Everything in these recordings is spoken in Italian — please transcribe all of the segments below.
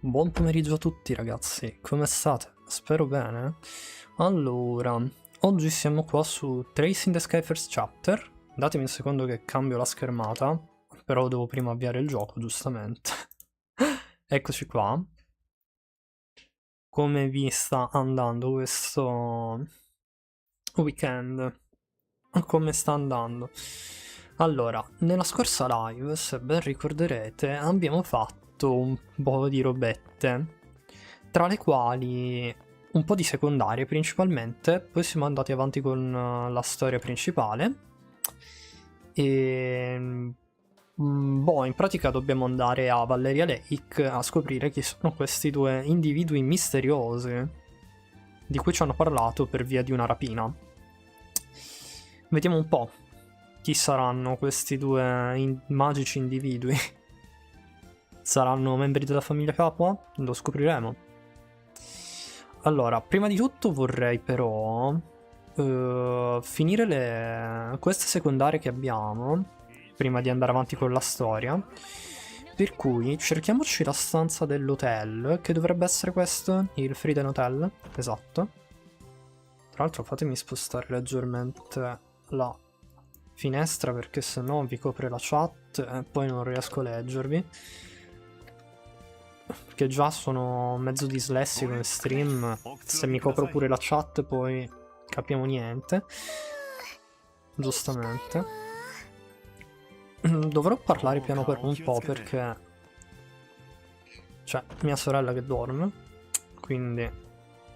Buon pomeriggio a tutti ragazzi, come state? Spero bene. Allora, oggi siamo qua su Trace in the Sky First Chapter. Datemi un secondo che cambio la schermata, però devo prima avviare il gioco, giustamente. Eccoci qua. Come vi sta andando questo weekend? Come sta andando? Allora, nella scorsa live, se ben ricorderete, abbiamo fatto un po' di robette, tra le quali un po' di secondarie principalmente, poi siamo andati avanti con la storia principale e boh, in pratica dobbiamo andare a Valeria Lake a scoprire chi sono questi due individui misteriosi di cui ci hanno parlato per via di una rapina. Vediamo un po' chi saranno questi due magici individui. Saranno membri della famiglia Capua? Lo scopriremo. Allora, prima di tutto vorrei però finire queste secondarie che abbiamo prima di andare avanti con la storia. Per cui cerchiamoci la stanza dell'hotel, che dovrebbe essere questo, il Frieden Hotel, esatto. Tra l'altro fatemi spostare leggermente la finestra perché sennò vi copre la chat e poi non riesco a leggervi. Perché già sono mezzo dislessico in stream, se mi copro pure la chat poi capiamo niente. Giustamente. Dovrò parlare piano per un po' perché c'è mia sorella che dorme, quindi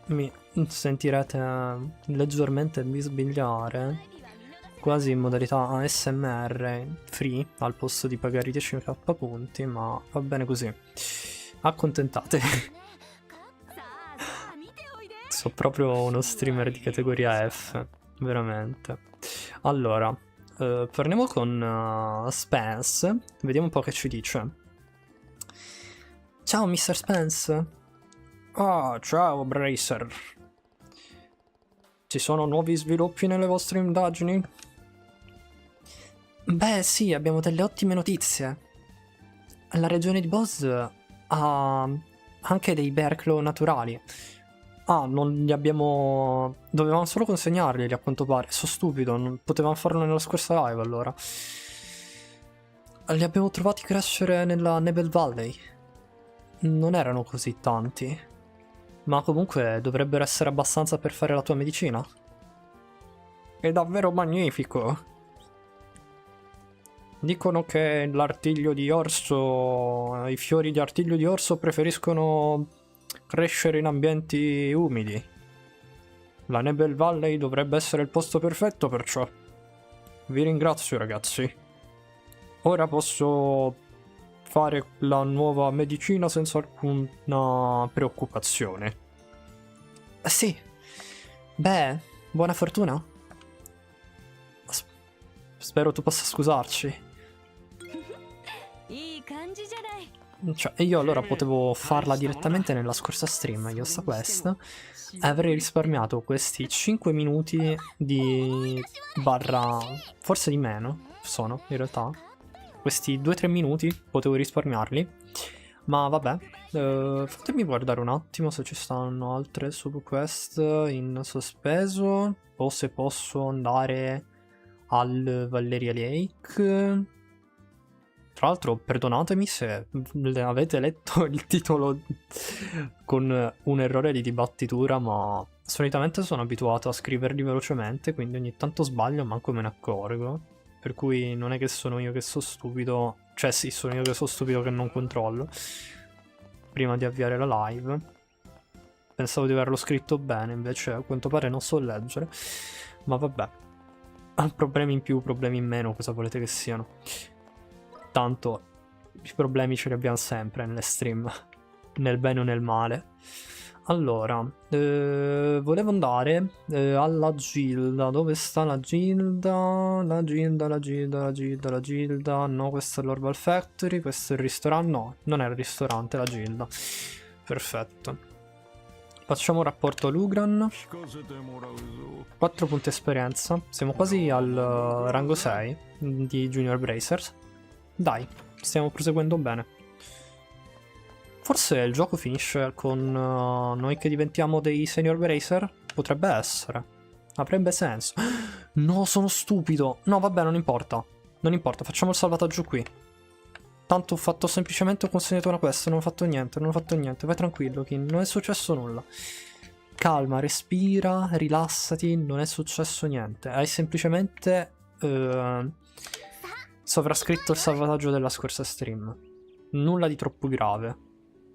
mi sentirete leggermente bisbigliare, quasi in modalità ASMR free al posto di pagare i 10k punti, ma va bene così. Accontentatevi. Sono proprio uno streamer di categoria F, veramente. Allora, parliamo con Spence, vediamo un po' che ci dice. Ciao Mr. Spence. Ah, ciao Bracer. Ci sono nuovi sviluppi nelle vostre indagini? Beh sì, abbiamo delle ottime notizie. La regione di Boz ha anche dei Bearclaw naturali. Ah, non li abbiamo... Dovevamo solo consegnarli a quanto pare. Sono stupido, non potevamo farlo nella scorsa live allora. Li abbiamo trovati crescere nella Nebel Valley. Non erano così tanti. Ma comunque dovrebbero essere abbastanza per fare la tua medicina. È davvero magnifico. Dicono che l'artiglio di orso, i fiori di artiglio di orso preferiscono crescere in ambienti umidi. La Nebel Valley dovrebbe essere il posto perfetto perciò. Vi ringrazio ragazzi. Ora posso fare la nuova medicina senza alcuna preoccupazione. Sì. Beh, buona fortuna. Spero tu possa scusarci. Cioè, io allora potevo farla direttamente nella scorsa stream, io sta questa, e avrei risparmiato questi 5 minuti di barra, forse di meno, sono in realtà. Questi 2-3 minuti potevo risparmiarli, ma vabbè. Fatemi guardare un attimo se ci stanno altre subquest in sospeso, o se posso andare al Valeria Lake. Tra l'altro, perdonatemi se avete letto il titolo con un errore di dibattitura, ma solitamente sono abituato a scriverli velocemente, quindi ogni tanto sbaglio, manco me ne accorgo. Per cui non è che sono io che sono stupido, cioè sì, sono io che sono stupido che non controllo. Prima di avviare la live. Pensavo di averlo scritto bene, invece a quanto pare non so leggere. Ma vabbè. Problemi in più, problemi in meno, cosa volete che siano. Tanto i problemi ce li abbiamo sempre nelle stream, nel bene o nel male. Allora, volevo andare alla Gilda. Dove sta la Gilda? La Gilda. No, questo è l'Orval Factory, questo è il ristorante. No, non è il ristorante, è la Gilda. Perfetto. Facciamo un rapporto a Lugran. 4 punti esperienza. Siamo quasi al rango 6 di Junior Bracers. Dai, stiamo proseguendo bene. Forse il gioco finisce con noi che diventiamo dei senior bracer? Potrebbe essere. Avrebbe senso. No, sono stupido. No, vabbè, non importa. Non importa, facciamo il salvataggio qui. Tanto ho fatto semplicemente, ho consegnato una quest, non ho fatto niente, non ho fatto niente. Vai tranquillo, Kin, non è successo nulla. Calma, respira, rilassati, non è successo niente. Hai semplicemente sovrascritto il salvataggio della scorsa stream. Nulla di troppo grave.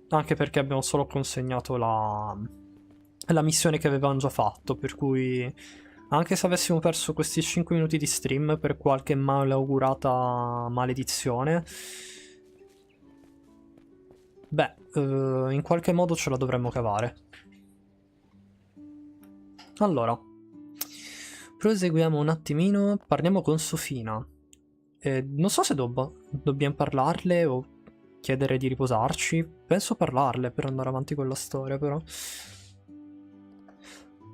Anche perché abbiamo solo consegnato la missione che avevamo già fatto, per cui anche se avessimo perso questi 5 minuti di stream per qualche malaugurata maledizione, beh, in qualche modo ce la dovremmo cavare. Allora, proseguiamo un attimino, parliamo con Sofina. Non so se dobbiamo parlarle o chiedere di riposarci. Penso parlarle per andare avanti con la storia, però.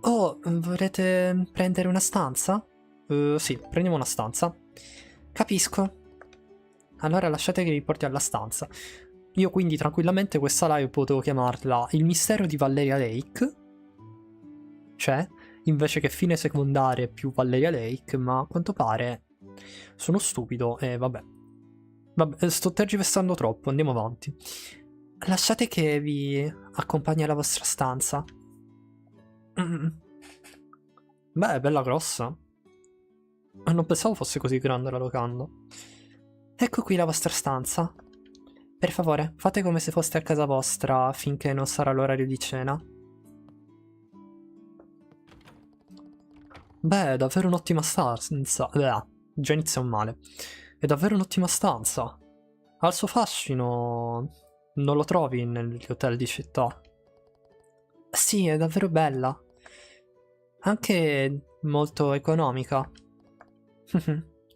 Oh, volete prendere una stanza? Sì, prendiamo una stanza. Capisco. Allora lasciate che vi porti alla stanza. Io quindi tranquillamente questa live potevo chiamarla Il mistero di Valeria Lake. Cioè, invece che fine secondaria più Valeria Lake, ma a quanto pare sono stupido e vabbè. Vabbè, sto tergiversando troppo, andiamo avanti. Lasciate che vi accompagni alla vostra stanza. Beh, è bella grossa. Non pensavo fosse così grande la locanda. Ecco qui la vostra stanza. Per favore, fate come se foste a casa vostra finché non sarà l'orario di cena. Beh, è davvero un'ottima stanza. Già inizia un male. È davvero un'ottima stanza. Ha il suo fascino. Non lo trovi negli hotel di città. Sì, è davvero bella. Anche molto economica.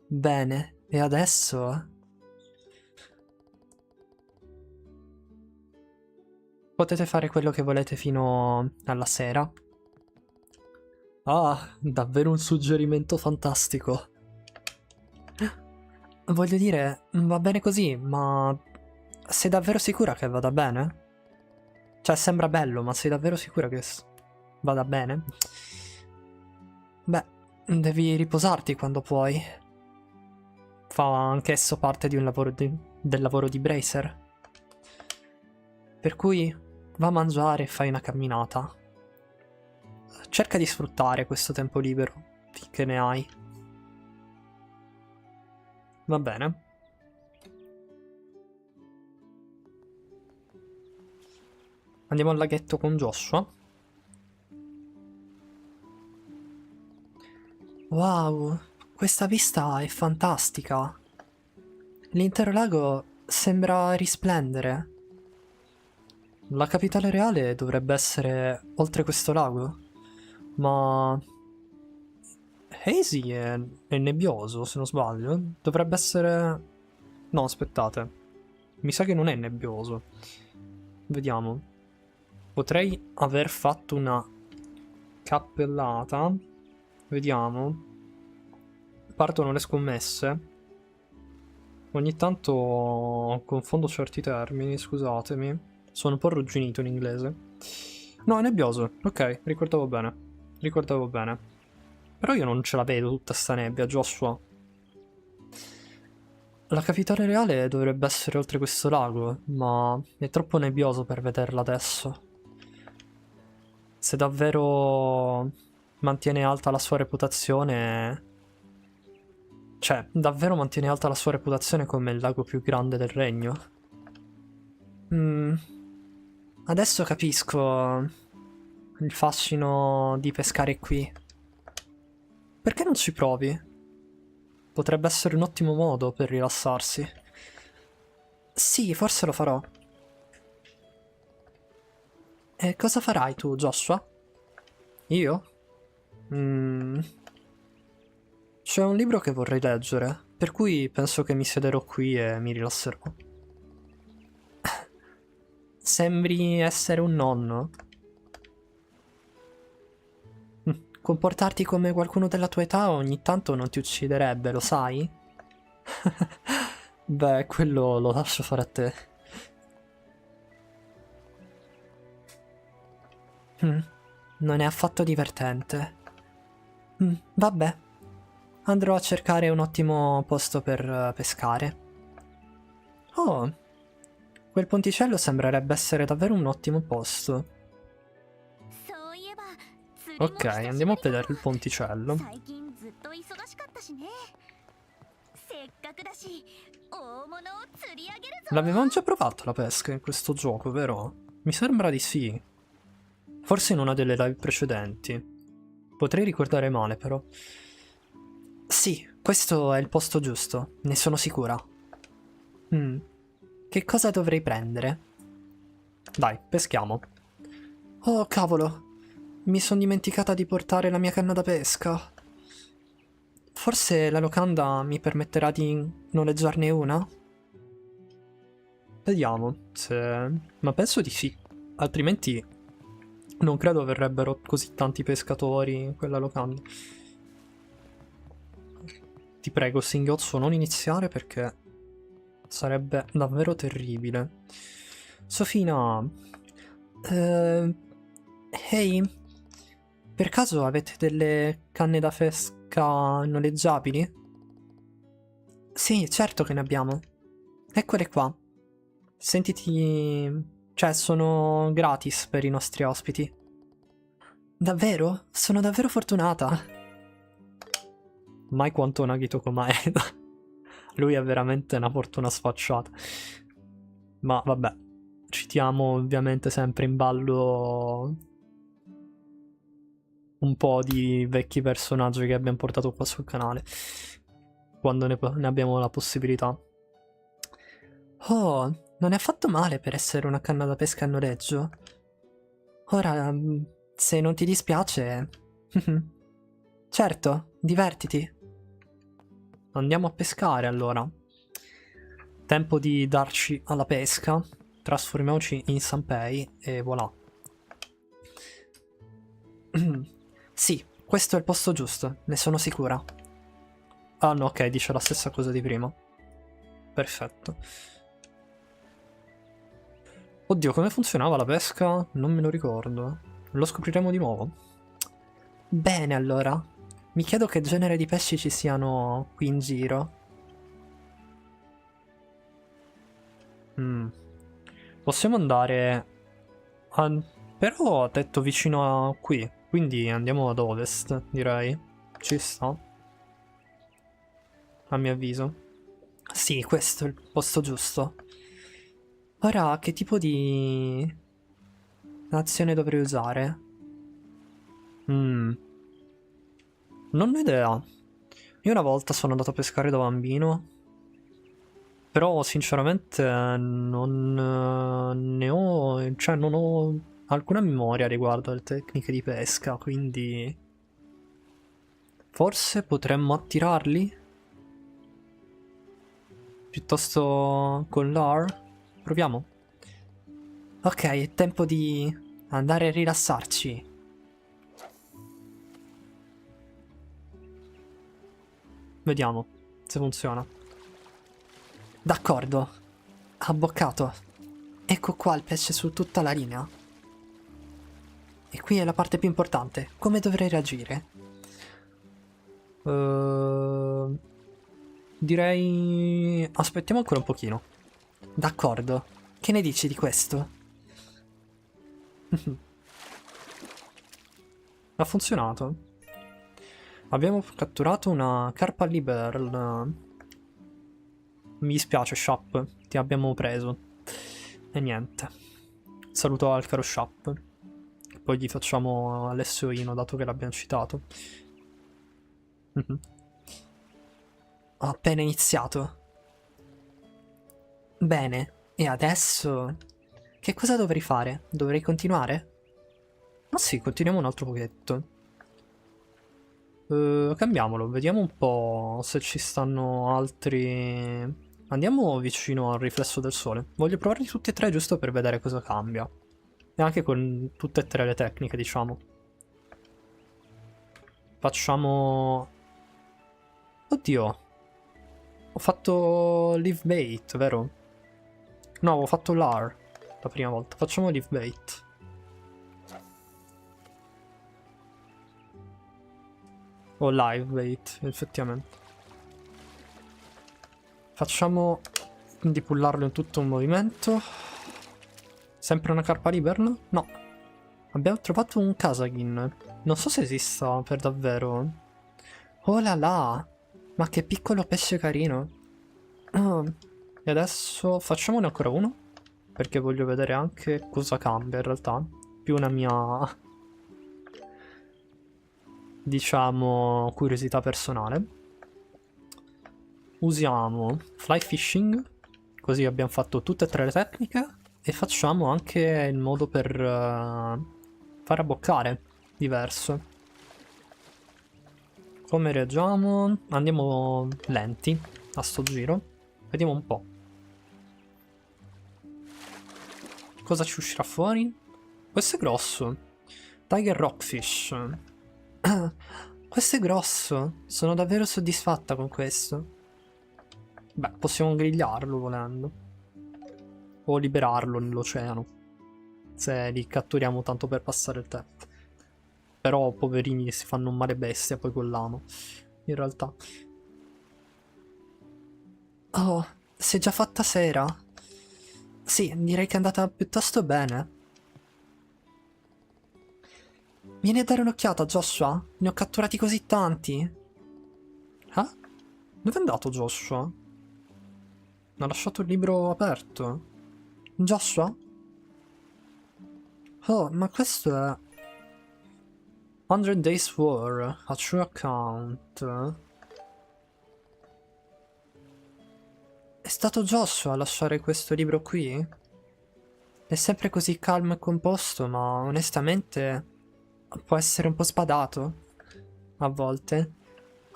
Bene, e adesso? Potete fare quello che volete fino alla sera. Ah, davvero un suggerimento fantastico. Voglio dire, va bene così, ma sei davvero sicura che vada bene? Cioè, sembra bello, ma sei davvero sicura che vada bene? Beh, devi riposarti quando puoi. Fa anch'esso parte di un lavoro del lavoro di Bracer. Per cui va a mangiare e fai una camminata. Cerca di sfruttare questo tempo libero, finché ne hai. Va bene. Andiamo al laghetto con Joshua. Wow, questa vista è fantastica. L'intero lago sembra risplendere. La capitale reale dovrebbe essere oltre questo lago, ma Hazy è nebbioso, se non sbaglio. Dovrebbe essere... No, aspettate. Mi sa che non è nebbioso. Vediamo. Potrei aver fatto una cappellata. Vediamo. Partono le scommesse. Ogni tanto confondo certi termini, scusatemi. Sono un po' arrugginito in inglese. No, è nebbioso. Ok, ricordavo bene. Ricordavo bene. Però io non ce la vedo tutta sta nebbia, Joshua. La capitale reale dovrebbe essere oltre questo lago, ma è troppo nebbioso per vederla adesso. Se davvero mantiene alta la sua reputazione... Cioè, davvero mantiene alta la sua reputazione come il lago più grande del regno? Adesso capisco il fascino di pescare qui. Perché non ci provi? Potrebbe essere un ottimo modo per rilassarsi. Sì, forse lo farò. E cosa farai tu, Joshua? Io? C'è un libro che vorrei leggere, per cui penso che mi siederò qui e mi rilasserò. Sembri essere un nonno. Comportarti come qualcuno della tua età ogni tanto non ti ucciderebbe, lo sai? Beh, quello lo lascio fare a te. Mm, non è affatto divertente. Vabbè. Andrò a cercare un ottimo posto per pescare. Oh, quel ponticello sembrerebbe essere davvero un ottimo posto. Ok, andiamo a vedere il ponticello. L'avevamo già provato la pesca in questo gioco, vero? Mi sembra di sì. Forse in una delle live precedenti. Potrei ricordare male, però. Sì, questo è il posto giusto, ne sono sicura. Che cosa dovrei prendere? Dai, peschiamo. Oh, cavolo! Mi sono dimenticata di portare la mia canna da pesca. Forse la locanda mi permetterà di noleggiarne una? Vediamo se... Ma penso di sì. Altrimenti non credo verrebbero così tanti pescatori in quella locanda. Ti prego, singhiozzo, non iniziare perché sarebbe davvero terribile. Sofina... Ehi, per caso avete delle canne da pesca noleggiabili? Sì, certo che ne abbiamo. Eccole qua. Sentiti... Cioè, sono gratis per i nostri ospiti. Davvero? Sono davvero fortunata. Mai quanto Nagito Komaeda. Lui è veramente una fortuna sfacciata. Ma vabbè, citiamo ovviamente sempre in ballo un po' di vecchi personaggi che abbiamo portato qua sul canale, quando ne abbiamo la possibilità. Oh, non è affatto male per essere una canna da pesca a noleggio. Ora, se non ti dispiace... Certo, divertiti. Andiamo a pescare allora. Tempo di darci alla pesca. Trasformiamoci in Sanpei e voilà. Sì, questo è il posto giusto, ne sono sicura. Ah no, ok, dice la stessa cosa di prima. Perfetto. Oddio, come funzionava la pesca? Non me lo ricordo. Lo scopriremo di nuovo. Bene, allora. Mi chiedo che genere di pesci ci siano qui in giro. Possiamo andare... Però ha detto vicino a qui, quindi andiamo ad ovest, direi. Ci sta. A mio avviso. Sì, questo è il posto giusto. Ora, che tipo di azione dovrei usare? Non ho idea. Io una volta sono andato a pescare da bambino, però sinceramente non ne ho... cioè non ho alcuna memoria riguardo alle tecniche di pesca, quindi... Forse potremmo attirarli? Piuttosto con l'AR? Proviamo. Ok, è tempo di andare a rilassarci. Vediamo se funziona. D'accordo. Abboccato. Ecco qua il pesce su tutta la linea. E qui è la parte più importante. Come dovrei reagire? Direi... Aspettiamo ancora un pochino. D'accordo. Che ne dici di questo? Ha funzionato. Abbiamo catturato una carpa liberal. Mi dispiace, Shop. Ti abbiamo preso. E niente. Saluto al caro Shop. Poi gli facciamo Alessio Ino, dato che l'abbiamo citato. Ho appena iniziato. Bene, e adesso... Che cosa dovrei fare? Dovrei continuare? Ma sì, continuiamo un altro pochetto. Cambiamolo, vediamo un po' se ci stanno altri... Andiamo vicino al riflesso del sole. Voglio provarli tutti e tre giusto per vedere cosa cambia. E anche con tutte e tre le tecniche, diciamo. Facciamo... Oddio. Ho fatto Leave Bait, vero? No, ho fatto l'AR la prima volta. Facciamo Leave Bait. O live bait, effettivamente. Facciamo di pullarlo in tutto un movimento. Sempre una carpa liberna? No. Abbiamo trovato un Kasagin. Non so se esista per davvero. Oh là là! Ma che piccolo pesce carino. E adesso facciamone ancora uno. Perché voglio vedere anche cosa cambia in realtà. Più una mia, diciamo, curiosità personale. Usiamo fly fishing. Così abbiamo fatto tutte e tre le tecniche. E facciamo anche il modo per fare abboccare diverso. Come reagiamo? Andiamo lenti a sto giro. Vediamo un po'. Cosa ci uscirà fuori? Questo è grosso. Tiger Rockfish. Questo è grosso. Sono davvero soddisfatta con questo. Beh, possiamo grigliarlo volendo. O liberarlo nell'oceano. Se li catturiamo tanto per passare il tempo. Però poverini si fanno un male bestia poi con l'amo. In realtà. Oh, si è già fatta sera? Sì, direi che è andata piuttosto bene. Vieni a dare un'occhiata, Joshua? Ne ho catturati così tanti. Eh? Dove è andato Joshua? Ha lasciato il libro aperto. Joshua? Oh, ma questo è... 100 Days War, a true account. È stato Joshua a lasciare questo libro qui? È sempre così calmo e composto, ma onestamente può essere un po' sbadato. A volte.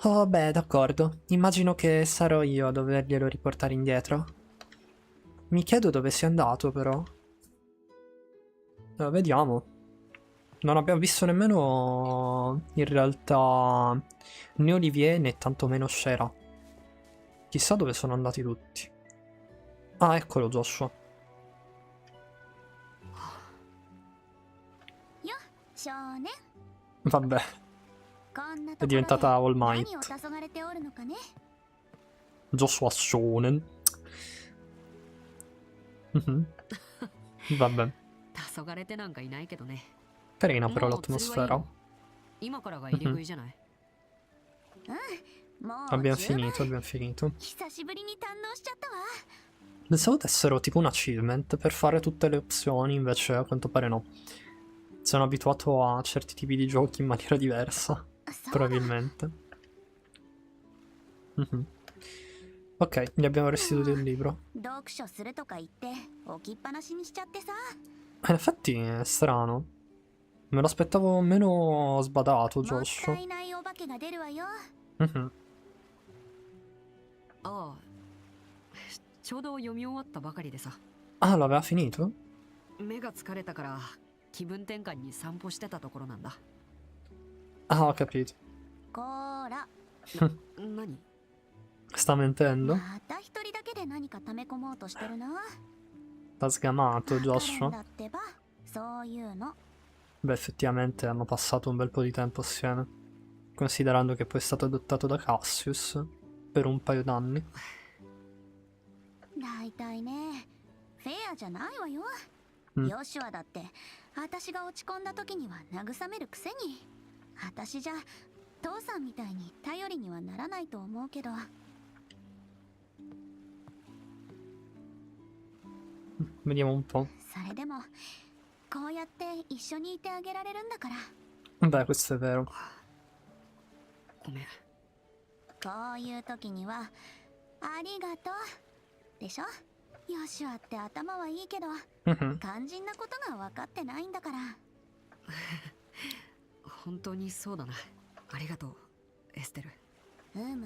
Oh, beh, d'accordo. Immagino che sarò io a doverglielo riportare indietro. Mi chiedo dove sia andato, però. Vediamo. Non abbiamo visto nemmeno, in realtà, né Olivier né tantomeno Shera. Chissà dove sono andati tutti. Ah, eccolo Joshua. Vabbè, è diventata All Might. Joshua Shonen. Vabbè. Carina però l'atmosfera. Abbiamo finito, abbiamo finito. Pensavo dessero tipo un achievement per fare tutte le opzioni, invece a quanto pare no. Sono abituato a certi tipi di giochi in maniera diversa, probabilmente. Ok, gli abbiamo restituito il libro. In effetti è strano. Me lo aspettavo meno sbadato, Joshua. Ah, l'aveva finito? Ah, ho capito. Sta mentendo? T'ha sgamato, Joshua. Beh, effettivamente hanno passato un bel po' di tempo assieme. Considerando che poi è stato adottato da Cassius per un paio d'anni. Vediamo un po'. Beh, questo è vero.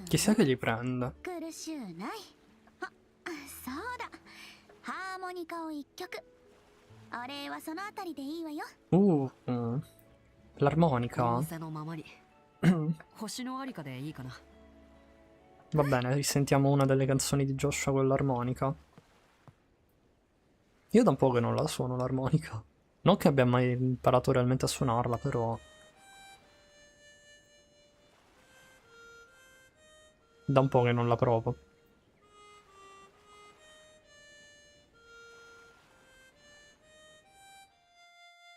Chissà che gli prenda. L'armonica. Va bene, risentiamo una delle canzoni di Joshua con l'armonica. Io da un po' che non la suono l'armonica. Non che abbia mai imparato realmente a suonarla, però... Da un po' che non la provo.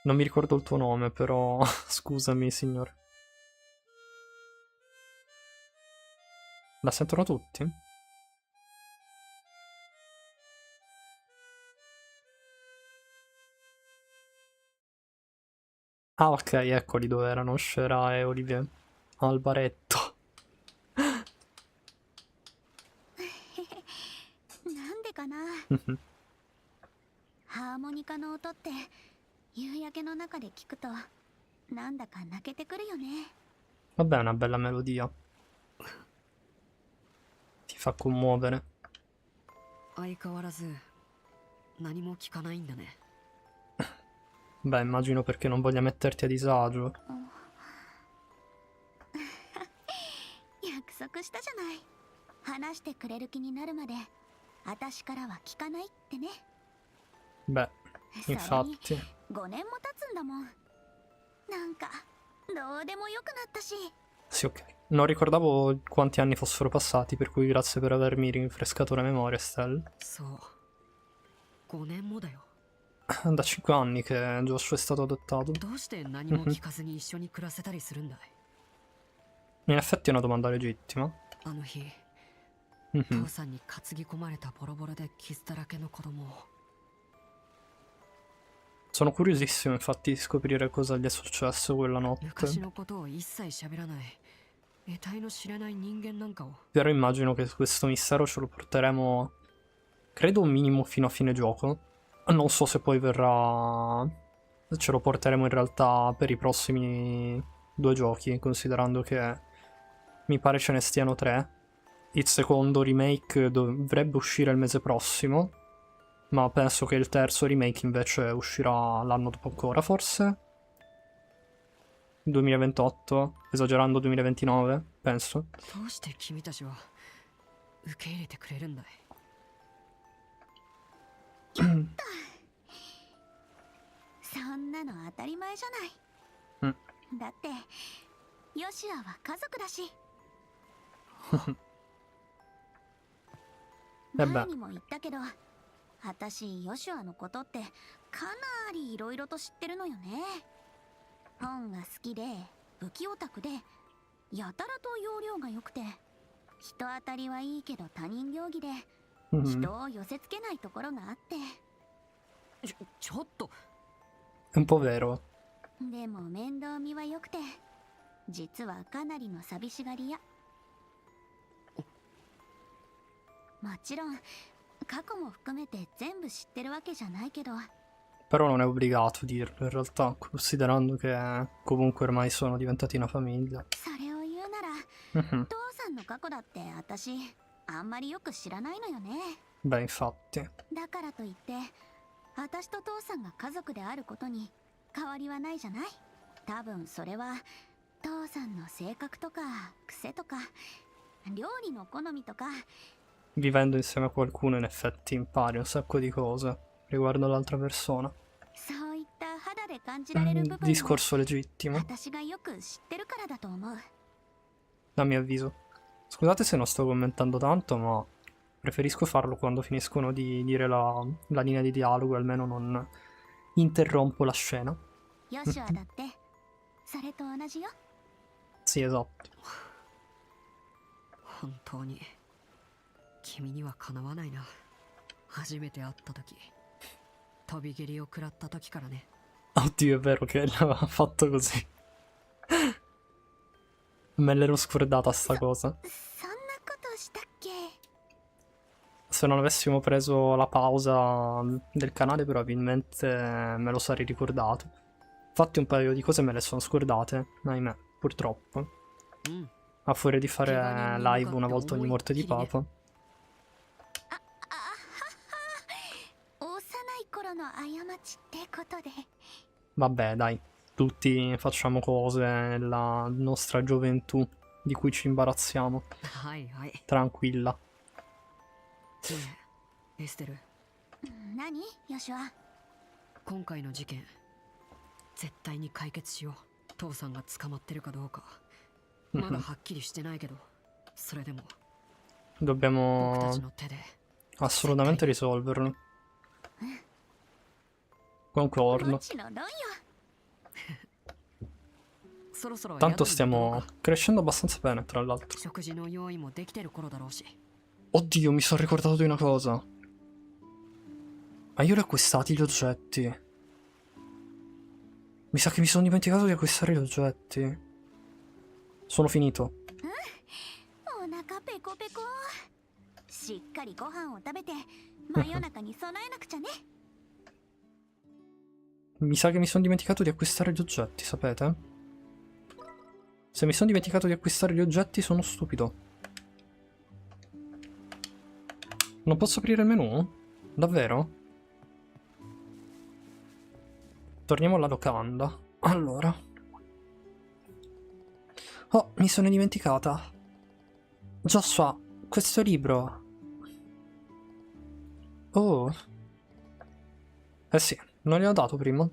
Non mi ricordo il tuo nome, però scusami, signore. La sentono tutti? Ah, ok, eccoli dove erano Shera e Olivier. Al baretto. なんでかな。ハーモニカの音って夕焼けの中で聞くとなんだか泣けてくるよね。 Vabbè, è una bella melodia. Ti fa commuovere. 相変わらず何も聞かないんだね。 Beh, immagino perché non voglia metterti a disagio. 約束したじゃない。話してくれる気になるまで私からは聞かないってね。 Beh, それに infatti. 5年も経つんだもん。なんかどうでもよくなったし。 Sì, ok. Non ricordavo quanti anni fossero passati, per cui grazie per avermi rinfrescato la memoria, Stell. そう5年もだよ。 Da 5 anni che Joshua è stato adottato. どうして何も聞かずに一緒に暮らせたりするんだい。 In effetti è una domanda legittima. あの日 Mhm. 父さんに担ぎ込まれたボロボロで傷だらけの子供を Sono curiosissimo infatti di scoprire cosa gli è successo quella 昔 notte. のことを一切喋らない得体の知れない人間なんかを Però immagino che questo mistero ce lo porteremo, credo, un minimo fino a fine gioco. Non so se poi verrà... Ce lo porteremo in realtà per i prossimi 2 giochi, considerando che mi pare ce ne stiano 3. Il secondo remake dovrebbe uscire il mese prossimo, ma penso che il terzo remake invece uscirà l'anno dopo ancora, forse? 2028, esagerando 2029, penso. どうして君たちは受け入れてくれるんだい。そんなの当たり前じゃない。だってヨシアは家族だし。前にも言ったけど、私ヨシュアのことってかなりいろいろと知ってるのよね。本が好きで武器オタクでやたらと要領が良くて、人当たりはいいけど他人行儀で Mhm. 人を寄せつけないところがあって。ちょっと È un po' vero. でも面倒見は良くて、実はかなりの寂しがり屋。もちろん過去も含めて全部知ってるわけじゃないけど。 Però non è obbligato dirlo in realtà, considerando che comunque ormai sono diventati una famiglia. それを言うなら Mhm. 父さんの過去だって私あんまりよく知らないのよね。 Beh, infatti. だからといって私と父さんが家族であることに変わりはないじゃない。多分それは父さんの性格とか癖とか料理の好みとか。 Vivendo insieme a qualcuno in effetti impari un sacco di cose riguardo l'altra persona. そういった肌で感じられる部分を Discorso legittimo, 私がよく知ってるからだと思う。 a mio avviso. Scusate se non sto commentando tanto, ma preferisco farlo quando finiscono di dire la linea di dialogo, almeno non interrompo la scena. ヨシュアだってそれと同じよ。 Sì, esatto. 本当に君にはかなわないな。初めて会った時飛び蹴りを食らった時からね。 Oddio, è vero che l'aveva fatto così. Me l'ero scordata sta cosa. そんなことしたっけ。 Se non avessimo preso la pausa del canale probabilmente me lo sarei ricordato. Infatti un paio di cose me le sono scordate, ahimè, purtroppo. うん A furia di fare live una volta ogni morte di papa. 幼い頃の過ちってことで。 Vabbè, dai, tutti facciamo cose nella nostra gioventù di cui ci imbarazziamo. はいはい。 Tranquilla. ねえエステル、何ヨシュア。今回の事件絶対に解決しよう。父さんが捕まってるかどうかまだはっきりしてないけど、それでも僕た Dobbiamo ちの手で assolutamente risolverlo. Concordo. もちろんよ。そろそろ宿 Tanto に戻ろう stiamo か crescendo abbastanza bene, tra l'altro. 食事の用意もできてる頃だろうし Oddio, mi sono ricordato di una cosa. Ma io li ho acquistati gli oggetti. Mi sa che mi sono dimenticato di acquistare gli oggetti. Sono finito. お腹ペコペコ。しっかりご飯を食べて真夜中に備えなくちゃね。 Mi sa che mi sono dimenticato di acquistare gli oggetti, sapete? Se mi sono dimenticato di acquistare gli oggetti sono stupido. Non posso aprire il menu? Davvero? Torniamo alla locanda. Allora. Oh, mi sono dimenticata. Joshua, questo libro. Oh. Eh sì, non gliel'ho dato prima.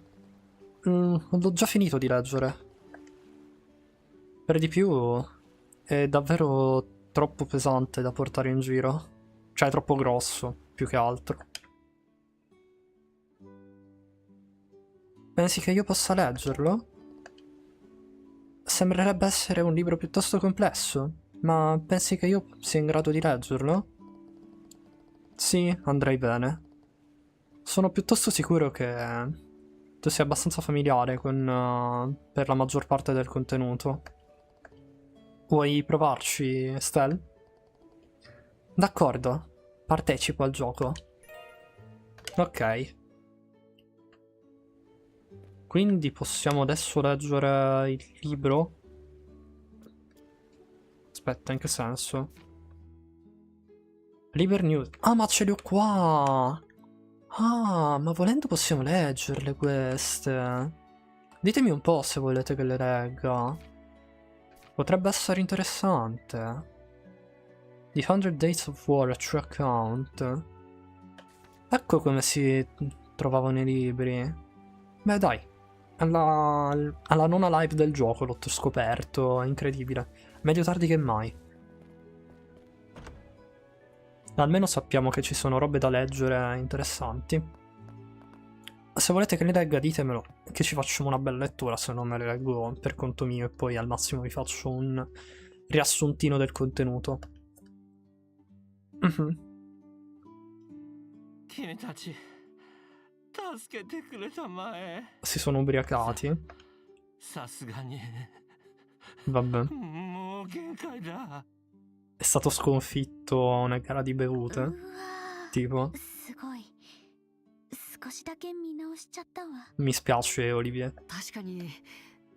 L'ho già finito di leggere. Per di più è davvero troppo pesante da portare in giro. Cioè, è troppo grosso, più che altro. Pensi che io possa leggerlo? Sembrerebbe essere un libro piuttosto complesso, ma pensi che io sia in grado di leggerlo? Sì, andrei bene. Sono piuttosto sicuro che tu sia abbastanza familiare con per la maggior parte del contenuto. Vuoi provarci, Stel? D'accordo, partecipo al gioco. Ok. Quindi possiamo adesso leggere il libro? Aspetta, in che senso? Liber News. Ah, ma ce li ho qua! Ah, ma volendo possiamo leggerle queste. Ditemi un po' se volete che le legga. Potrebbe essere interessante. The 100 Days of War, a True Account. Ecco come si trovavano i libri. Beh, dai. Alla nona live del gioco l'ho scoperto, è incredibile. Meglio tardi che mai. Almeno sappiamo che ci sono robe da leggere interessanti. Se volete che le legga ditemelo, che ci facciamo una bella lettura, se no me le leggo per conto mio e poi al massimo vi faccio un riassuntino del contenuto. 君たち助けてくれたまえ Si sono ubriacati. さすがに Vabbè. もう限界だ È stato sconfitto a una gara di う bevute. わ Tipo. すごい。少しだけ見直しちゃったわ。 Mi spiace, Olivier. 確かに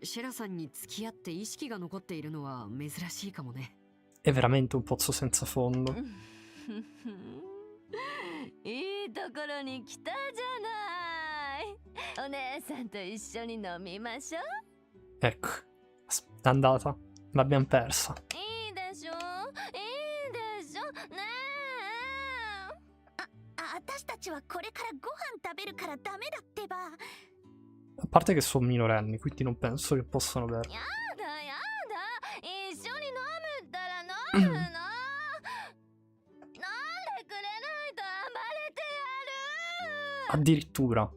シェラさんに付き合って意識が残っているのは珍しいかもね È veramente un pozzo senza fondo. いいところに来たじゃない。お姉さんと一緒に飲みましょう。 Ecco. È andata. L'abbiamo persa. いいでしょいいでしょね私たちはこれからご飯食べるからダメだってば。 A parte che sono minorenni, quindi non penso che possano bere. え。やだやだ。一緒に飲むったら飲むの。飲んでくれないと暴れてやる。 Addirittura.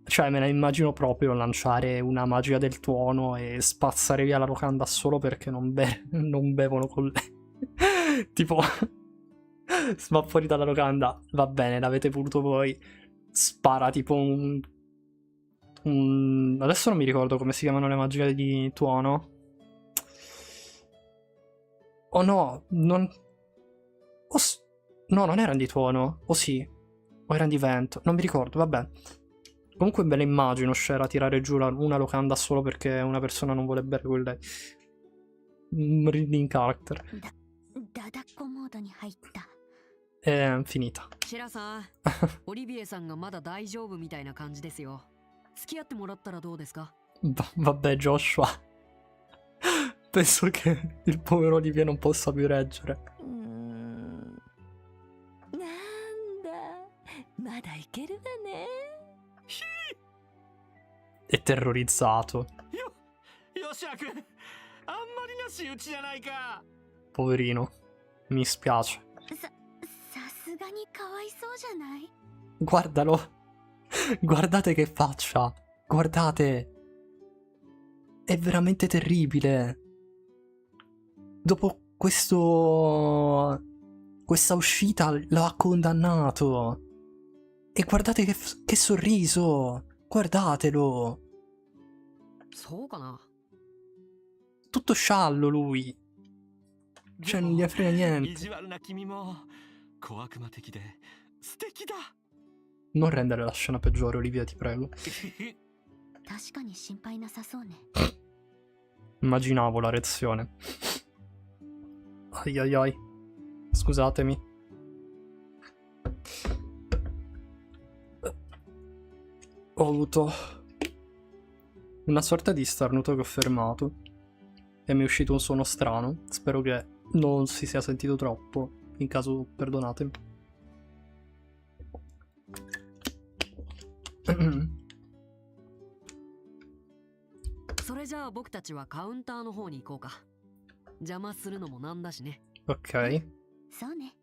Cioè, me la immagino proprio lanciare una magia del tuono e spazzare via la locanda solo perché non bevono con lei. Tipo, va fuori dalla locanda. Va bene, l'avete voluto voi. Spara tipo Adesso non mi ricordo come si chiamano le magie di tuono. Oh no, non... No, non erano di tuono. O sì. O erano di vento. Non mi ricordo, vabbè. Comunque me la immagino Shera tirare giù una locanda solo perché una persona non vuole bere con lei. Reading character. だだっこモードに入った。 È finita. シェラさんオリビエさんがまだ大丈夫みたいな感じですよ付き合ってもらったらどうですか Vabbè, Joshua. Penso che il povero Olivier non possa più reggere. なんだ。まだいけるわね。 È terrorizzato. よしあくんあんまりなし打ちじゃないか Poverino. Mi spiace. さすがにかわいそうじゃない？ Guardalo. Guardate che faccia. Guardate. È veramente terribile. Dopo questa uscita lo ha condannato. E guardate che sorriso. Guardatelo. そうかな。 Tutto sciallo lui. Cioè, non gli frega 意 niente. 地悪な君も小悪魔的で素敵だ。 Non rendere la scena peggiore, Olivia, ti prego. 確かに心配なさそうね。 Immaginavo la reazione. Ai ai ai. Scusatemi. Ho avuto una sorta di starnuto che ho fermato e mi è uscito un suono strano. Spero che non si sia sentito troppo. In caso, perdonatemi. それじゃあ僕たちはカウンターの方に行こうか。邪魔するのもなんだしね。 Ok. そうね。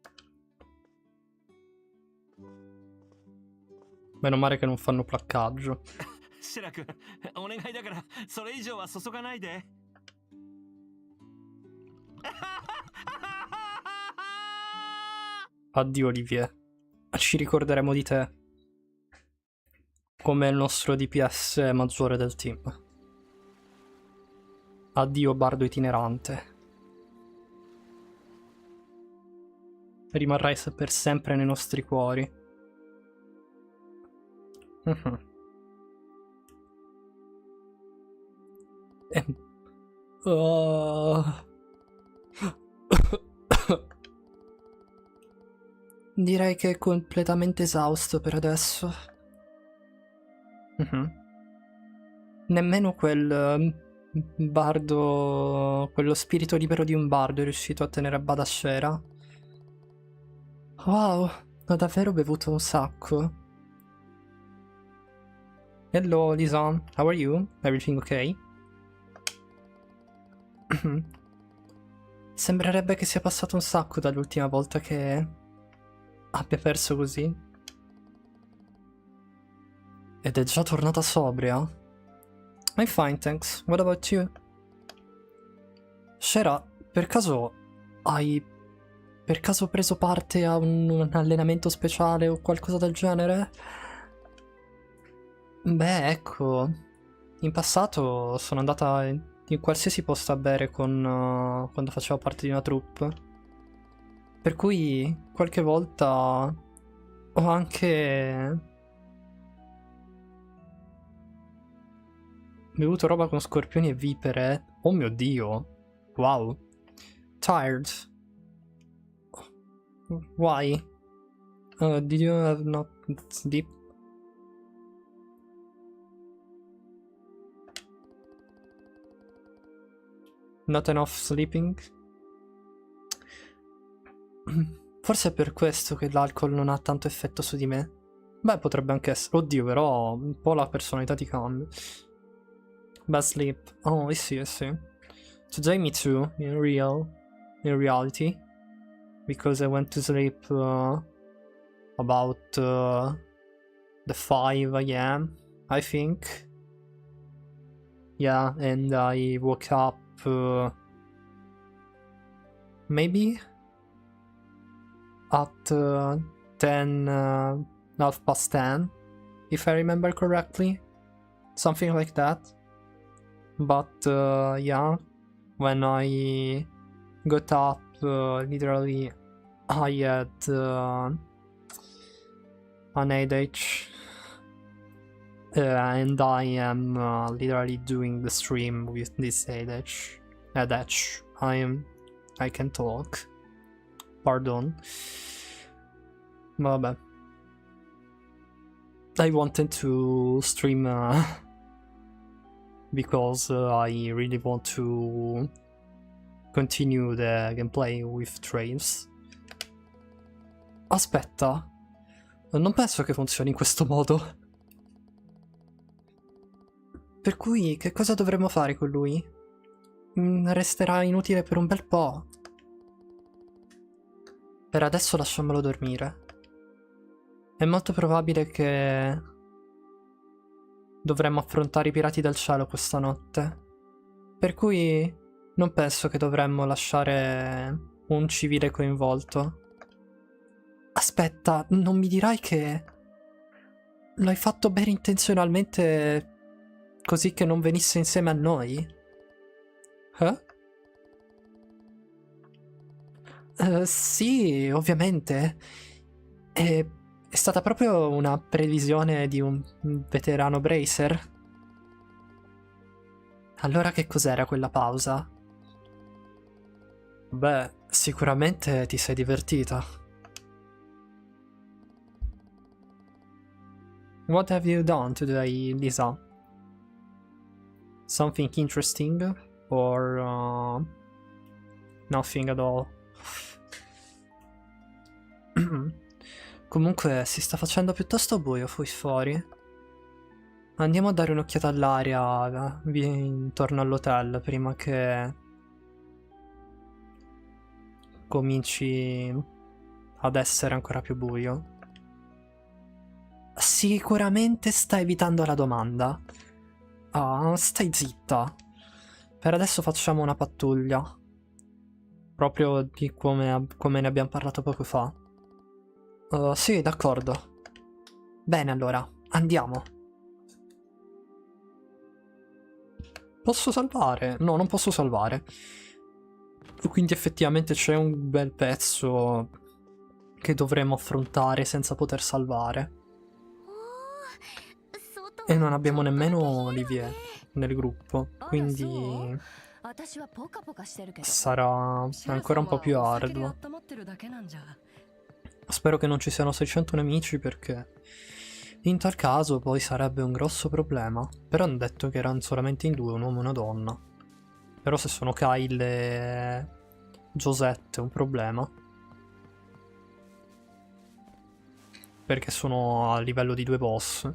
Meno male che non fanno placcaggio. シェラ君、お願いだからそれ以上は注がないで。 Addio Olivier. Ci ricorderemo di te. Come il nostro DPS maggiore del team. Addio bardo itinerante. Rimarrai per sempre nei nostri cuori. Direi che è completamente esausto per adesso. Nemmeno quel bardo, quello spirito libero di un bardo è riuscito a tenere a bada Shera. Wow, ho davvero bevuto un sacco. Hello Lisan, how are you? Everything okay? Sembrerebbe che sia passato un sacco dall'ultima volta che abbia perso così. Ed è già tornata sobria? I'm fine, thanks. What about you? Shera, per caso hai preso parte a un allenamento speciale o qualcosa del genere? Beh, ecco, in passato sono andata in qualsiasi posto a bere quando facevo parte di una troupe. Per cui qualche volta ho anche bevuto roba con scorpioni e vipere. Oh mio Dio. Wow. Tired. Why? Did you have not sleep? Not enough sleeping? Forse è per questo che l'alcol non ha tanto effetto su di me. Beh, potrebbe anche essere. Oddio, però un po' la personalità ti cambia. Bad sleep. Oh, I see, I see. Today me too, in reality. Because I went to sleep about the 5 AM, I think. Yeah, and I woke up maybe at 10:30, if I remember correctly. Something like that. But yeah, when I got up, literally I had an headache. And I am literally doing the stream with this headache. I can talk. Pardon. Vabbè. I wanted to stream because I really want to continue the gameplay with Trails. Aspetta. Non penso che funzioni in questo modo. Per cui, che cosa dovremmo fare con lui? Resterà inutile per un bel po'. Per adesso lasciamolo dormire. È molto probabile che dovremmo affrontare i pirati del cielo questa notte. Per cui non penso che dovremmo lasciare un civile coinvolto. Aspetta, non mi dirai che l'hai fatto bene intenzionalmente così che non venisse insieme a noi? Sì, ovviamente. È stata proprio una previsione di un veterano bracer. Allora che cos'era quella pausa? Beh, sicuramente ti sei divertita. What have you done today, Lisa? Something interesting? Or nothing at all? Comunque si sta facendo piuttosto buio qui fuori. Andiamo a dare un'occhiata all'aria intorno all'hotel prima che cominci ad essere ancora più buio. Sicuramente sta evitando la domanda. Ah, stai zitta. Per adesso facciamo una pattuglia. Proprio di come ne abbiamo parlato poco fa. Sì, d'accordo. Bene, allora, andiamo. Posso salvare? No, non posso salvare. Quindi effettivamente c'è un bel pezzo che dovremo affrontare senza poter salvare. E non abbiamo nemmeno Olivier nel gruppo, quindi sarà ancora un po' più arduo. Spero che non ci siano 600 nemici perché in tal caso poi sarebbe un grosso problema. Però hanno detto che erano solamente in due, un uomo e una donna. Però se sono Kyle e Josette è un problema. Perché sono a livello di due boss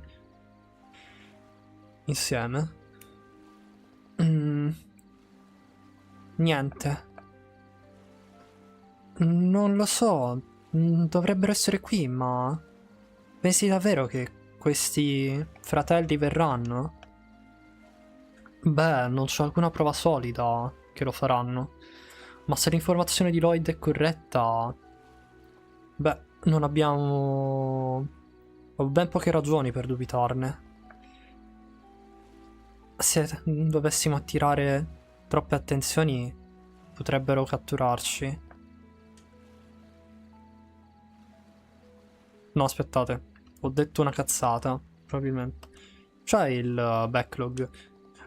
insieme. Niente. Non lo so. Dovrebbero essere qui, ma pensi davvero che questi fratelli verranno? Beh, non c'è alcuna prova solida che lo faranno. Ma se l'informazione di Lloyd è corretta, beh, non abbiamo... ho ben poche ragioni per dubitarne. Se dovessimo attirare troppe attenzioni, potrebbero catturarci. No, aspettate, ho detto una cazzata, probabilmente. C'è il backlog.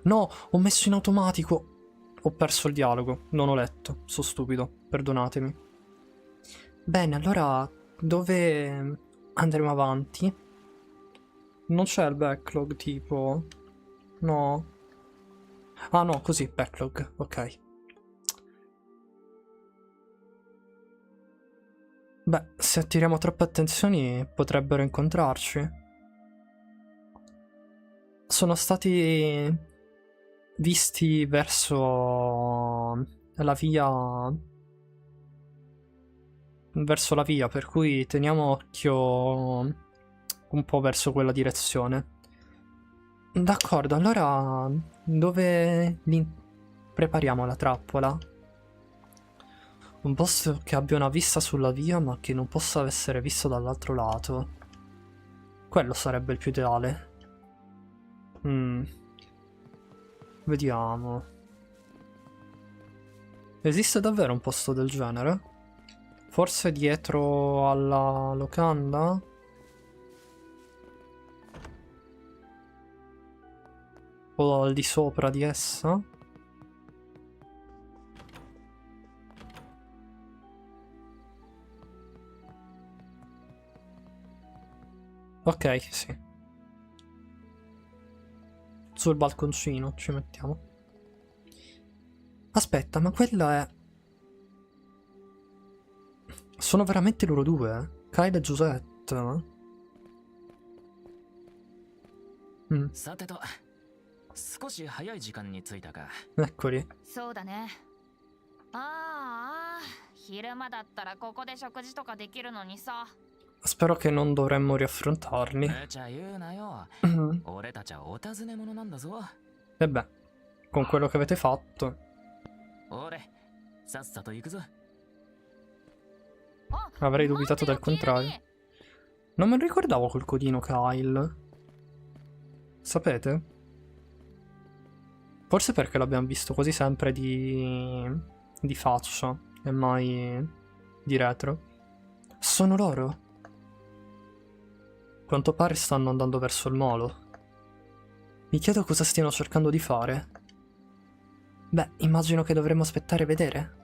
No, ho messo in automatico. Ho perso il dialogo, non ho letto, sono stupido, perdonatemi. Bene, allora dove andremo avanti? Non c'è il backlog tipo... No. Ah no, così, backlog, ok. Beh, se attiriamo troppe attenzioni potrebbero incontrarci. Sono stati visti verso la via... verso la via, per cui teniamo occhio un po' verso quella direzione. D'accordo, allora dove prepariamo la trappola? Un posto che abbia una vista sulla via ma che non possa essere visto dall'altro lato. Quello sarebbe il più ideale. Vediamo. Esiste davvero un posto del genere? Forse dietro alla locanda? O al di sopra di essa? Ok, sì. Sul balconcino ci mettiamo. Aspetta, ma quella è... Sono veramente loro due? Kyle e Giuseppe? さてと、少し早い時間に着いたか。 Eccoli. そうだね。ああ、昼間だったらここで食事とかできるのにさ。 Spero che non dovremmo riaffrontarli. 無茶言うなよ。 Mhm. 俺たちはお尋ね者なんだぞ。 E beh, con quello che avete fatto. 俺、さっさと行くぞ。 Avrei dubitato del contrario. Non me lo ricordavo col codino Kyle. Sapete? Forse perché l'abbiamo visto quasi sempre di faccia e mai di retro. Sono loro? Quanto pare stanno andando verso il molo. Mi chiedo cosa stiano cercando di fare. Beh, immagino che dovremmo aspettare e vedere.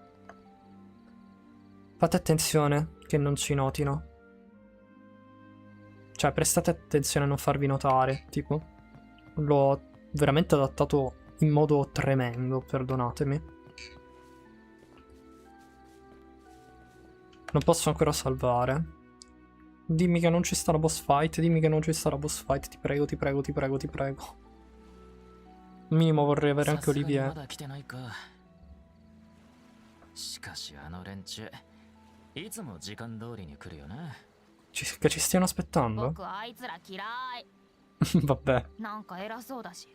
Fate attenzione che non ci notino. Cioè, prestate attenzione a non farvi notare, tipo. L'ho veramente adattato in modo tremendo, perdonatemi. Non posso ancora salvare. Dimmi che non ci sta la boss fight, dimmi che non ci sta la boss fight, ti prego, ti prego, ti prego, ti prego. Minimo vorrei avere anche さすがに Olivier. まだ来てないか。しかしあの連中、いつも時間通りに来るよな。 Che ci stiano aspettando? 僕あいつら嫌い。 Vabbè. なんか偉そうだし、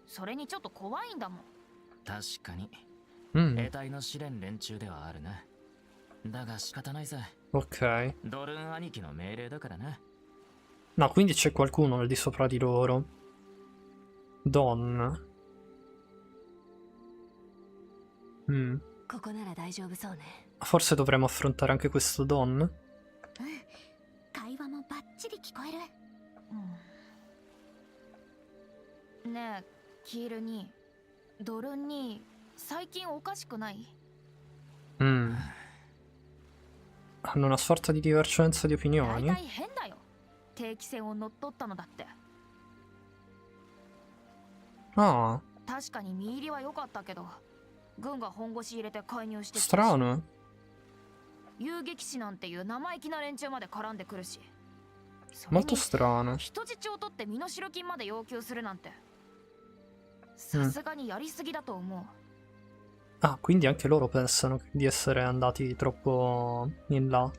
それにちょっと怖いんだもん。確かに、 Mm, 得体の試練連中ではあるな。だが仕方ないさ。 ok. ドルン兄貴の命令だからな。 No, quindi c'è qualcuno al di sopra di loro. Don. Mm. ここなら大丈夫そうね。 Forse dovremmo affrontare anche questo Don. うん会話もバッチリ聞こえる。ねえ、キールに、ドルンに、最近おかしくない？ Mm. Hanno una sorta di divergenza di 大 opinioni. 体変だよ。定期戦を乗っ取ったのだって。 Ah, 確かに見入りは良かったけど、軍が本腰入れて介入してきたし、 strano. 遊撃士なんていう生意気な連中まで絡んでくるし、それ Molto に strano. 人質を取って身代金まで要求するなんて、さすがにやりすぎだと思う。 Ah, quindi anche loro pensano di essere andati troppo in là.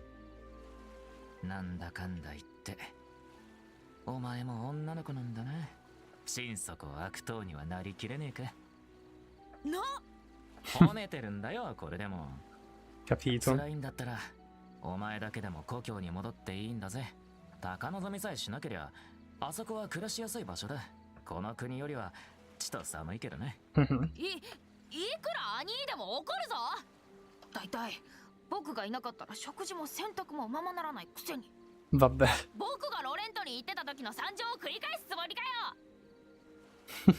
なんだかんだ言って、お前も女の子なんだな。心底悪党にはなりきれねえか。な、褒めてるんだよ、これでも。 Capito? 辛いんだったら、お前だけでも故郷に戻っていいんだぜ。高望みさえしなけりゃ、あそこは暮らしやすい場所だ。この国よりは、ちょっと寒いけどね。いくら兄でも怒るぞ。だいたい僕がいなかったら食事も洗濯もままならないくせに。 Vabbè. 僕がロレントに行ってた時の惨状を繰り返すつもりかよ。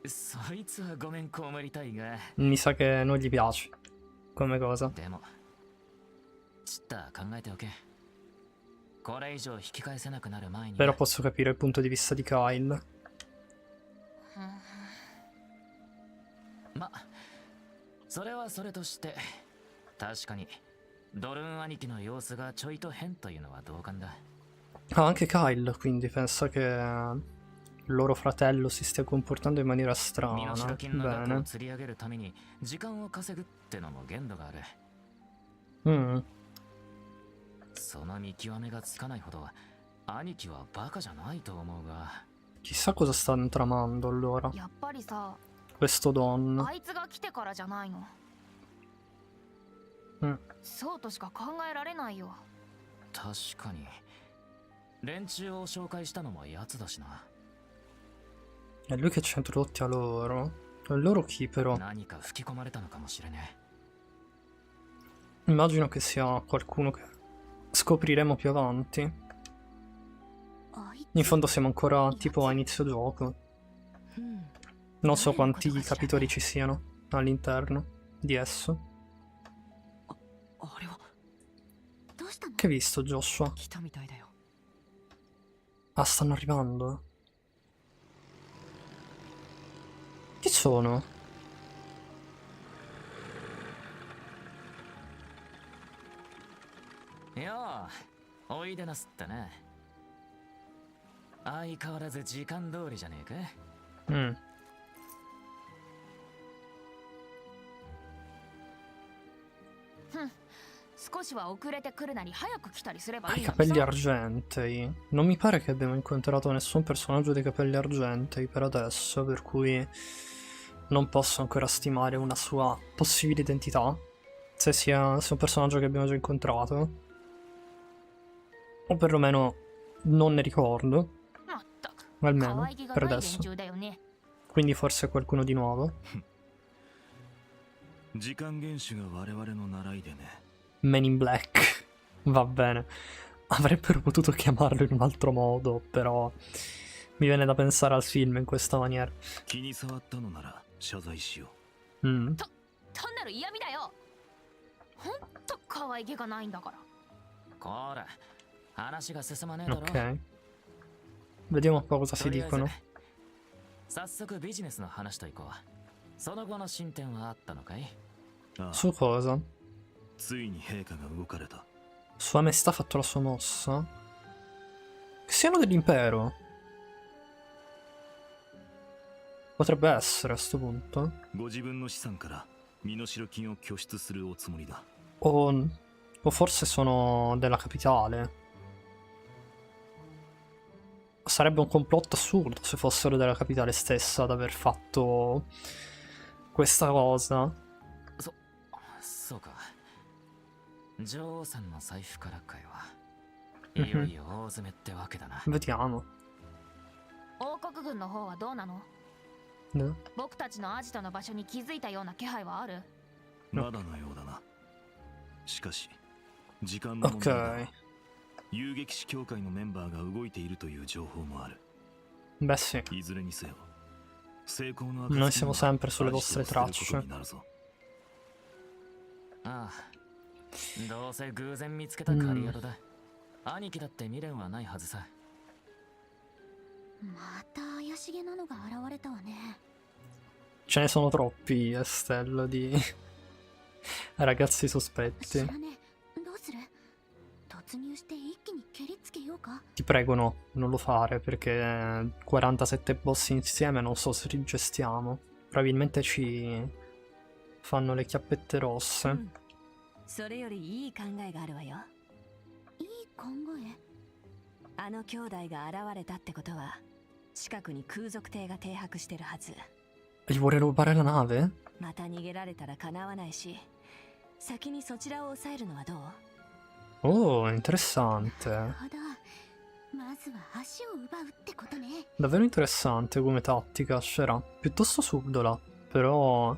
そいつはごめんこむりたいが。 Mi sa che non gli piace come cosa. でも、ちった考えておけ。これ以上引き返せなくなる前に。 Però posso capire il punto di vista di Kyle. ま、それはそれとして、確かに、ドルン兄貴の様子がちょいと変というのは同感だ。 Ah, anche Kyle quindi pensa che il loro fratello si stia comportando in maniera 身代 strana. 金の額を Bene. 釣り上げるために時間を稼ぐってのも限度がある。 Mm. その見極めがつかないほど兄貴はバカじゃないと思うが。 Chissà cosa stanno tramando allora. やっぱりさ、 Questo Don. あいつが来てからじゃないの。うん。そうとしか考えられないよ。確かに。連中を紹介したのも奴だしな。 È lui che ci ha introdotti a loro. E loro chi però? 何か吹き込まれたのかもしれね Immagino che sia qualcuno che scopriremo più avanti. あい In fondo siamo ancora tipo a inizio gioco. Non so quanti capitoli ci siano all'interno di esso. あれは どうしたの？ Che hai visto, Joshua? 来たみたいだよ。 Ah, stanno arrivando. Chi sono? え。よう、おいでなすってな。相変わらず時間通りじゃねえか。 Mm. 士は遅れて来るなり早く来たりすれば Ah, い i いのに capelli さ。 argentei. Non mi pare che abbiamo incontrato nessun personaggio dei capelli argentei per adesso, per cui non posso ancora stimare una sua possibile identità. Se sia un personaggio che abbiamo già incontrato. O perlomeno non ne ricordo. まったく Almeno 可愛げが per ない連 adesso. 中だよね。 Quindi forse è qualcuno di nuovo. 時間厳守が我々の習いでね。 Men in Black. Va bene. Avrebbero potuto chiamarlo in un altro modo, però mi viene da pensare al film in questa maniera. 気に障ったのなら謝罪しよ Mm. 単なる嫌味だよ。ほんと可愛げがないんだから。こら話が進まねえだろ。 Ok. Vediamo un po' cosa si とりあえず dicono. 早速ビジネスの話といこう。その後の進展はあったのかい？う。ああ、 Su cosa? ついに陛下が動かれた。 Sua maestà ha fatto la sua mossa? Che siano dell'impero? Potrebbe essere a sto punto. ご自分の資産から身代金を拠出するおつもりだ。 O forse sono della capitale. Sarebbe un complotto assurdo se fossero della capitale stessa ad aver fatto questa cosa. そうか。女王さんの財布からかよ。いよいよ大詰めってわけだな。 Vediamo. 王国軍の方はどうなの？ No? 僕たちのアジトの場所に気づいたような気配はある？まだのようだな。しかし、時間の問題だ。 Ok. 遊撃士協会のメンバーが動いているという情報もある。 Beh sì. いずれにせよ、成功の Noi siamo sempre sulle アジト vostre を捨てること tracce. になるぞ。ああ。どうせ偶然見つけた狩り宿だ。兄貴だって未練はないはずさ。また怪しげなのが現れたわね。 Ce ne sono troppi, Estelle, di ragazzi 知 sospetti. らねえ、どうする？突入して一気に蹴りつけようか？ Ti prego no, non lo fare perché 47 boss insieme non so se li gestiamo. Probabilmente ci fanno le chiappette rosse. それよりいい考えがあるわよ。いい考え？あの兄弟が現れたってことは近くに空賊艇が停泊してるはず。 Gli vuole rubare la nave? また逃げられたら叶わないし、先にそちらを抑えるのはどう？ Oh, interessante. なるほど。まずは足を奪うってことね。 Davvero interessante come tattica, Shera. Piuttosto subdola, però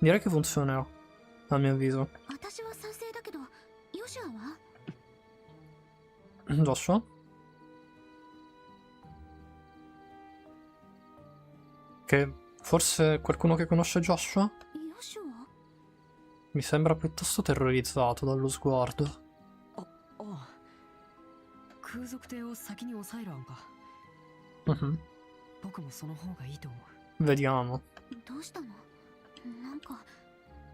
direi che funzionerà, a mio avviso. 私は賛成だけど、ヨシュアは？ Joshua? Che forse qualcuno che conosce Joshua? ヨシュア？ Mi sembra piuttosto terrorizzato dallo sguardo. ああ、空賊艇を先に抑える案か。 Mhm. 僕もその方がいいと思う。 Vediamo. どうしたの？なんか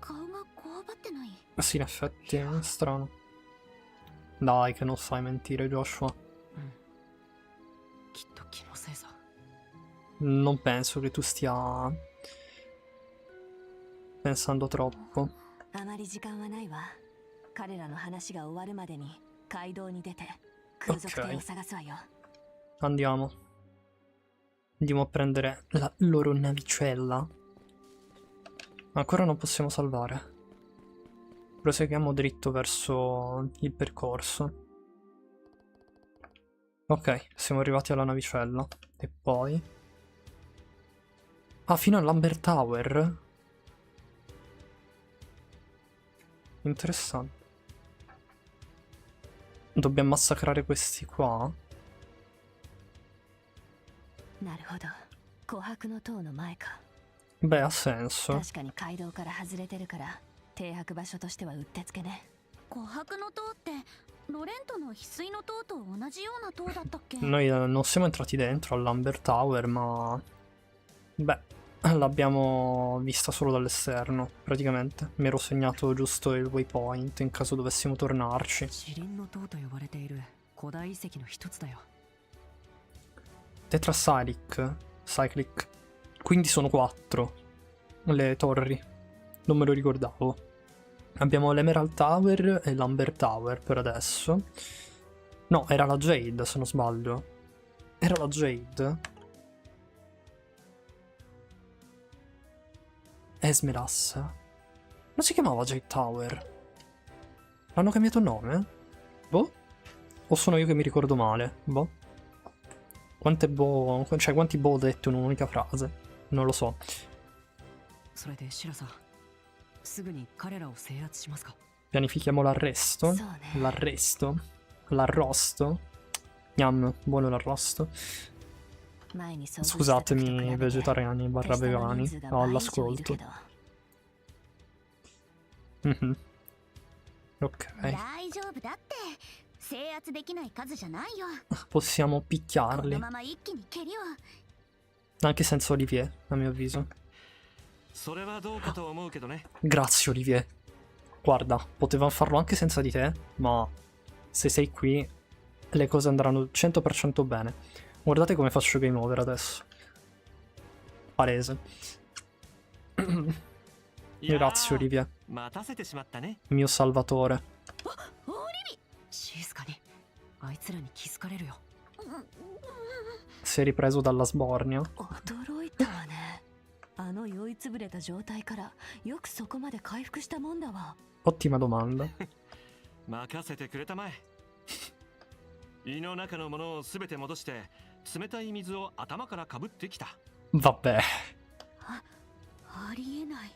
顔がこわばってない？ Sì, in effetti è strano. Dai, che non sai mentire, Joshua. きっと気のせいさ。 Non penso che tu stia pensando troppo. あまり時間はないわ。彼らの話が終わるまでに街道に出て空賊艇を探すわよ。 Andiamo. Andiamo a prendere la loro navicella. Ancora non possiamo salvare. Proseguiamo dritto verso il percorso. Ok, siamo arrivati alla navicella. E poi... Ah, fino all'Amber Tower? Interessante. Dobbiamo massacrare questi qua? なるほど。琥珀の塔の前か。 Beh, ha senso. 確かに街道から外れてるから停泊場所としてはうってつけね。琥珀の塔ってロレントの翡翠の塔と同じような塔だったっけ？ Noi non siamo entrati dentro all'Amber Tower, ma... Beh, l'abbiamo vista solo dall'esterno, praticamente. Mi ero segnato giusto il waypoint in caso dovessimo tornarci. 地輪の塔と呼ばれている古代遺跡の一つだよ。 Cyclic. Quindi sono 4 le torri. Non me lo ricordavo. Abbiamo l'Emerald Tower e l'Amber Tower per adesso. No, era la Jade, se non sbaglio. Era la Jade? Esmeralda? Non si chiamava Jade Tower? Hanno cambiato nome? Boh? O sono io che mi ricordo male? Boh. Quante boh... Cioè, quanti boh ho detto in un'unica frase? Non lo so. それでシラさん、すぐに彼らを制圧しますか？ Pianifichiamo l'arresto. そうね L'arresto. L'arrosto. Gnam, buono l'arrosto. 前に遭遇した時と比 Scusatemi べて vegetariani barra 手下の vegani 人数が倍以上いる all'ascolto. けど Mhm. Ok. 大丈夫だって制圧できない数じゃないよ Possiamo こ picchiarli. のまま一気に蹴りを Anche senza Olivier, a mio avviso. それはどうかと思うけどね。 Grazie Olivier. Guarda, potevamo farlo anche senza di te, ma se sei qui le cose andranno 100% bene. Guardate come faccio game over adesso. Palese. Grazie Olivier, 待たせてしまったね。 mio salvatore. 静かに。あいつらに気づかれるよ。 Si è ripreso dalla sbornia. 驚いたわね。あの酔いつぶれた状態からよくそこまで回復したもんだわ。 Ottima domanda. 任せてくれたまえ。胃の中のものをすべて戻して冷たい水を頭からかぶってきた。 Vabbè, ありえない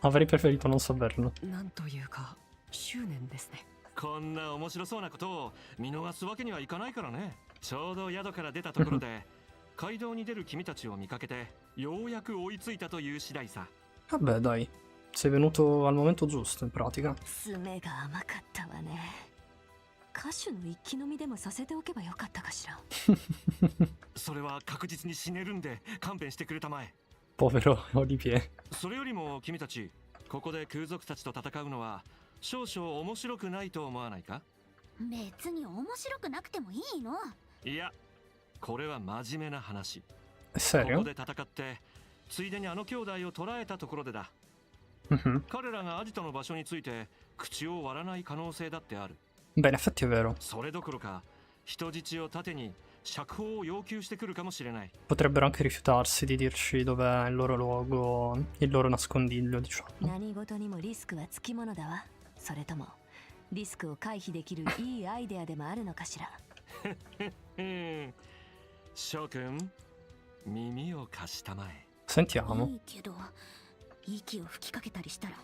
avrei preferito non saperlo. なんというか、執念ですね。こんな面白そうなことを見逃すわけにはいかないからね。ちょうど宿から出たところで街道に出る君たちを見かけてようやく追いついたという次第さ。 Vabbè, dai. Sei venuto al momento giusto, in pratica. 爪が甘かったわね。歌手の一気飲みでもさせておけばよかったかしら。それは確実に死ねるんで勘弁してくれたまえ。 Povero Olivier. それよりも君たちここで空賊たちと戦うのは少々面白くないと思わないか？別に面白くなくてもいいのいや、これは真面目な話。 Serio? ここで戦ってついでにあの兄弟を捕らえたところでだ。 Mhm. 彼らがアジトの場所について口を割らない可能性だってある。 Beh, in effetti è vero. それどころか人質を盾に釈放を要求してくるかもしれない。 Potrebbero anche rifiutarsi di dirci dov'è il loro luogo, il loro nascondiglio, diciamo. 何事にもリスクはつきものだわ。それともリスクを回避できるいいアイデアでもあるのかしら。翔くん、耳を貸したまえ。 Sentiamo. いいけど息を吹きかけたりしたら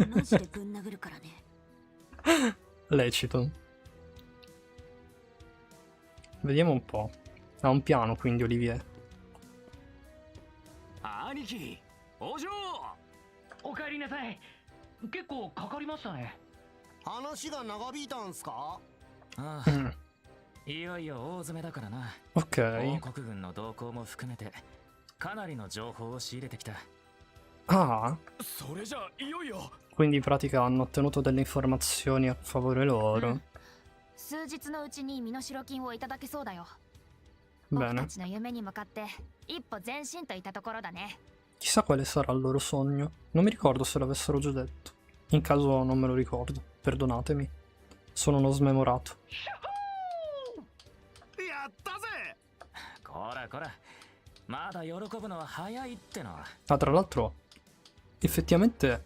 マジでぶん殴るからね Lecito. Vediamo un po'. Ha un piano quindi Olivier. 兄貴、お嬢。お帰りなさい。結構かかりましたね。話が長引いたんすか？ああ、 Mm. いよいよ大詰めだからな。 Ok. 王国軍の動向も含めてかなりの情報を仕入れてきた。 Ah, それじゃいよいよ。 quindi in pratica hanno ottenuto delle informazioni a favore loro. 数日のうちに身代金をいただけそうだよ。僕 Bene. たちの夢に向かって一歩前進といったところだね。 Chissà quale sarà il loro sogno. Non mi ricordo se l'avessero già detto. In caso non me lo ricordo. Perdonatemi. Sono uno smemorato. やったぜ。こらこら、まだ喜ぶのは早いっての。 Ah, tra l'altro, effettivamente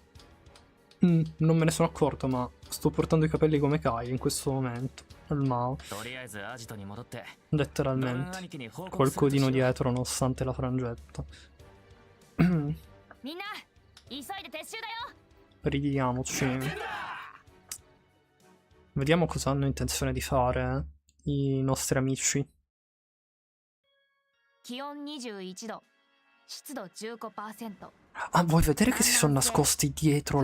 non me ne sono accorto, ma sto portando i capelli come Kai in questo momento. Al Mao. とりあえずアジトに戻って Letteralmente. 兄貴に報 Col 告するとし codino よう。 dietro, nonostante la frangetta. みんな急いで撤収だよ。 Ridiamoci. Vediamo cosa hanno intenzione di fare i nostri amici. 気温21度、湿度15%。 Ah, vuoi vedere che si sono nascosti dietro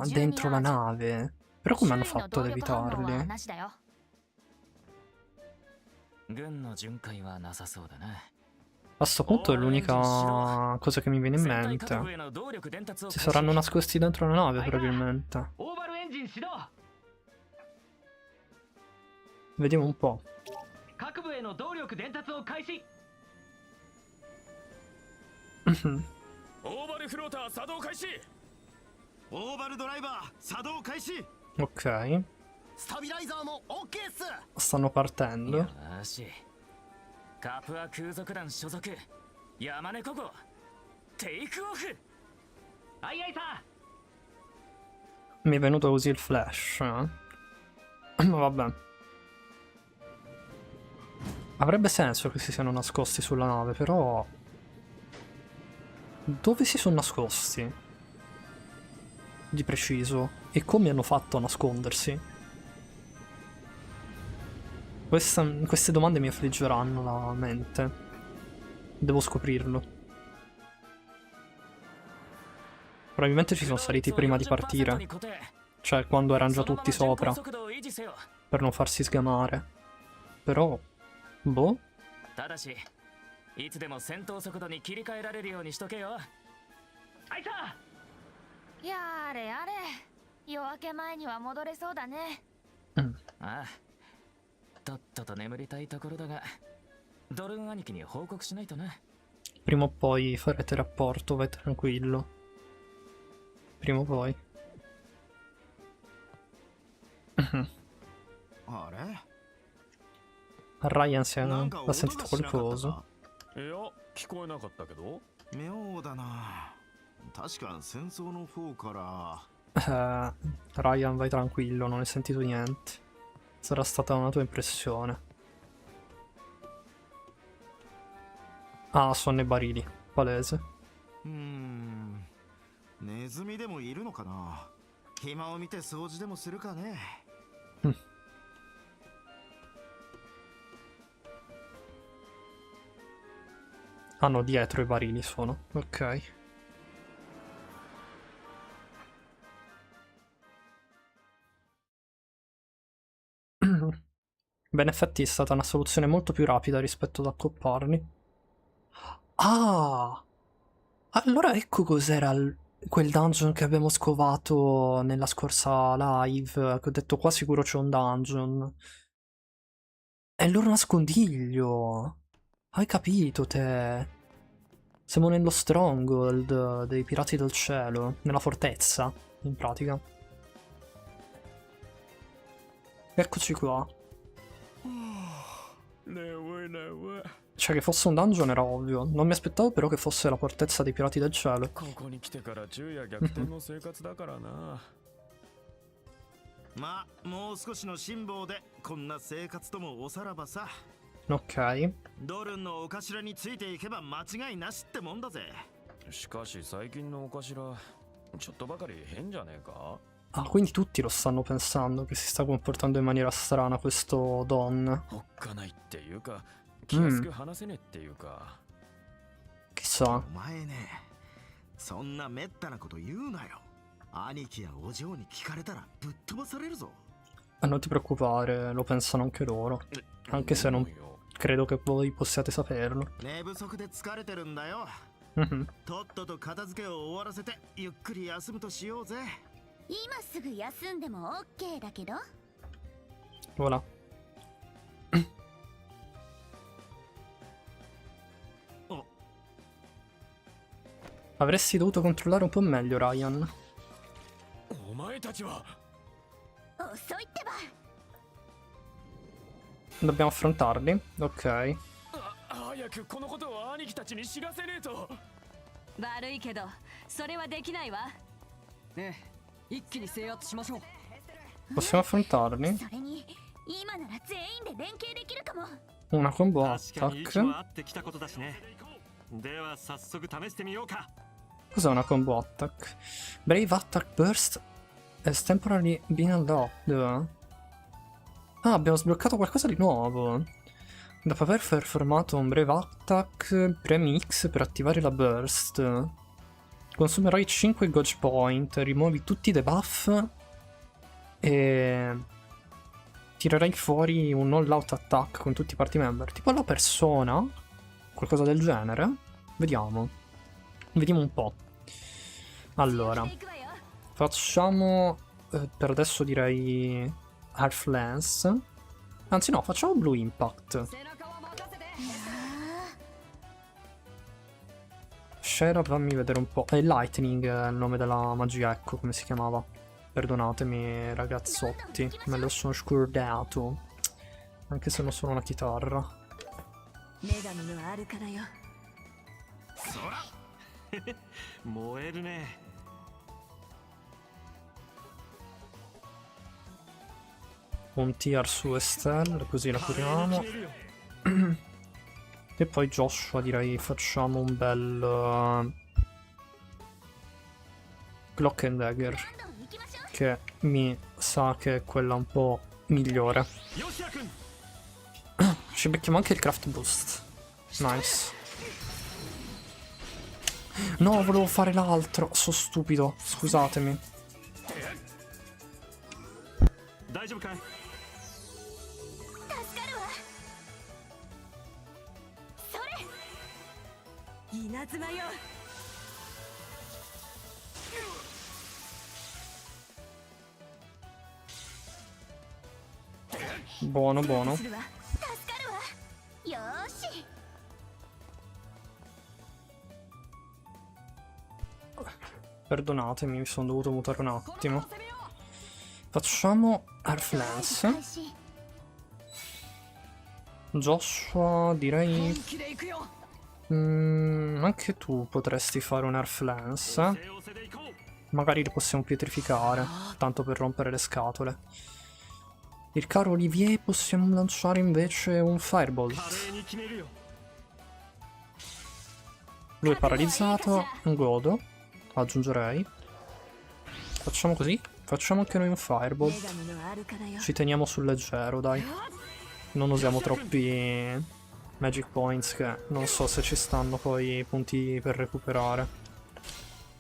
dentro la nave? Però come hanno 周囲の fatto 動 ad 力反応は evitarli? なしだよ。軍の巡回はなさそうだな。 A sto punto è l'unica cosa che mi viene in 戦隊各部 mente. への動力伝達を Si 開始。 saranno nascosti dentro la nave, probabilmente. オーバルエンジン始動。 Vediamo un po'. 各部への動力伝達を開始。 Mhm. オーバルフローター作動開始。オーバルドライバー作動開始。 Ok, スタビライザーも OK っす。 stanno partendo. よし。カプア空賊団所属山猫号テイクオフ。アイアイさ Mi è venuto così il flash. Ma vabbè. Avrebbe senso che si siano nascosti sulla nave, però... Dove si sono nascosti? Di preciso. E come hanno fatto a nascondersi? Queste domande mi affliggeranno la mente. Devo scoprirlo. Probabilmente ci sono saliti prima di partire. Cioè, quando erano già tutti sopra. Per non farsi sgamare. Però... Boh. ただしいつでも戦闘速度に切り替えられるようにしとけよ。あいさやれやれ、夜明け前には戻れそうだね。ああ、とっとと眠りたいところだが、ドルン兄貴に報告しないとな。 Prima o poi farete rapporto, vai tranquillo. Prima o poi. あれ Ryan ha sentito qualcosa. いや、聞こえなかったけど。妙だな。確か戦争の方から。 Ryan, vai tranquillo, non hai sentito niente. Sarà stata una tua impressione. Ah, sono nei barili, palese. ネズミでもいるのかな。暇を見て掃除でもするかね。Ah no, dietro i barili sono. Ok. Beh, in effetti è stata una soluzione molto più rapida rispetto ad accopparli. Ah! Allora ecco cos'era quel dungeon che abbiamo scovato nella scorsa live, che ho detto qua sicuro c'è un dungeon. È il loro nascondiglio! Hai capito te? Siamo nello stronghold dei pirati del cielo, nella fortezza, in pratica. Eccoci qua. Cioè che fosse un dungeon era ovvio, non mi aspettavo però che fosse la fortezza dei pirati del cielo. まあもう少しの辛抱でこんな生活ともおさらばさ。 Ok. ドルンのお頭についていけば間違いなしってもんだぜ。しかし最近のお頭ちょっとばかり変じゃねえか。 Ah, quindi tutti lo stanno pensando che si sta comportando in maniera strana questo Don. おっかないっていうか気安く話せねえっていうか。 Chissà. お前ね、そんなめったなこと言うなよ。兄貴やお嬢に聞かれたらぶっ飛ばされるぞ。 Non ti preoccupare, lo pensano anche loro. Anche se non credo che voi possiate saperlo. 寝不足で疲れてるんだよ。とっとと片付けを終わらせてゆっくり休むとしようぜ。今すぐ休んでも OK だけど。 Voilà. Avresti dovuto controllare un po' meglio, Ryan. お前たちは。 遅いってば。 Dobbiamo affrontarli? Ok. 早くこのことを兄貴たちに知らせねえと。悪いけどそれはできないわ。ええ、一気に制圧しましょう。 Possiamo affrontarli? それに今なら全員で連携できるかも。 Una combo 確かに息は attack. 合ってきたことだしね。では早速試してみようか。 Cos'è una combo attack? Brave attack burst has temporarily been unlocked. Ah, abbiamo sbloccato qualcosa di nuovo. Dopo aver performato un breve attack, premi X per attivare la burst. Consumerai 5 gauge point, rimuovi tutti i debuff e tirerai fuori un all-out attack con tutti i party member. Tipo alla persona? Qualcosa del genere? Vediamo. Vediamo un po'. Allora, facciamo per adesso direi Half Lance. Anzi no, facciamo Blue Impact. c'era? Fammi vedere un po'. È Lightning il nome della magia, ecco come si chiamava. Perdonatemi ragazzotti, me lo sono scordato. Anche se non sono una chitarra. 女神のあるからよ。燃えるね。 Un tier su Estelle, così la curiamo. E poi Joshua direi facciamo un bel Clock and Dagger, che mi sa che è quella un po' migliore. Ci becchiamo anche il craft boost. Nice. No, volevo fare l'altro. Sono stupido, scusatemi. 大丈夫かい？ 稲妻よ。 Buono, buono. 助かるわ。よーし。 Perdonatemi, mi sono dovuto mutare un attimo. Facciamo Earth Lance. Joshua, direi... anche tu potresti fare un Earth Lance. Magari li possiamo pietrificare, tanto per rompere le scatole. Il caro Olivier possiamo lanciare invece un Firebolt. Lui è paralizzato, godo. Aggiungerei. Facciamo così. Facciamo anche noi un Firebolt. Ci teniamo sul leggero, dai. Non usiamo troppi Magic Points, che non so se ci stanno poi punti per recuperare.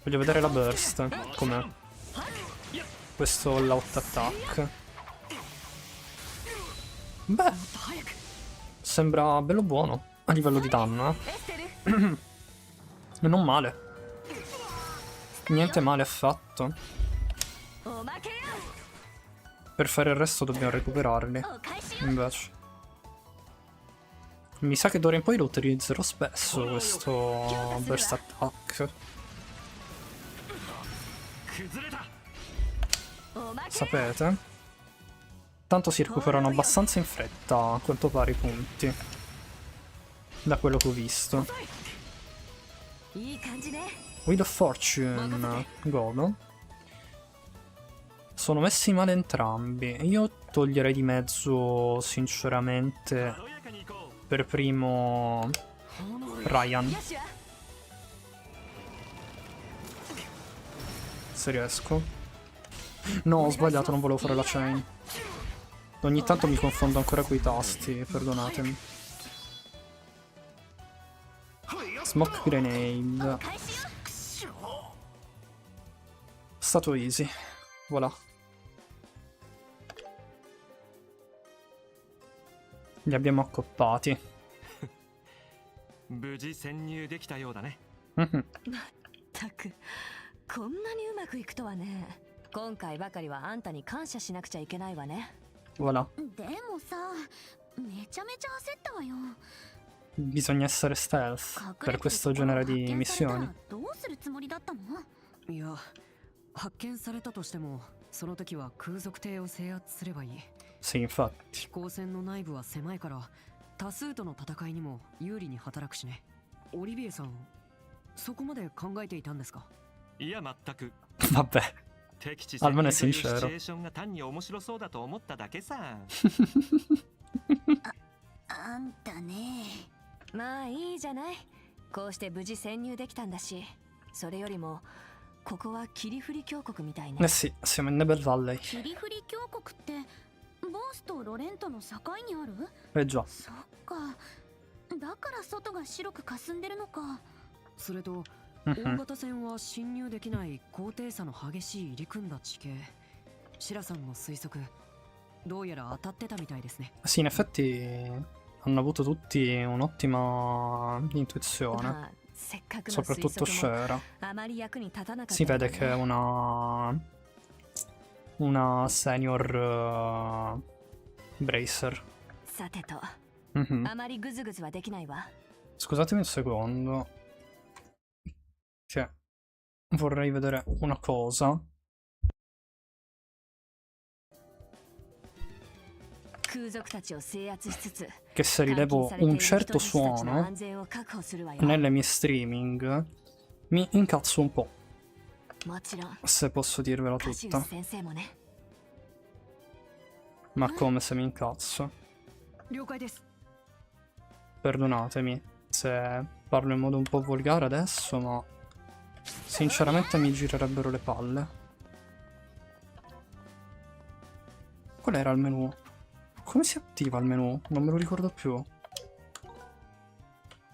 Voglio vedere la burst. Com'è? Questo l'out attack. Beh, sembra bello buono a livello di danno, eh. Non male. Niente male affatto. Per fare il resto dobbiamo recuperarli. Invece mi sa che d'ora in poi lo utilizzerò spesso questo burst attack. Sapete? Tanto si recuperano abbastanza in fretta, a quanto pare, i punti. Da quello che ho visto. Wheel of Fortune, godo. Sono messi male entrambi. Io toglierei di mezzo, sinceramente, per primo Ryan. Se riesco. No, ho sbagliato, non volevo fare la chain. Ogni tanto mi confondo ancora coi tasti, perdonatemi. Smoke Grenade. Stato easy. Voilà. Li abbiamo accoppati. 無事潜入できたようだね。たく、こんなにうまくいくとはね。今回ばかりはあんたに感謝しなくちゃいけないわね。Voilà. でもさ、めちゃめちゃ焦ったわよ。 Bisogna essere stealth per questo genere di missioni. どうするつもりだったの？いや、発見されたとしても、その時は空賊艇を制圧すればいい。 Sì, infatti. 飛行船の内部は狭いから、多数との戦いにも有利に働くしね。オリビエさん、そこまで考えていたんですか？いや、全く。 Vabbè. 敵地 Almeno è 戦というシチ sincero. ュエーションが単に面白そうだと思っただけさ。あんたね。まあいいじゃない。こうして無事潜入できたんだし。それよりもここは霧降り峡谷みたいね。 Eh sì, siamo in Nebel Valley. 霧降り峡谷ってボースとロレントの境にある？ Eh già. そっか。だから外が白く霞んでるのか。それと、大型船は侵入できない高低差の激しい入り組んだ地形。シラさんの推測、どうやら当たってたみたいですね。 Sì, in effetti hanno avuto tutti un'ottima intuizione. まあせっかくの推 Soprattutto 測も Shera. あまり役に立たなかった Si けど vede ね che è una senior bracer. さてと、 Mhm. あまりグズグズはできないわ。 Scusatemi un secondo. vorrei vedere una cosa. Che se rilevo un certo suono nelle mie streaming mi incazzo un po', se posso dirvela tutta. Ma come se mi incazzo? Perdonatemi se parlo in modo un po' volgare adesso, ma sinceramente mi girerebbero le palle. Qual era il menu? Come si attiva il menu? Non me lo ricordo più.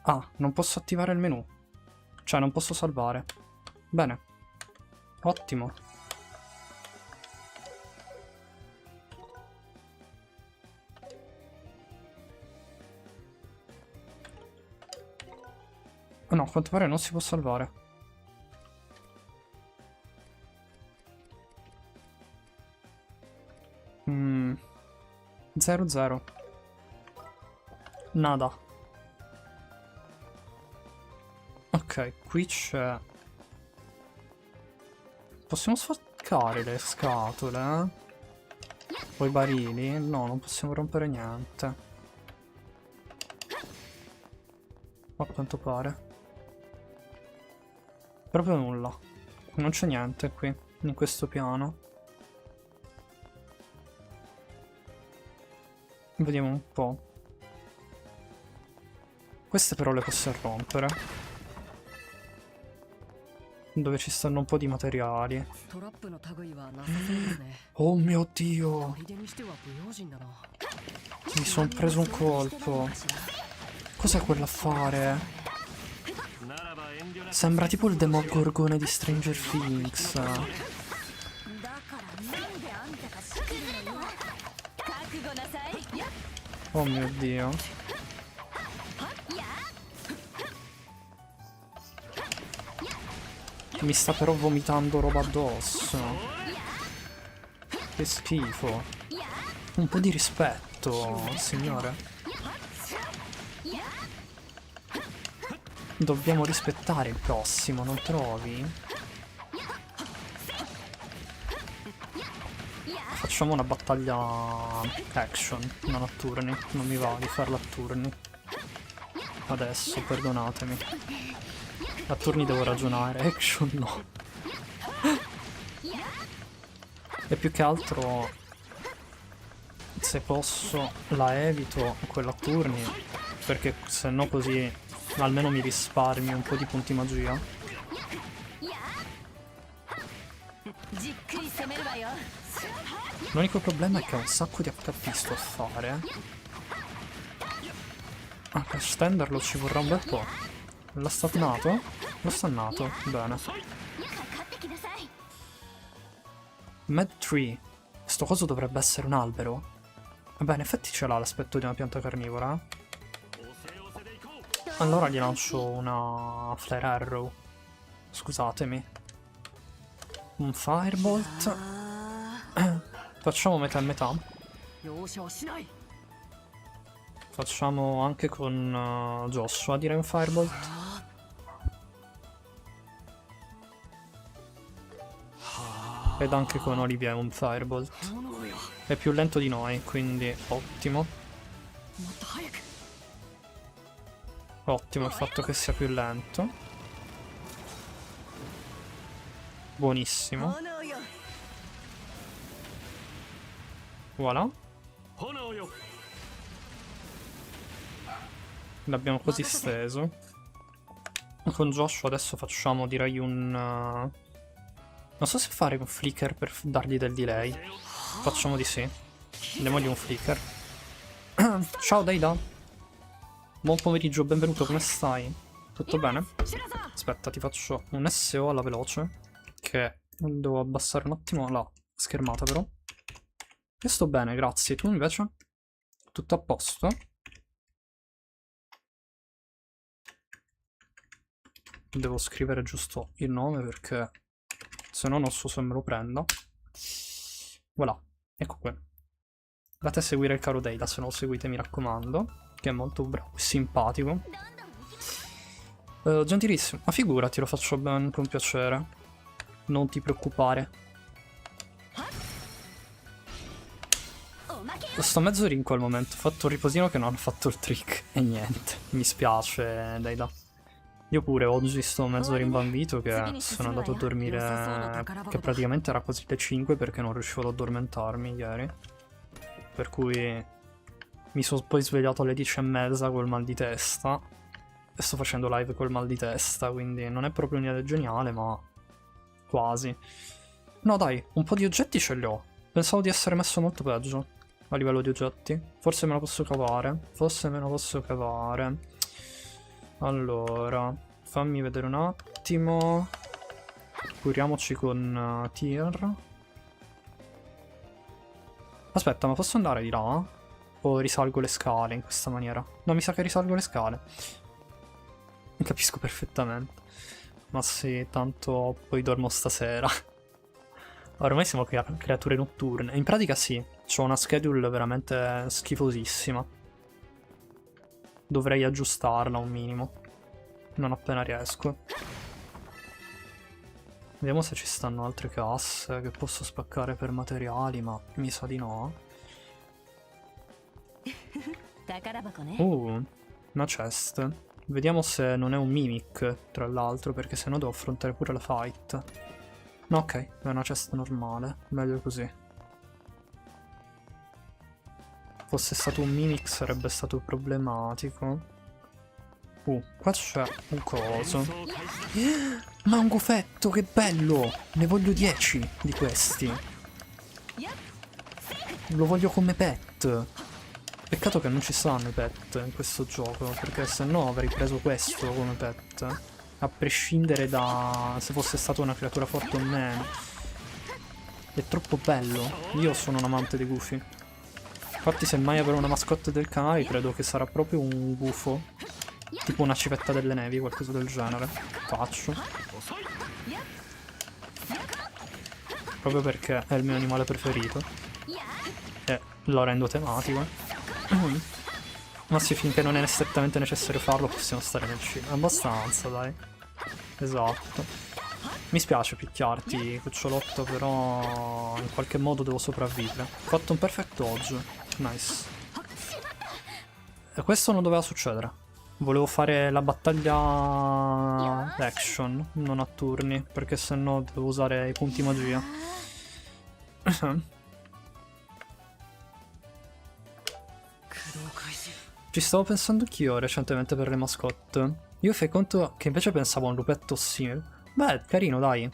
Ah, non posso attivare il menu. Cioè, non posso salvare. Bene. Ottimo. No, a quanto pare non si può salvare. Mm. 0-0. Nada. Ok, qui c'è... Possiamo sfaccare le scatole, eh? O i barili? No, non possiamo rompere niente. A quanto pare. Proprio nulla. Non c'è niente qui, in questo piano. Vediamo un po'. Queste però le posso rompere. Dove ci stanno un po' di materiali. Oh mio Dio! Mi sono preso un colpo. Cos'è quell'affare? Sembra tipo il Demogorgone di Stranger Things. Oh mio Dio. Mi sta però vomitando roba addosso. Che schifo. Un po' di rispetto, signore. Dobbiamo rispettare il prossimo, non trovi? Facciamo una battaglia action, non a turni. Non mi va di farla a turni. Adesso, perdonatemi. A turni devo ragionare, action no. E più che altro, se posso, la evito quella a turni, perché se no così almeno mi risparmio un po' di punti magia. L'unico problema è che ho un sacco di HP sto a fare. Ah, per stenderlo ci vorrà un bel po'. L'ha stannato? L'ho stannato, bene. Mad Tree. Sto coso dovrebbe essere un albero. Vabbè, in effetti ce l'ha l'aspetto di una pianta carnivora. Allora gli lancio una Flare Arrow. Scusatemi. Un Firebolt. Facciamo metà e metà. Facciamo anche con Joshua, direi un Firebolt. Ed anche con Olivia un Firebolt. È più lento di noi, quindi ottimo. Ottimo il fatto che sia più lento. Buonissimo. Voilà. L'abbiamo così steso. Con Joshua adesso facciamo, direi, un... non so se fare un flicker per dargli del delay. Facciamo di sì. Diamogli un flicker. Ciao Daida. Buon pomeriggio, benvenuto, come stai? Tutto bene? Aspetta, ti faccio un SO alla veloce. Che devo abbassare un attimo la schermata però. Io sto bene, grazie. Tu invece? Tutto a posto? Devo scrivere giusto il nome perché se no non so se me lo prenda. Voilà, ecco qui. Andate a seguire il caro Deida, se non lo seguite mi raccomando, che è molto bravo e simpatico. Gentilissimo, ma figurati, lo faccio ben con piacere. Non ti preoccupare. Sto mezzo rinco al momento. Ho fatto un riposino che non ho fatto il trick. E niente. Mi spiace, Daida. Io pure oggi sto mezzo rimbambito che sono andato a dormire, che praticamente era quasi le 5 perché non riuscivo ad addormentarmi ieri. Per cui mi sono poi svegliato alle 10:30 col mal di testa. E sto facendo live col mal di testa, quindi non è proprio un'idea geniale, ma quasi. No dai, un po' di oggetti ce li ho. Pensavo di essere messo molto peggio a livello di oggetti. Forse me la posso cavare. Forse me la posso cavare. Allora, fammi vedere un attimo. Curiamoci con Tyr. Aspetta, ma posso andare di là? O risalgo le scale in questa maniera? No, mi sa che risalgo le scale. Capisco perfettamente. Ma sì, tanto poi dormo stasera. Ormai siamo creature notturne. In pratica sì, c'ho una schedule veramente schifosissima. Dovrei aggiustarla un minimo. Non appena riesco. Vediamo se ci stanno altre casse che posso spaccare per materiali, ma mi sa di no. Una chest. Vediamo se non è un mimic, tra l'altro, perché sennò devo affrontare pure la fight. No, ok, è una chest normale. Meglio così. Fosse stato un mimic sarebbe stato problematico. Qua c'è un coso. Ma un gufetto, che bello! Ne voglio 10 di questi. Lo voglio come pet. Peccato che non ci stanno i pet in questo gioco, perché se no avrei preso questo come pet. A prescindere da se fosse stata una creatura forte o meno. È troppo bello. Io sono un amante dei gufi. Infatti se mai avrò una mascotte del canale credo che sarà proprio un gufo. Tipo una civetta delle nevi, qualcosa del genere. Faccio. Proprio perché è il mio animale preferito. E lo rendo tematico. Ma sì, finché non è strettamente necessario farlo possiamo stare nel cielo. Abbastanza, dai. Esatto. Mi spiace picchiarti, cucciolotto, però in qualche modo devo sopravvivere. Ho fatto un perfect dodge. Nice. E questo non doveva succedere. Volevo fare la battaglia action, non a turni, perché sennò devo usare i punti magia. Ci stavo pensando anch'io recentemente per le mascotte. Io fai conto che invece pensavo a un lupetto simile. Beh, carino, dai.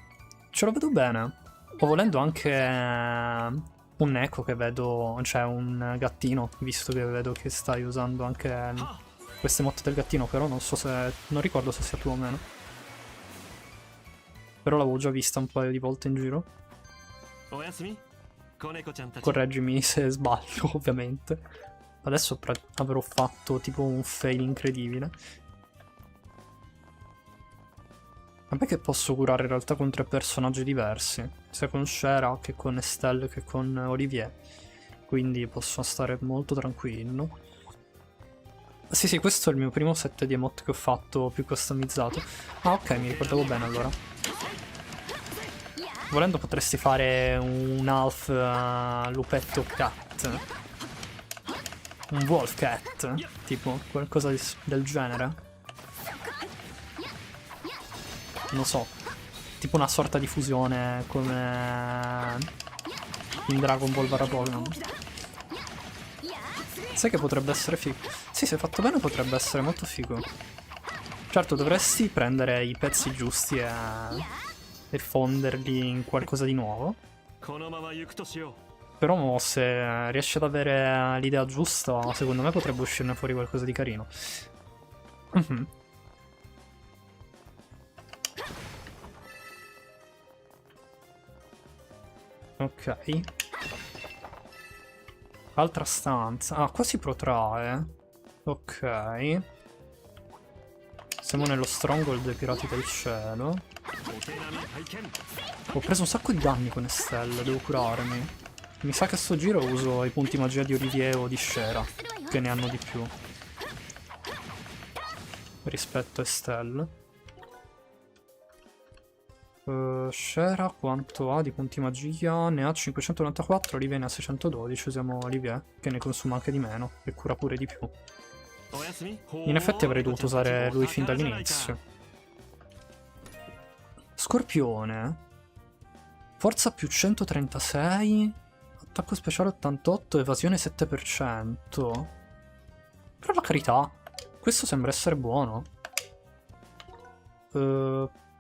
Ce lo vedo bene. O volendo anche un Neko che vedo, cioè un gattino, visto che vedo che stai usando anche queste motte del gattino, però non so se... non ricordo se sia tu o meno. Però l'avevo già vista un paio di volte in giro. Correggimi se sbaglio, ovviamente. Adesso avrò fatto tipo un fail incredibile. Vabbè che posso curare in realtà con 3 personaggi diversi, sia con Shera che con Estelle che con Olivier. Quindi posso stare molto tranquillo. Sì, sì, questo è il mio primo set di emote che ho fatto più customizzato. Ah, ok, mi ricordavo bene allora. Volendo potresti fare un half lupetto cat. Un wolf cat, tipo, qualcosa del genere. Non so, tipo una sorta di fusione come in Dragon Ball / Pokémon. Sai che potrebbe essere figo? Sì, se fatto bene potrebbe essere molto figo. Certo, dovresti prendere i pezzi giusti e fonderli in qualcosa di nuovo. Però se riesci ad avere l'idea giusta, secondo me potrebbe uscirne fuori qualcosa di carino. Ok. Altra stanza. Ah, qua si protrae. Ok. Siamo nello stronghold dei pirati del cielo. Ho preso un sacco di danni con Estelle, devo curarmi. Mi sa che a sto giro uso i punti magia di Olivier o di Shera, che ne hanno di più rispetto a Estelle. Scera quanto ha di punti magia? Ne ha 594, Olivia ne ha 612, usiamo Olivia, che ne consuma anche di meno e cura pure di più. In effetti avrei dovuto usare lui fin dall'inizio. Scorpione. Forza più 136, attacco speciale 88, evasione 7%. Per la carità, questo sembra essere buono.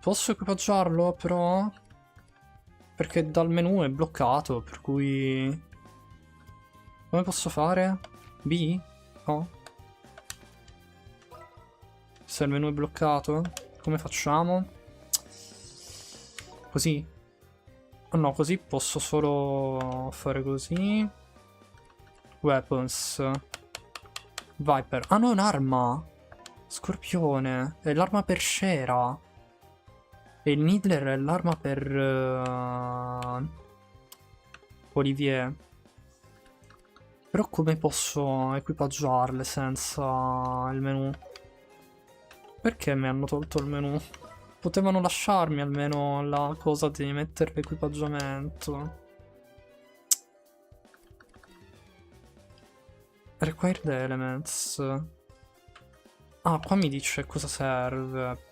Posso equipaggiarlo però? Perché dal menu è bloccato, per cui... Come posso fare? B? No? Se il menu è bloccato? Come facciamo? Così? Oh no, così posso solo fare così. Weapons. Viper. Ah no, è un'arma! Scorpione. È l'arma per Scera. E il Needler è l'arma per... Olivier. Però come posso equipaggiarle senza il menu? Perché mi hanno tolto il menu? Potevano lasciarmi almeno la cosa di mettere l'equipaggiamento. Required Elements. Ah, qua mi dice cosa serve.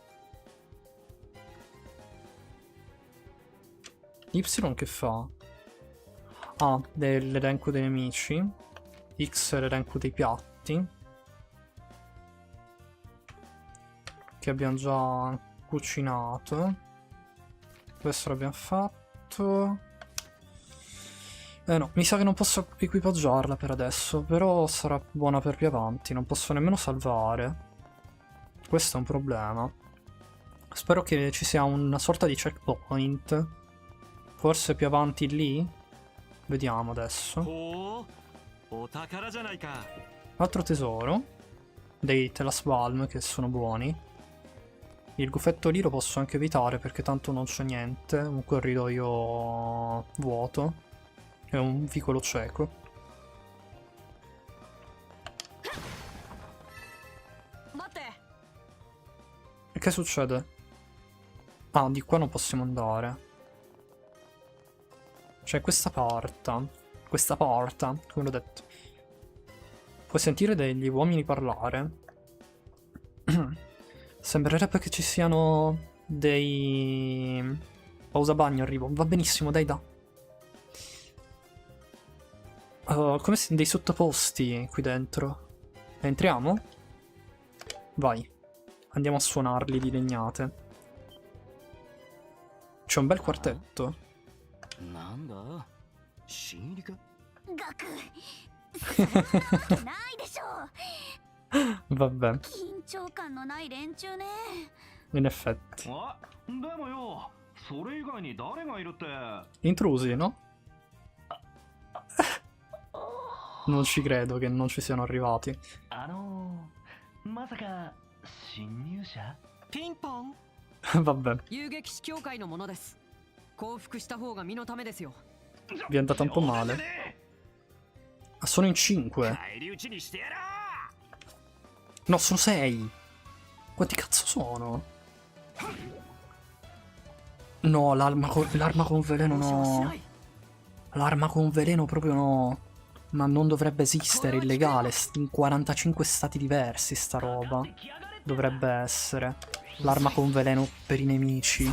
Y che fa? Ah, l'elenco dei nemici. X è l'elenco dei piatti. Che abbiamo già cucinato. Questo l'abbiamo fatto. No, mi sa che non posso equipaggiarla per adesso, però sarà buona per più avanti. Non posso nemmeno salvare. Questo è un problema. Spero che ci sia una sorta di checkpoint. Forse più avanti lì? Vediamo adesso. Altro tesoro. Dei Telasbalm che sono buoni. Il gufetto lì lo posso anche evitare perché tanto non c'è niente. Un corridoio vuoto. E un vicolo cieco. E che succede? Ah, di qua non possiamo andare. C'è questa porta. Questa porta, come l'ho detto. Puoi sentire degli uomini parlare. Sembrerebbe che ci siano dei... Pausa bagno, arrivo. Va benissimo, dai, da. Come se dei sottoposti qui dentro. Entriamo? Vai. Andiamo a suonarli di legnate. C'è un bel quartetto. Gaku. Vabbè. In effetti. Intrusi, no? Non ci credo che non ci siano arrivati. Vabbè. Vi è andata un po' male. Ah, sono in 5. No, sono 6. Quanti cazzo sono? No, l'arma con veleno no. L'arma con veleno proprio no. Ma non dovrebbe esistere, è illegale. In 45 stati diversi sta roba. Dovrebbe essere. L'arma con veleno per i nemici.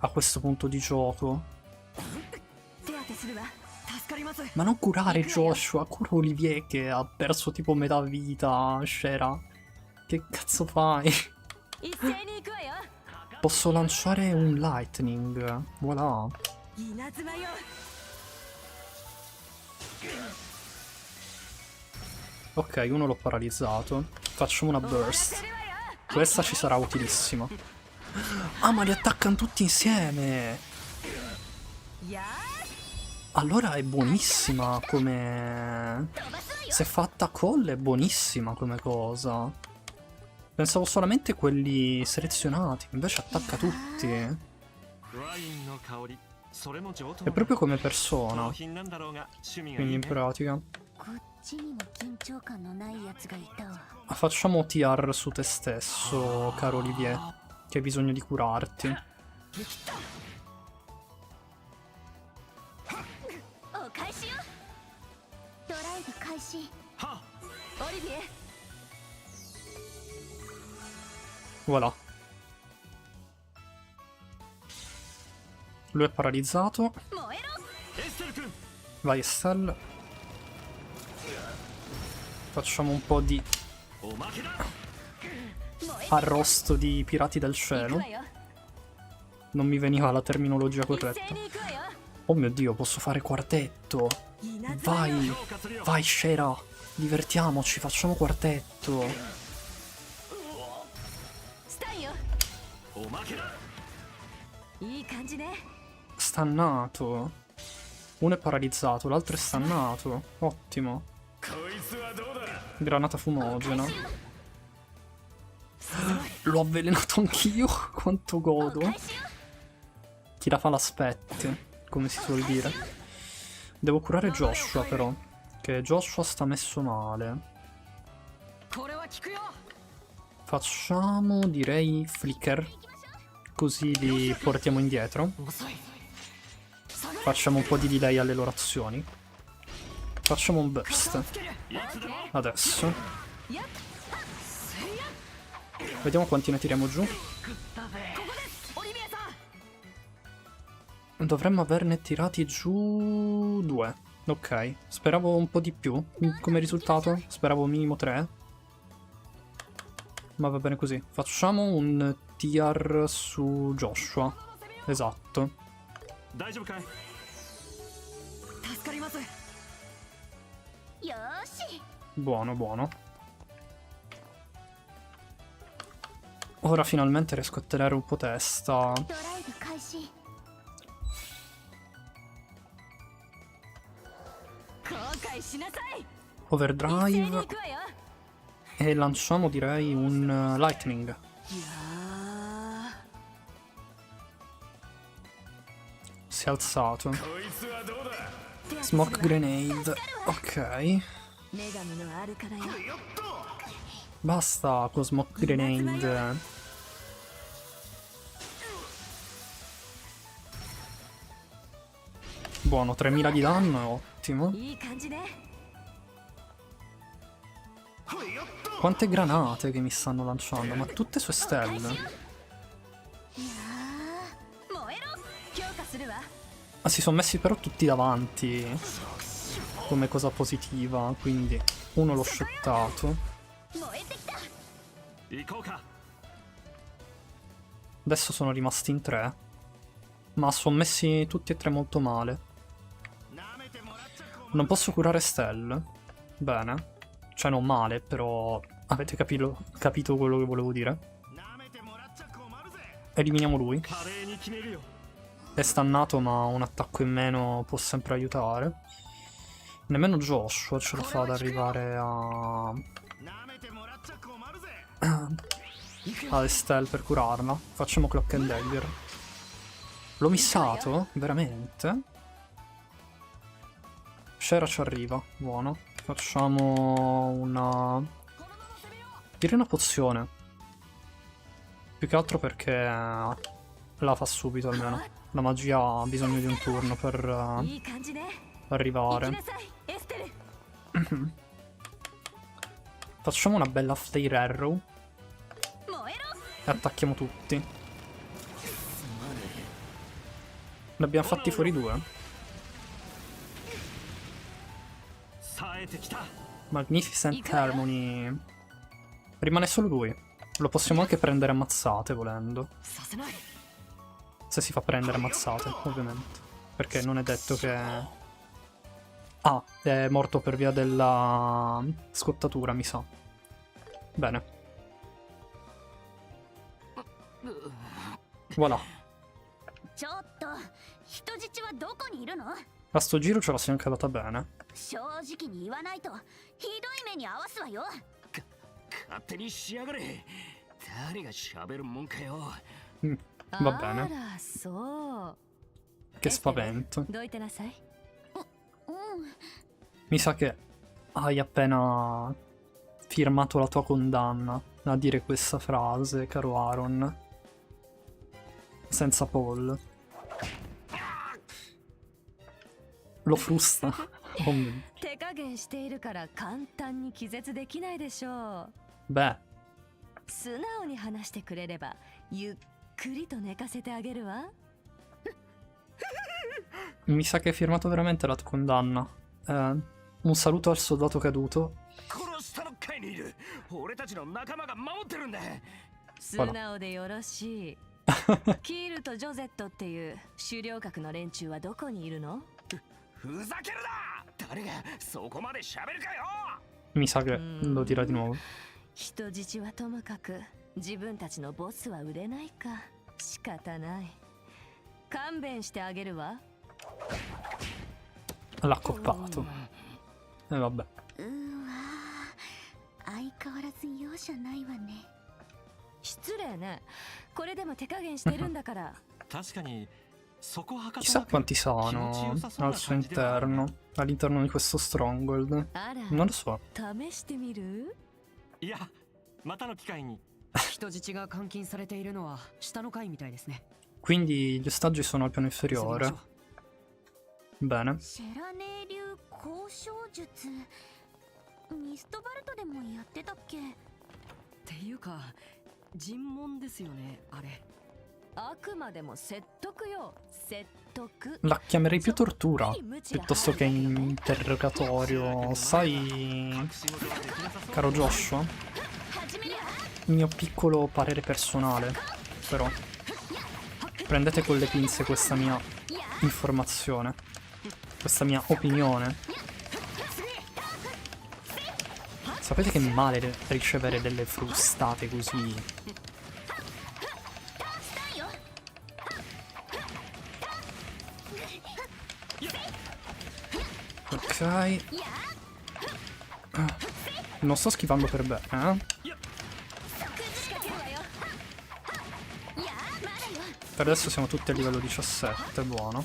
A questo punto di gioco. Ma non curare Joshua, cura Olivier che ha perso tipo metà vita, Scera. Che cazzo fai? Posso lanciare un lightning. Voilà. Ok, uno l'ho paralizzato. Facciamo una burst. Questa ci sarà utilissima. Ah, ma li attaccano tutti insieme. Allora è buonissima come... Se fatta a call è buonissima come cosa. Pensavo solamente quelli selezionati, invece attacca tutti. È proprio come persona. Quindi in pratica... Facciamo TR su te stesso, caro Olivier. che hai bisogno di curarti. お返しよ。ドライブ開始。オリビエ Voilà. Lui è paralizzato. 燃えろ。 Vai Estelle. Facciamo un po' di arrosto di pirati del 行く cielo. わよ Non mi veniva la terminologia 一 corretta. 斉に行くわよ Oh mio Dio, posso fare quartetto. Vai, vai Shera. Divertiamoci, facciamo quartetto. スタンよいい感じね Stannato. Uno è paralizzato, l'altro è stannato. Ottimo. Granata fumogena. L'ho avvelenato anch'io. Quanto godo. Chi la fa l'aspetti, come si suol dire. Devo curare Joshua però. Che Joshua sta messo male. これは効くよ Facciamo, direi, flicker. Così li portiamo indietro. 遅い Facciamo un po' di delay alle loro azioni. Facciamo un burst. Adesso. Vediamo quanti ne tiriamo giù. オリビエさん Dovremmo averne tirati giù 2. Ok. Speravo un po' di più come risultato. Speravo minimo 3. Ma va bene così. Facciamo un tier su Joshua. Esatto. 大丈夫かい？ 助かります よーし。 Buono, buono. Ora finalmente riesco a tenere un po' testa. ドライブ開始。 後悔しなさい Overdrive. 行くわよ E lanciamo direi un lightning. いや Si è alzato. Smoke grenade. Ok. ー女神のアルカナよ Basta con smoke grenade. Buono, 3000 di danno, è ottimo. いい感じね Quante granate che mi stanno lanciando, ma tutte su Estelle. いやー燃えろ。強化するわ Ah, si sono messi però tutti davanti come cosa positiva, quindi uno l'ho shottato. 燃えてきた。行こうか。 Adesso sono rimasti in 3. Ma sono messi tutti e 3 molto male. Non posso curare Estelle. Bene. Cioè non male, però avete capito quello che volevo dire. Eliminiamo lui. 華麗に決めるよ。 È stannato ma un attacco in meno può sempre aiutare. Nemmeno Joshua ce la fa ad arrivare a... a Estelle per curarla. Facciamo Clock and Dagger. L'ho missato? Veramente? Shera ci arriva, buono. Facciamo una... direi una pozione. Più che altro perché la fa subito almeno. La magia ha bisogno di un turno per いい感じね行き arrivare. なさいエステル Facciamo una bella flare arrow 燃えろ。 e attacchiamo tutti. Ne abbiamo fatti fuori 2. 冴えてきた。 Magnificent Harmony. Rimane solo lui. Lo possiamo anche prendere a mazzate volendo. させない Se si fa prendere a mazzate, ovviamente. Perché non è detto che... Ah, è morto per via della scottatura, mi sa. Bene. Voilà. ちょっと人質はどこにいるの？ A sto giro ce la siamo cavata bene. 正直に言わないとひどい目に遭わすわよ。勝手にしやがれ。誰が喋るもんかよ。 Va bene. あらそう Che spavento. どいてなさい うん。 Mi sa che hai appena firmato la tua condanna a dire questa frase, caro Aaron. senza Paul. Lo frusta. Oh mio Dio. 手加減しているから簡単に気絶できないでしょう。 Beh, 素直に話してくれればゆっくりと寝かせてあげるわ。 mi sa che hai firmato veramente la tua condanna. Un saluto al soldato caduto. 殺したの会にいる俺たちの仲間が守ってるんだ。素直でよろしい。キールとジョゼットっていう狩猟閣の連中はどこにいるの？ふざけるな。誰がそこまで喋るかよ。 Mi sa che lo dirà di nuovo. 人質はともかく自分たちのボスは売れないか。仕方ない。勘弁してあげるわ。 L'ha accoppato. E vabbè. 相変わらず容赦ないわね。失礼ね。これでも手加減してるんだから。確かにそこはかと Chissà なく quanti 気 sono 持ちよさそうな al suo 感じではあるね interno, all'interno di questo stronghold. あら、 Non lo so. 試してみる？いやまたの機会に。人質が監禁されているのは下の階みたいですね。 Quindi gli ostaggi sono al piano 急ぎまし inferiore. ょう。 Bene. シェラネー流交渉術。ミストバルトでもやってたっけ？っていうか尋問ですよねあれ。あくまでも説得よ。説得。 La chiamerei più tortura piuttosto che interrogatorio. Sai, caro Joshua, il mio piccolo parere personale, però prendete con le pinze questa mia informazione, questa mia opinione. Sapete che male ricevere delle frustate così? Ok. Non sto schivando per bene, eh? Per adesso siamo tutti a livello 17, buono.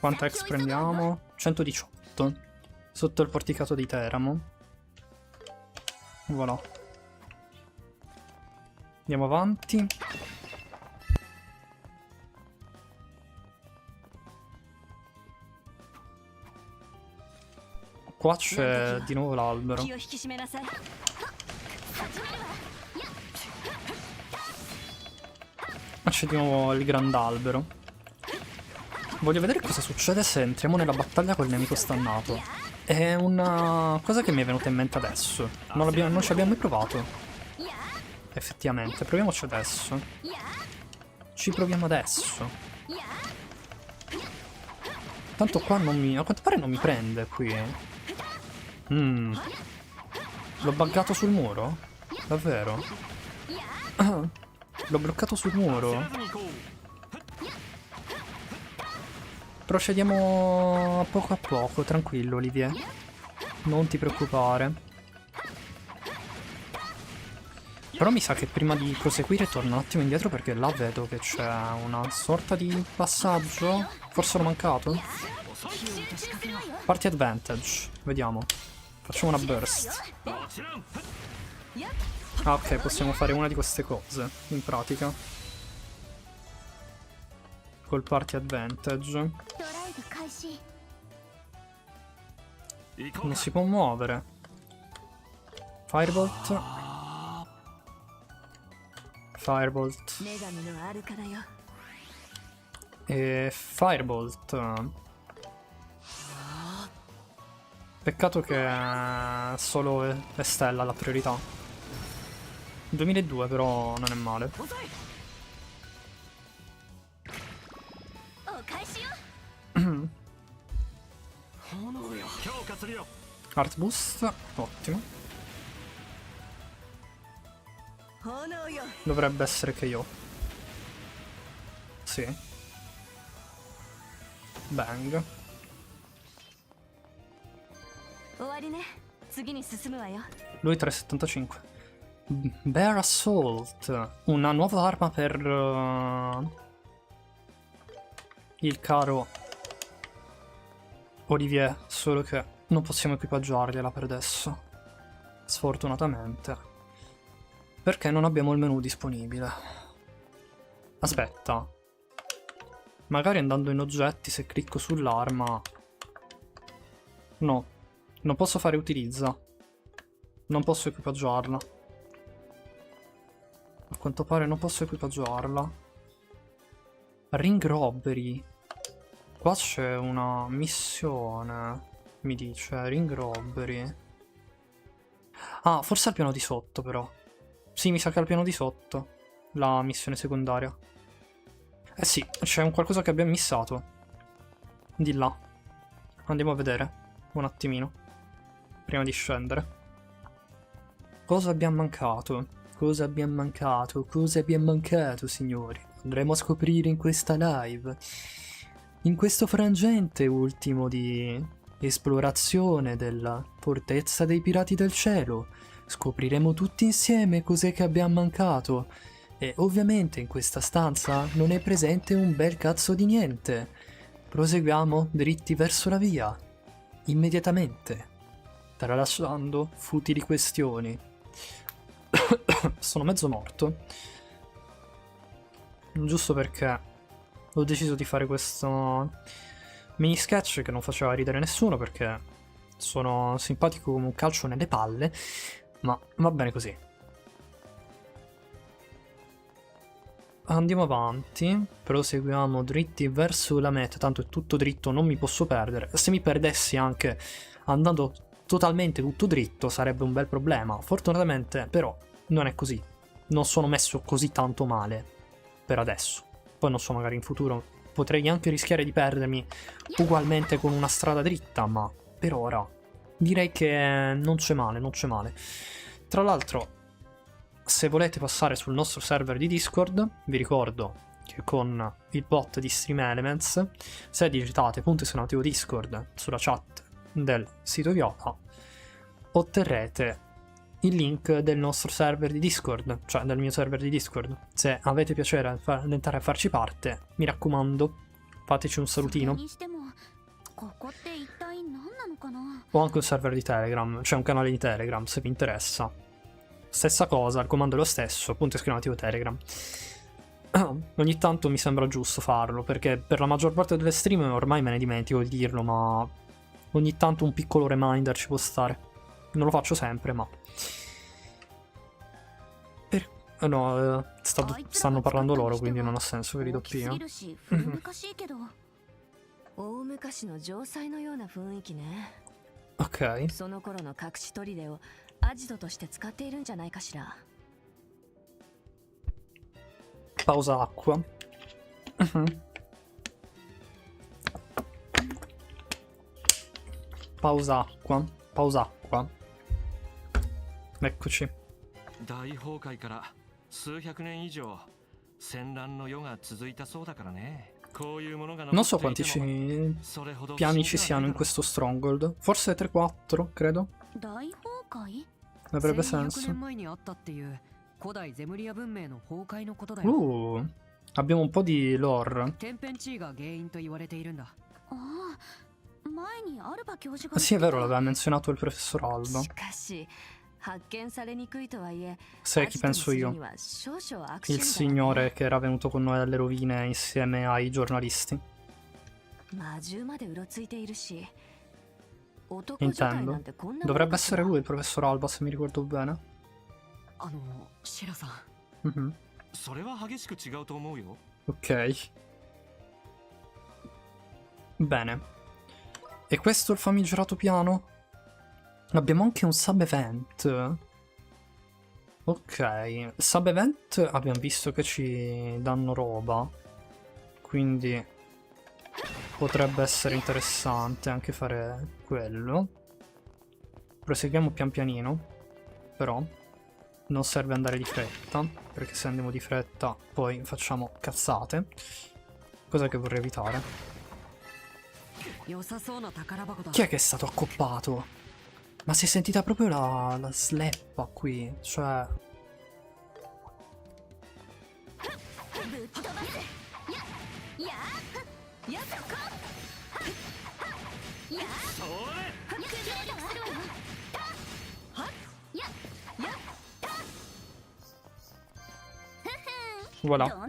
Quanta ex prendiamo? 118. Sotto il porticato di Teramo. Voilà. Andiamo avanti. Qua c'è di nuovo l'albero. 気を引き締めなさい。 Ma c'è di nuovo il grand'albero. Voglio vedere cosa succede se entriamo nella battaglia col nemico stannato. È una cosa che mi è venuta in mente adesso. Non ci abbiamo mai provato. Effettivamente, proviamoci adesso. Ci proviamo adesso. Tanto qua non mi... a quanto pare non mi prende qui. L'ho buggato sul muro? Davvero? L'ho bloccato sul muro? Procediamo a poco, tranquillo Olivier. Non ti preoccupare. Però mi sa che prima di proseguire torno un attimo indietro perché là vedo che c'è una sorta di passaggio. Forse l'ho mancato? Party advantage. Vediamo. Facciamo una burst. Ah ok, possiamo fare una di queste cose, in pratica. Col party advantage. ドライブ開始。 Non si può muovere. Firebolt. Firebolt. 女神のアルカナよ。 E Firebolt. Peccato che solo Estella la priorità. 2002 però non è male. お返しよ。 Art boost, ottimo. 炎よ。 Dovrebbe essere che io. Sì. Bang. 終わりね。次に進むわよ。 Lui 375. Bear Assault. Una nuova arma per il caro Olivier. Solo che non possiamo equipaggiargliela per adesso. Sfortunatamente. Perché non abbiamo il menu disponibile. Aspetta. Magari andando in oggetti, se clicco sull'arma... No. Non posso fare utilizza. Non posso equipaggiarla. A quanto pare non posso equipaggiarla. Ring robbery. Qua c'è una missione. Mi dice ring robbery. Ah, forse al piano di sotto però. Sì, mi sa che è al piano di sotto. La missione secondaria. Eh sì, c'è un qualcosa che abbiamo missato. Di là. Andiamo a vedere. Un attimino. Prima di scendere. Cosa abbiamo mancato? Cosa abbiamo mancato? Cosa abbiamo mancato, signori? Andremo a scoprire in questa live. In questo frangente ultimo di esplorazione della fortezza dei pirati del cielo. Scopriremo tutti insieme cos'è che abbiamo mancato. E ovviamente in questa stanza non è presente un bel cazzo di niente. Proseguiamo dritti verso la via. Immediatamente. Tralasciando futili questioni. Sono mezzo morto. Giusto perché ho deciso di fare questo mini sketch che non faceva ridere nessuno perché sono simpatico come un calcio nelle palle, ma va bene così. Andiamo avanti, proseguiamo dritti verso la meta, tanto è tutto dritto, non mi posso perdere. Se mi perdessi anche andando totalmente tutto dritto sarebbe un bel problema. Fortunatamente però non è così. Non sono messo così tanto male per adesso. Poi non so, magari in futuro potrei anche rischiare di perdermi ugualmente con una strada dritta, ma per ora direi che non c'è male, non c'è male. Tra l'altro, se volete passare sul nostro server di Discord, vi ricordo che con il bot di Stream Elements, se digitate !Discord sulla chat del sito Iota, otterrete il link del nostro server di Discord, cioè del mio server di Discord. Se avete piacere di entrare a farci parte, mi raccomando, fateci un salutino. Ho anche un server di Telegram, cioè un canale di Telegram, se vi interessa. Stessa cosa, il comando è lo stesso, punto esclamativo Telegram. Ogni tanto mi sembra giusto farlo, perché per la maggior parte delle stream ormai me ne dimentico di dirlo, ma ogni tanto un piccolo reminder ci può stare. Non lo faccio sempre, ma... No, stanno parlando loro, quindi non ha senso che li doppio. 大昔の城塞のような雰囲気ね。 Ok. その頃の隠し砦をアジトとして使っているんじゃないかしら。 Pausa acqua. Pausa acqua. Pausa acqua. Eccoci. 大崩壊から数百年以上戦乱の世が続いたそうだからね。 Non so quanti piani ci siano in questo stronghold. Forse 3-4, credo. Avrebbe senso. Abbiamo un po' di lore. Ah, sì, è vero, l'aveva menzionato il professor Alba. Sai chi penso io? Il signore che era venuto con noi alle rovine insieme ai giornalisti. Intendo. Dovrebbe essere lui il professor Alba, se mi ricordo bene. Ok. Bene. E questo è il famigerato piano? Abbiamo anche un sub-event. Ok, sub-event abbiamo visto che ci danno roba. Quindi potrebbe essere interessante anche fare quello. Proseguiamo pian pianino. Però non serve andare di fretta, perché se andiamo di fretta poi facciamo cazzate. Cosa che vorrei evitare. Chi è che è stato accoppato? Ma si è sentita proprio la sleppa qui, cioè... Voilà.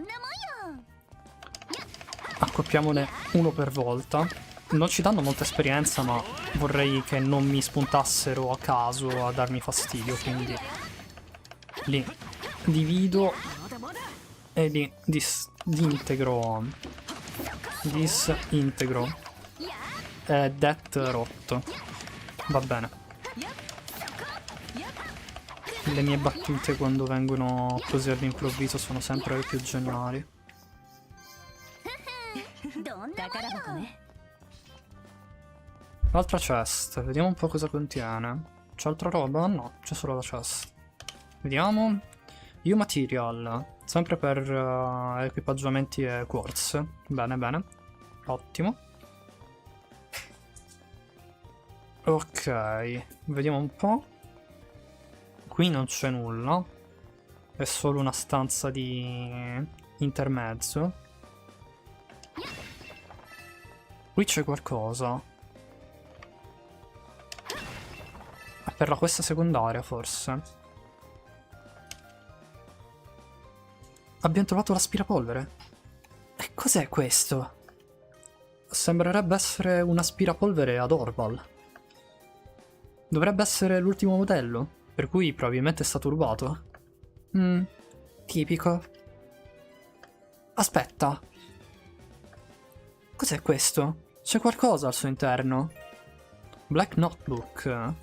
equipiamone uno per volta. Non ci danno molta esperienza, ma vorrei che non mi spuntassero a caso a darmi fastidio, quindi li divido e li disintegro. Death rotto. Va bene. Le mie battute quando vengono così all'improvviso sono sempre le più geniali. L'altra chest, vediamo un po' cosa contiene. C'è altra roba? No, c'è solo la chest. Vediamo. New material, sempre per equipaggiamenti e quartz. Bene, bene. Ottimo. Ok, vediamo un po'. Qui non c'è nulla. È solo una stanza di intermezzo. Qui c'è qualcosa. È per la questa secondaria, forse. Abbiamo trovato l'aspirapolvere. E cos'è questo? Sembrerebbe essere un aspirapolvere ad Orval. Dovrebbe essere l'ultimo modello, per cui probabilmente è stato rubato. Tipico. Aspetta. Cos'è questo? C'è qualcosa al suo interno. Black Notebook.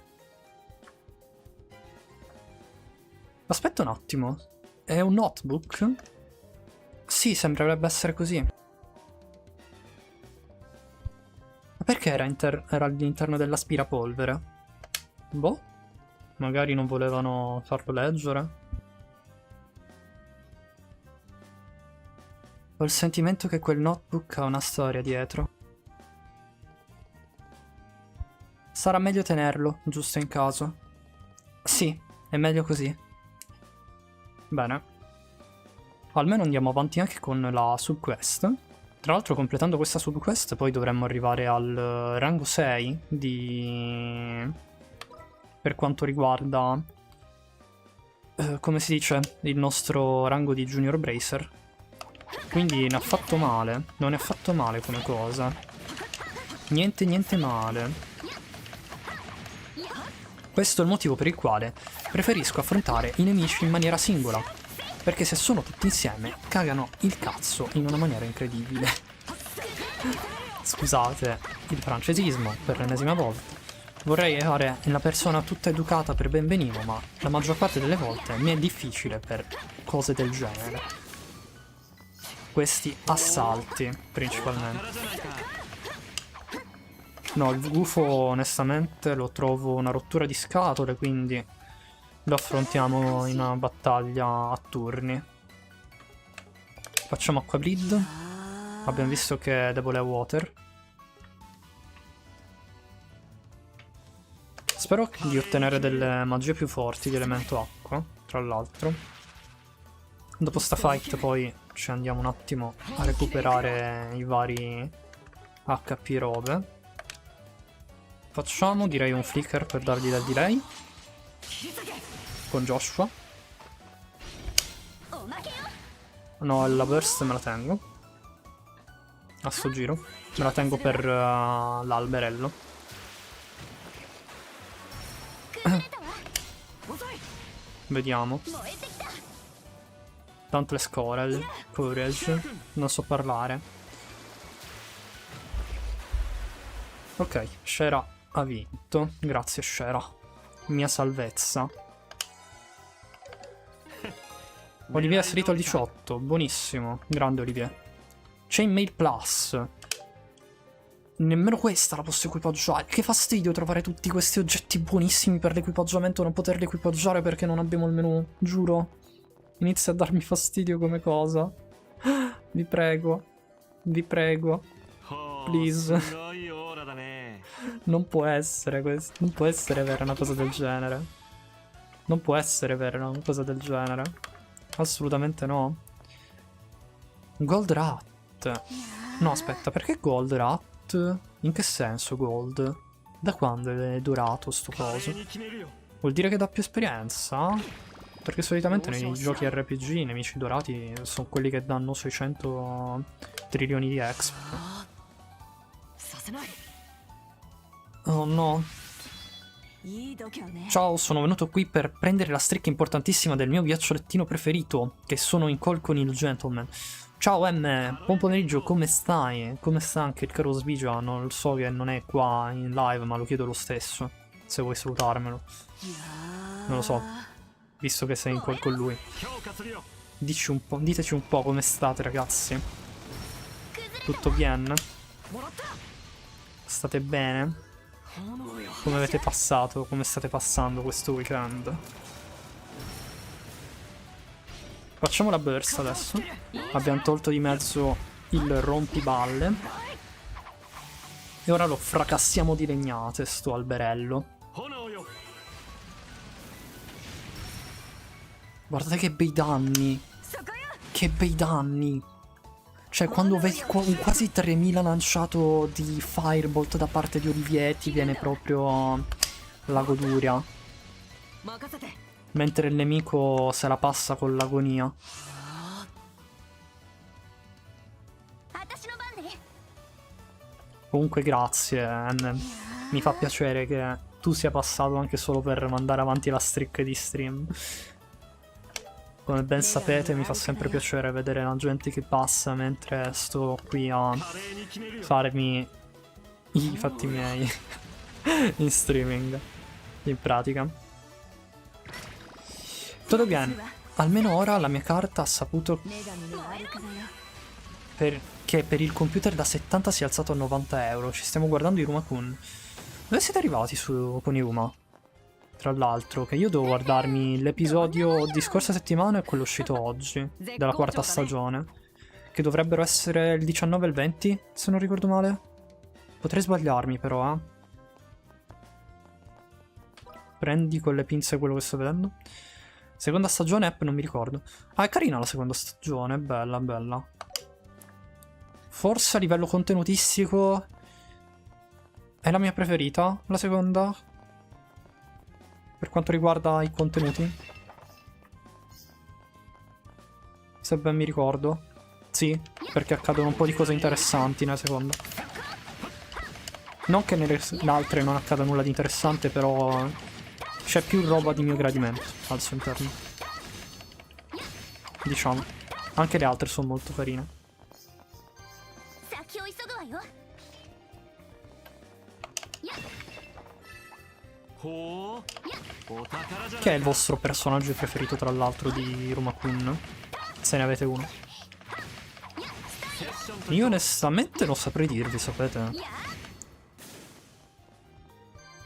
Aspetta un attimo. È un notebook? Sì, sembrerebbe essere così. Ma perché era all'interno dell'aspirapolvere? Boh. Magari non volevano farlo leggere. Ho il sentimento che quel notebook ha una storia dietro. Sarà meglio tenerlo, giusto in caso. Sì, è meglio così. Bene. Almeno andiamo avanti anche con la subquest. Tra l'altro, completando questa subquest poi dovremmo arrivare al rango 6 di... per quanto riguarda... come si dice? Il nostro rango di Junior Bracer. Quindi ne ha fatto male. Non è affatto male come cosa. Niente male. Questo è il motivo per il quale preferisco affrontare i nemici in maniera singola. Perché se sono tutti insieme, cagano il cazzo in una maniera incredibile. Scusate il francesismo per l'ennesima volta. Vorrei fare una persona tutta educata per benvenimo, ma la maggior parte delle volte mi è difficile per cose del genere. Questi assalti, principalmente. No, il gufo onestamente lo trovo una rottura di scatole, quindi lo affrontiamo in una battaglia a turni. Facciamo acqua bleed. Abbiamo visto che è debole a water. Spero di ottenere delle magie più forti di elemento acqua, tra l'altro. Dopo sta fight poi ci andiamo un attimo a recuperare i vari HP robe. Facciamo, direi, un flicker per dargli del delay. Con Joshua. No, la burst me la tengo. A sto giro. Me la tengo per l'alberello. Vediamo. Tanto le score. Courage. Non so parlare. Ok, Shera ha vinto. Grazie Shera. Mia salvezza. Olivier è salito al 18. Buonissimo. Grande Olivier. Chainmail Plus. Nemmeno questa la posso equipaggiare. Che fastidio trovare tutti questi oggetti buonissimi per l'equipaggiamento e non poterli equipaggiare perché non abbiamo il menu. Giuro. Inizia a darmi fastidio come cosa. Vi prego. Vi prego. Please. Non può essere questo. Non può essere vera una cosa del genere. Non può essere vera una cosa del genere. Assolutamente no. Gold Rat. No, aspetta, perché Gold Rat? In che senso Gold? Da quando è durato sto coso? Vuol dire che dà più esperienza? Perché solitamente nei giochi RPG i nemici dorati sono quelli che danno 600 trilioni di exp. Oh no. Ciao, sono venuto qui per prendere la strecca importantissima del mio ghiacciolettino preferito, che sono in call con il gentleman. Ciao M, buon pomeriggio, come stai? Come sta anche il caro Sbigia? Non so che non è qua in live, ma lo chiedo lo stesso, se vuoi salutarmelo. Non lo so, visto che sei in call con lui. Dici un po', diteci un po' come state ragazzi. Tutto bien? State bene? Come avete passato? Come state passando questo weekend? Facciamo la burst adesso. Abbiamo tolto di mezzo il rompiballe. E ora lo fracassiamo di legnate, sto alberello. Guardate che bei danni. Che bei danni. Cioè, quando vedi un quasi 3000 lanciato di Firebolt da parte di Olivieti, viene proprio la goduria. Mentre il nemico se la passa con l'agonia. Comunque grazie, mi fa piacere che tu sia passato anche solo per mandare avanti la streak di stream. Come ben sapete mi fa sempre piacere vedere la gente che passa mentre sto qui a farmi i fatti miei in streaming, in pratica. Tutto bene, almeno ora la mia carta ha saputo che per il computer da 70 si è alzato a 90 euro. Ci stiamo guardando Iruma-kun. Dove siete arrivati con Iruma? Tra l'altro, che io devo guardarmi l'episodio di scorsa settimana e quello uscito oggi, della quarta stagione. Che dovrebbero essere il 19 e il 20, se non ricordo male. Potrei sbagliarmi però, Prendi con le pinze quello che sto vedendo. Seconda stagione, app non mi ricordo. Ah, è carina la seconda stagione, bella, bella. Forse a livello contenutistico è la mia preferita, la seconda. Per quanto riguarda i contenuti. Se ben mi ricordo. Sì, perché accadono un po' di cose interessanti nella seconda. Non che nelle altre non accada nulla di interessante, però c'è più roba di mio gradimento al suo interno. Diciamo. Anche le altre sono molto carine. Che è il vostro personaggio preferito, tra l'altro, di Iruma-kun? Se ne avete uno. Io onestamente non saprei dirvi, sapete?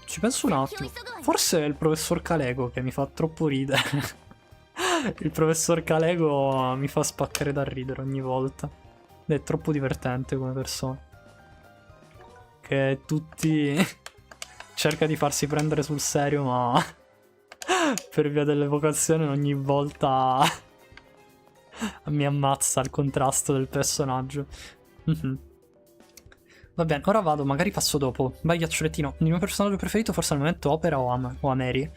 Ci penso un attimo. Forse è il professor Kalego che mi fa troppo ridere. Il professor Kalego mi fa spaccare da ridere ogni volta. È troppo divertente come persona. Che tutti... cerca di farsi prendere sul serio, ma per via dell'evocazione ogni volta mi ammazza il contrasto del personaggio. Va bene, ora vado, magari passo dopo. Vai ghiacciolettino. Il mio personaggio preferito forse al momento Opera o Ameri.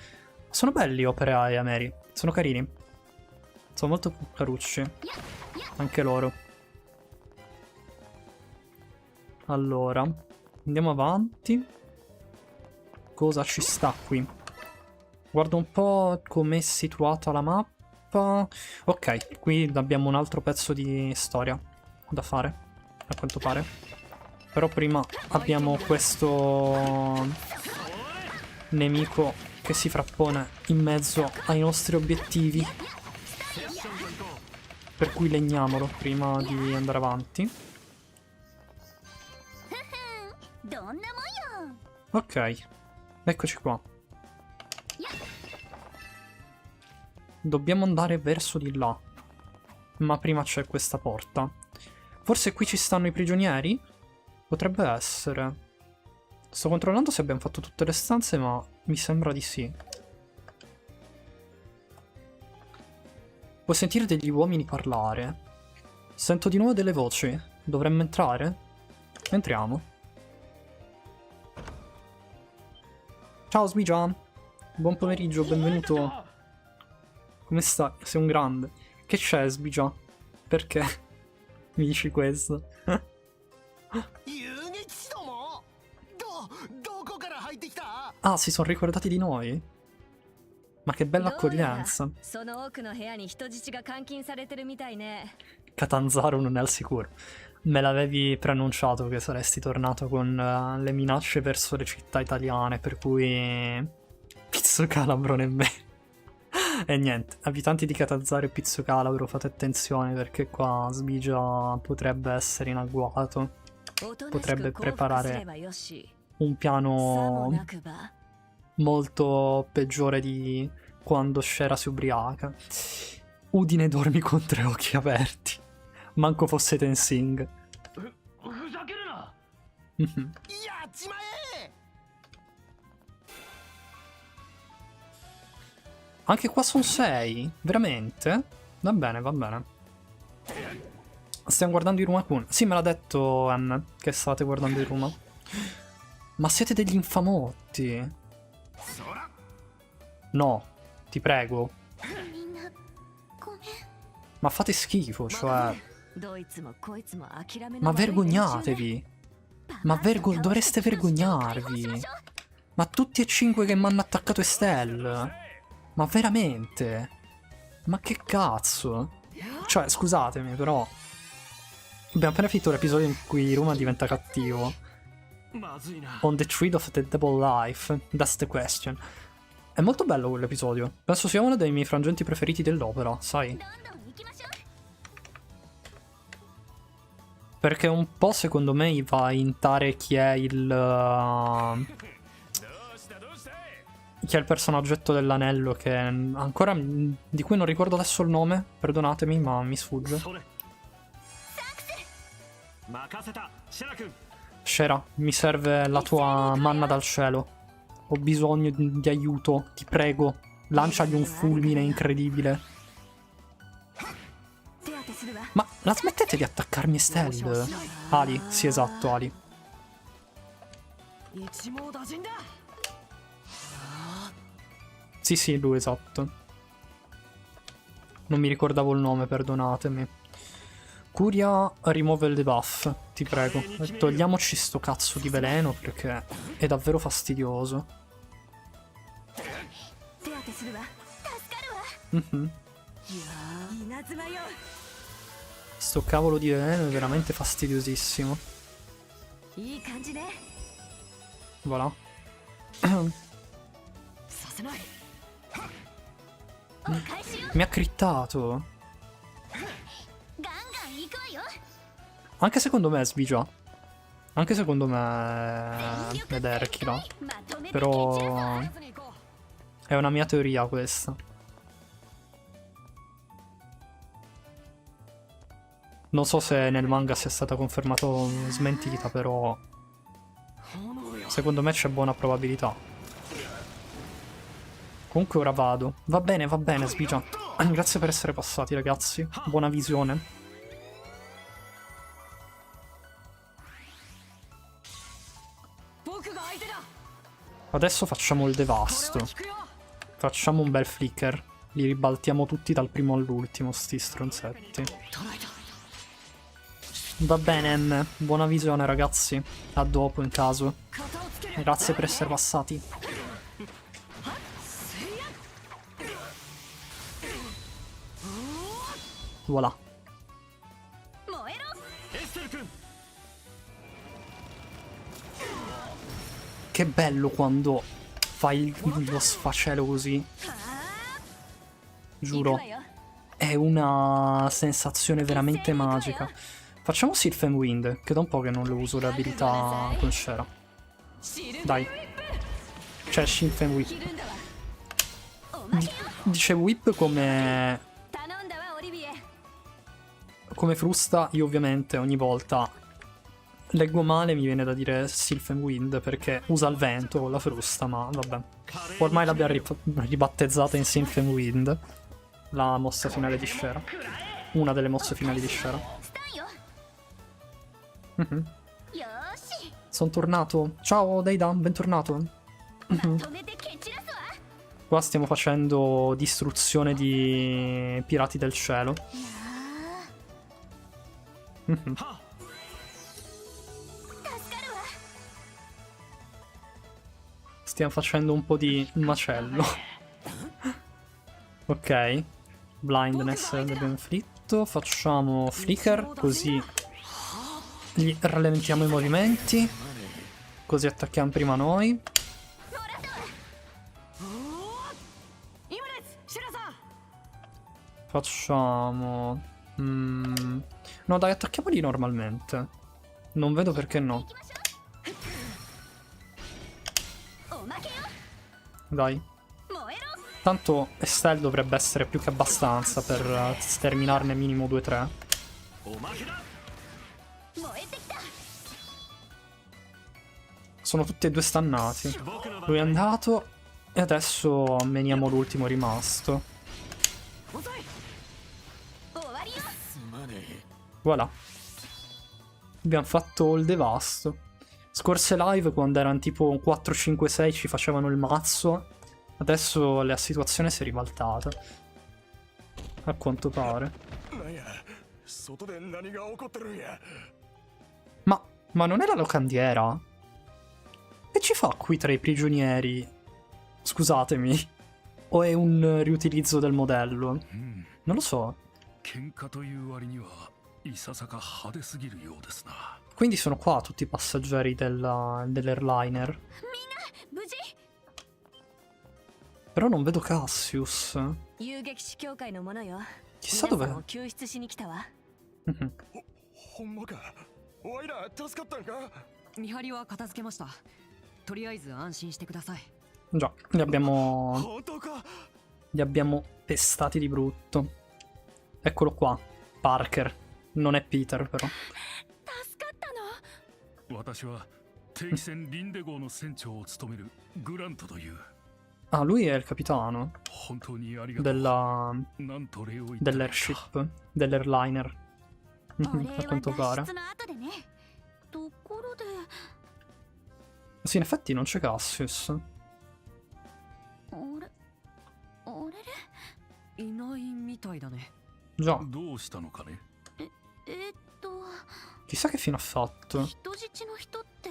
Sono belli Opera e Ameri, sono carini. Sono molto carucci. Anche loro. Allora, andiamo avanti. Cosa ci sta qui? Guardo un po' com'è situata la mappa. Ok, qui abbiamo un altro pezzo di storia da fare, a quanto pare. Però prima abbiamo questo nemico che si frappone in mezzo ai nostri obiettivi. Per cui legniamolo prima di andare avanti. Ok. Eccoci qua. Dobbiamo andare verso di là. Ma prima c'è questa porta. Forse qui ci stanno i prigionieri? Potrebbe essere. Sto controllando se abbiamo fatto tutte le stanze, ma mi sembra di sì. Puoi sentire degli uomini parlare. Sento di nuovo delle voci. Dovremmo entrare? Entriamo. Ciao Sbijan, buon pomeriggio, benvenuto. Come stai? Sei un grande. Che c'è, Sbigia? Perché mi dici questo? Ah, si sono ricordati di noi? Ma che bella accoglienza. その奥の部屋に人質が監禁されてるみたいね。 Catanzaro non è al sicuro. Me l'avevi preannunciato che saresti tornato con le minacce verso le città italiane, per cui Pizzo Calabro nemmeno. E niente, abitanti di Catanzaro e Pizzo Calabro, fate attenzione perché qua Sbigia potrebbe essere in agguato. Potrebbe preparare un piano molto peggiore di quando Shera si ubriaca. Udine dormi con 3 occhi aperti. Manco fosse Tensing. Mhm. Anche qua sono 6? Veramente? Va bene, va bene. Stiamo guardando Iruma Kun. Sì, me l'ha detto M che state guardando Iruma. Ma siete degli infamotti. No, ti prego. Ma fate schifo, cioè. Ma vergognatevi. Ma dovreste vergognarvi. Ma tutti e 5 che mi hanno attaccato Estelle. Ma veramente? Ma che cazzo? Cioè, scusatemi, però abbiamo appena finito l'episodio in cui Iruma diventa cattivo. On the Tree of the Double Life, that's the question. È molto bello quell'episodio. Penso sia uno dei miei frangenti preferiti dell'opera, sai? Perché un po' secondo me va a intare chi è il... chi è il personaggetto dell'anello che ancora... di cui non ricordo adesso il nome, perdonatemi, ma mi sfugge. Shera, mi serve la tua manna dal cielo. Ho bisogno di aiuto, ti prego. Lanciagli un fulmine incredibile. Ma la smettete di attaccarmi Estelle? Ali, sì esatto, Ali. Sì, lui, esatto. Non mi ricordavo il nome, perdonatemi. Curia rimuove il debuff, ti prego. Togliamoci sto cazzo di veleno perché è davvero fastidioso. Sto cavolo di veleno è veramente fastidiosissimo. Voilà. Mi ha crittato. Anche secondo me è Sbigia. Anche secondo me è Erkila. Però è una mia teoria questa. Non so se nel manga sia stata confermata o smentita, però secondo me c'è buona probabilità. Comunque ora vado. Va bene, Sbigia. Grazie per essere passati, ragazzi. Buona visione. Adesso facciamo il devasto. Facciamo un bel flicker. Li ribaltiamo tutti dal primo all'ultimo, sti stronzetti. Va bene, M. Buona visione, ragazzi. A dopo, in caso. Grazie per essere passati. Voilà. Che bello quando fai lo sfacelo così. Giuro. È una sensazione veramente magica. Facciamo Sylph and Wind, che da un po' che non le uso le abilità con Shera. Dai. Cioè, Sylph and Whip. Dice Whip come frusta. Io ovviamente ogni volta leggo male, mi viene da dire Sylph and Wind perché usa il vento con la frusta, ma vabbè. Ormai l'abbiamo ribattezzata in Sylph and Wind, la mossa finale di Shera. Una delle mosse finali di Shera. Sono tornato. Ciao Deidan, bentornato. Qua stiamo facendo distruzione di pirati del cielo. いや Mhm. ー助かるわ。 Stiamo facendo un po' di macello. Ok. Blindness l'abbiamo inflitto. Facciamo flicker, così gli rallentiamo i movimenti. Così attacchiamo prima noi. 今ですシラさん Facciamo... No dai, attacchiamoli normalmente. Non vedo perché no. おまけよ。 Dai. 燃えろ。 Tanto Estelle dovrebbe essere più che abbastanza per sterminarne minimo 2-3. 燃えてきた。 Sono tutti e due stannati. Lui è andato e adesso meniamo l'ultimo rimasto. 終わりよ。 Voilà. Abbiamo fatto il devasto. Scorse live quando erano tipo 4-5-6 ci facevano il mazzo. Adesso la situazione si è ribaltata. A quanto pare. Ma non è la locandiera? Che ci fa qui tra i prigionieri? Scusatemi. O è un riutilizzo del modello? Non lo so. Quindi sono qua tutti i passeggeri dell'airliner. 無事。 Però non vedo Cassius. 遊撃士協会のものよ。 Chissà 皆さん dove... を救出しに来たわ。 Mhm. ほんまか。おいら助かったんか。見張りは片付けました。とりあえず安心してください。 Già, li abbiamo... 本当か。 Li abbiamo pestati di brutto. Eccolo qua. Parker. Non è Peter, però. 助かったの。私は定期船リンデ号の船長を務めるグラントという。 Ah, lui è il capitano 本当にありがとう。なんと礼を言ったらいいか。 dell'airship. Dell'airliner. お Mhm, 礼 A は quanto 脱 pare. 出の後でね。ところで。 Sì, in effetti non c'è Cassius. あれ。あれれ。いないみたいだね。 Già, どうしたのかね。chissà che fine ha fatto. 人質の人って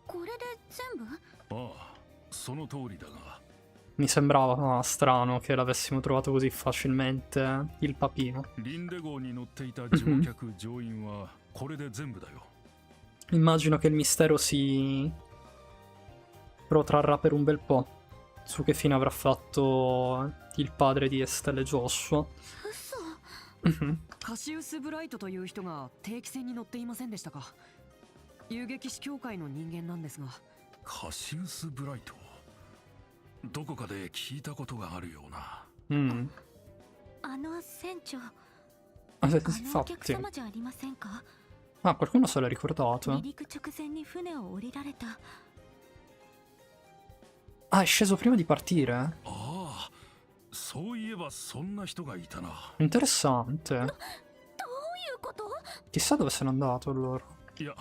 これで全部？ああ、その通りだが。 Mi sembrava strano che l'avessimo trovato così facilmente il papino. リンデ号に乗っていた乗客乗員はこれで全部だよ。 Immagino che il mistero si protrarrà per un bel po'. Su che fine avrà fatto il padre di Estelle e Joshua. 嘘。 Mhm. カシウス・ブライトという人が定期船に乗っていませんでしたか。遊撃士協会の人間なんですが。カシウス・ブライト。どこかで聞いたことがあるような。Mm. あの船長。 Ah, あのお infatti. 客様じゃありませんか。 Ah, qualcuno se l'ha ricordato. 離陸直前に船を降りられた。 Ah, è sceso prima di partire? ああ、そういえばそんな人がいたな。 Interessante. どういうこと？ Chissà dove se n'è andato allora. いや、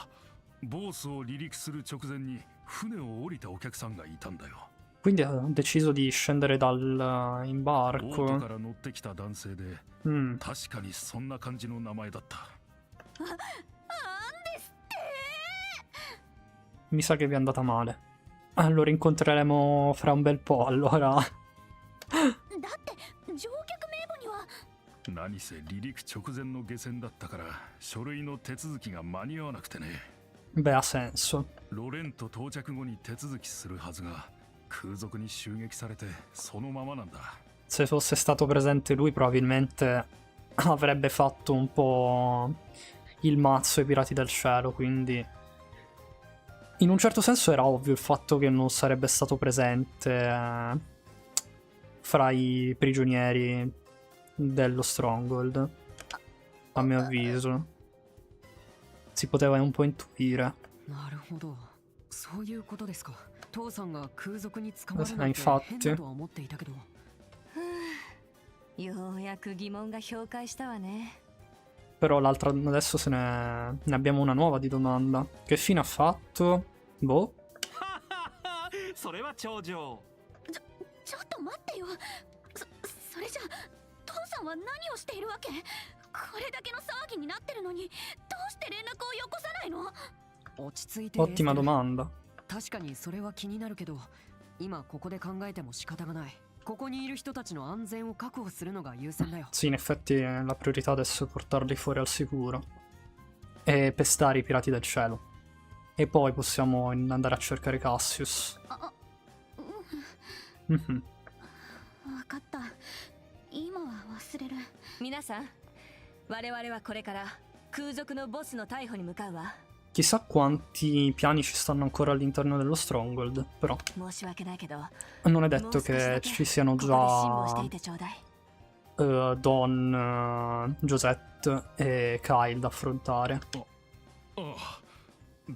ボースを離陸する直前に船を降りたお客さんがいたんだよ。 Quindi ha deciso di scendere dal ボート imbarco. から乗ってきた男性で、 Mm. 確かにそんな感じの名前だった。 Mi sa che vi è andata male. Lo rincontreremo fra un bel po', allora. だって乗客名簿には。何せ離陸直前の下船だったから書類の手続きが間に合わなくてね。 Beh, ha senso. ロレント到着後に手続きするはずが空賊に襲撃されてそのままなんだ。 Se fosse stato presente lui, probabilmente avrebbe fatto un po' il mazzo ai pirati del cielo, quindi... In un certo senso era ovvio il fatto che non sarebbe stato presente fra i prigionieri dello Stronghold, a mio avviso. Si poteva un po' intuire. なるほど。そういうことですか。父さんが空賊に捕まるなんて Infatti. 変だとは思っていたけど。ようやく疑問が氷解したわね。 Però l'altra adesso ne abbiamo una nuova di domanda. Che fine ha fatto? Boh. それは頂上。ちょっとと待ってよ。それじゃ父さんは何をしているわけ？これだけの騒ぎになってるのにどうして連絡をよこさないの？落ち着いて。 Ottima domanda. 確かにそれは気になるけど、今ここで考えても仕方がない。ここにいる人たちの安全を確保するのが優先だよ。 Sì, in effetti la priorità adesso è portarli fuori al sicuro e pestare i pirati del cielo. E poi possiamo andare a cercare Cassius. 分かった。今は忘れる。皆さん、我々はこれから空賊のボスの逮捕に向かうわ。 Chissà quanti piani ci stanno ancora all'interno dello Stronghold, però 申し訳ないけど、 non è detto che ci siano ここで辛抱し già ていてちょうだい。 Don, Josette e Kyle da affrontare.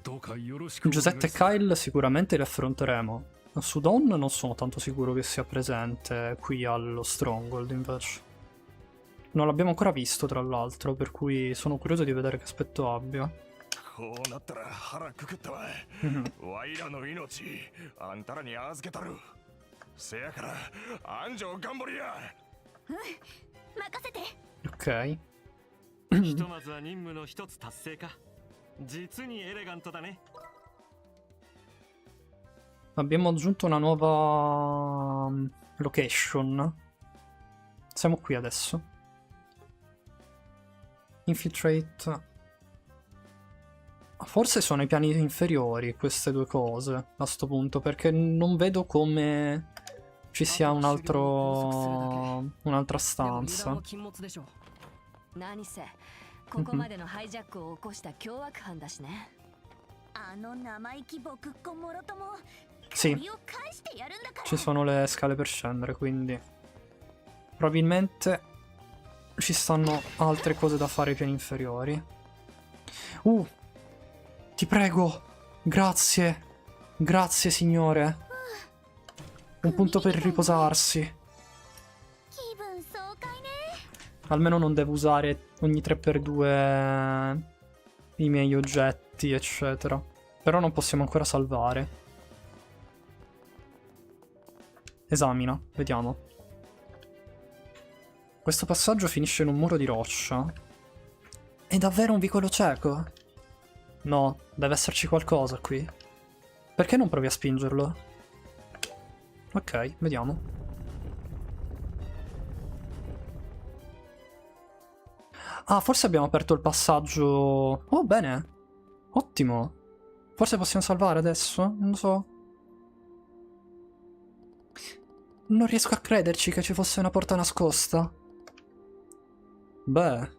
どうかよろしくお願いします。 Josette e Kyle sicuramente li affronteremo. Su Don non sono tanto sicuro che sia presente qui allo Stronghold, invece. Non l'abbiamo ancora visto, tra l'altro, per cui sono curioso di vedere che aspetto abbia. こうなったら腹くくったわ。わいらの命あんたらに預けたる。せやから安城頑張りや。任せて。 Ok. ひとまずは任務の一つ達成か。実にエレガントだね。 Abbiamo aggiunto una nuova location. Siamo qui adesso. Infiltrate. Forse sono i piani inferiori queste due cose a sto punto, perché non vedo come ci sia un un'altra stanza. 何せここまでのハイジャックを起こした凶悪犯だしね。あの生意気僕っ子もろとも Sì, 首を返してやるんだから。 ci sono le scale per scendere, quindi probabilmente ci stanno altre cose da fare ai piani inferiori. Ti prego, grazie, grazie signore. Un punto per riposarsi. 気分爽快ね。 Almeno non devo usare ogni 3x2 i miei oggetti, eccetera. Però non possiamo ancora salvare. Esamina, vediamo. Questo passaggio finisce in un muro di roccia. È davvero un vicolo cieco? No, deve esserci qualcosa qui. Perché non provi a spingerlo? Ok, vediamo. Ah, forse abbiamo aperto il passaggio... Oh, bene. Ottimo. Forse possiamo salvare adesso? Non lo so. Non riesco a crederci che ci fosse una porta nascosta. Beh.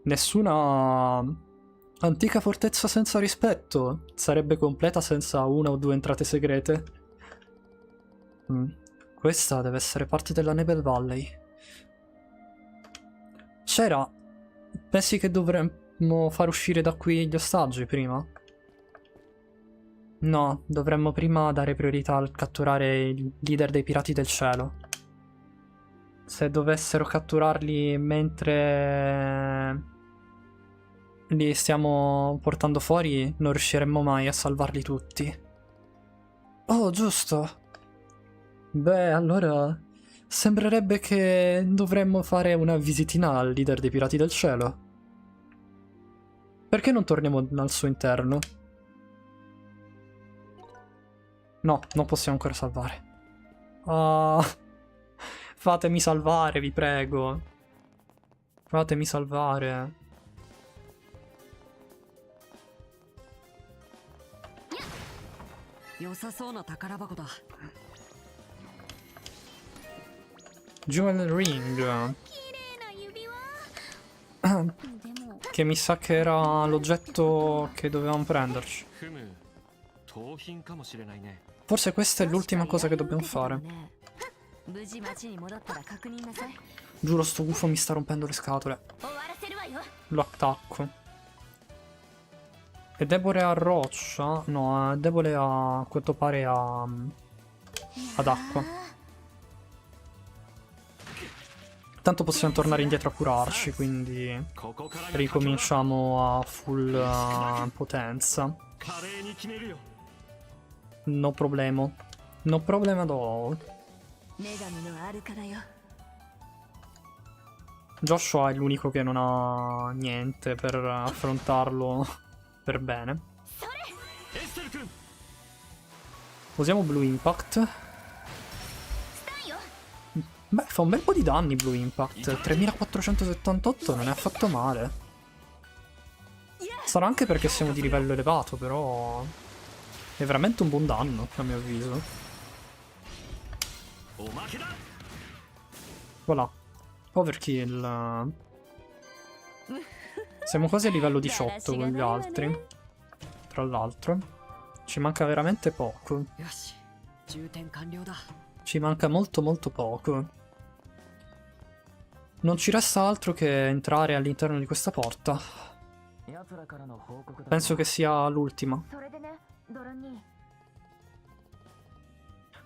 Nessuna antica fortezza senza rispetto sarebbe completa senza una o due entrate segrete. Questa deve essere parte della Nebel Valley. C'era... Pensi che dovremmo far uscire da qui gli ostaggi prima? No, dovremmo prima dare priorità al catturare il leader dei pirati del cielo. Se dovessero catturarli mentre li stiamo portando fuori, non riusciremmo mai a salvarli tutti. Oh, giusto. Beh, allora sembrerebbe che dovremmo fare una visitina al leader dei pirati del cielo. Perché non torniamo al suo interno? No, non possiamo ancora salvare. Ah, fatemi salvare, vi prego. Fatemi salvare. Jewel Ring. Che mi sa che era l'oggetto che dovevamo prenderci. Forse questa è l'ultima cosa che dobbiamo fare. Giuro, sto gufo mi sta rompendo le scatole. Lo attacco. È debole a roccia? No, è debole a quanto pare ad acqua. Tanto possiamo tornare indietro a curarci, quindi ricominciamo a full potenza. No problema. No problem at all. 女神のあるからよ。 Joshua è l'unico che non ha niente per affrontarlo per bene. Usiamo Blue Impact. Beh, fa un bel po' di danni Blue Impact. 3478 non è affatto male. Sarà anche perché siamo di livello elevato, però è veramente un buon danno, a mio avviso. Voilà. Overkill. Siamo quasi a livello 18 con gli altri. Tra l'altro. Ci manca veramente poco. よし充填完了だ。 Ci manca molto molto poco. Non ci resta altro che entrare all'interno di questa porta. Penso che sia l'ultima. それでねドラ兄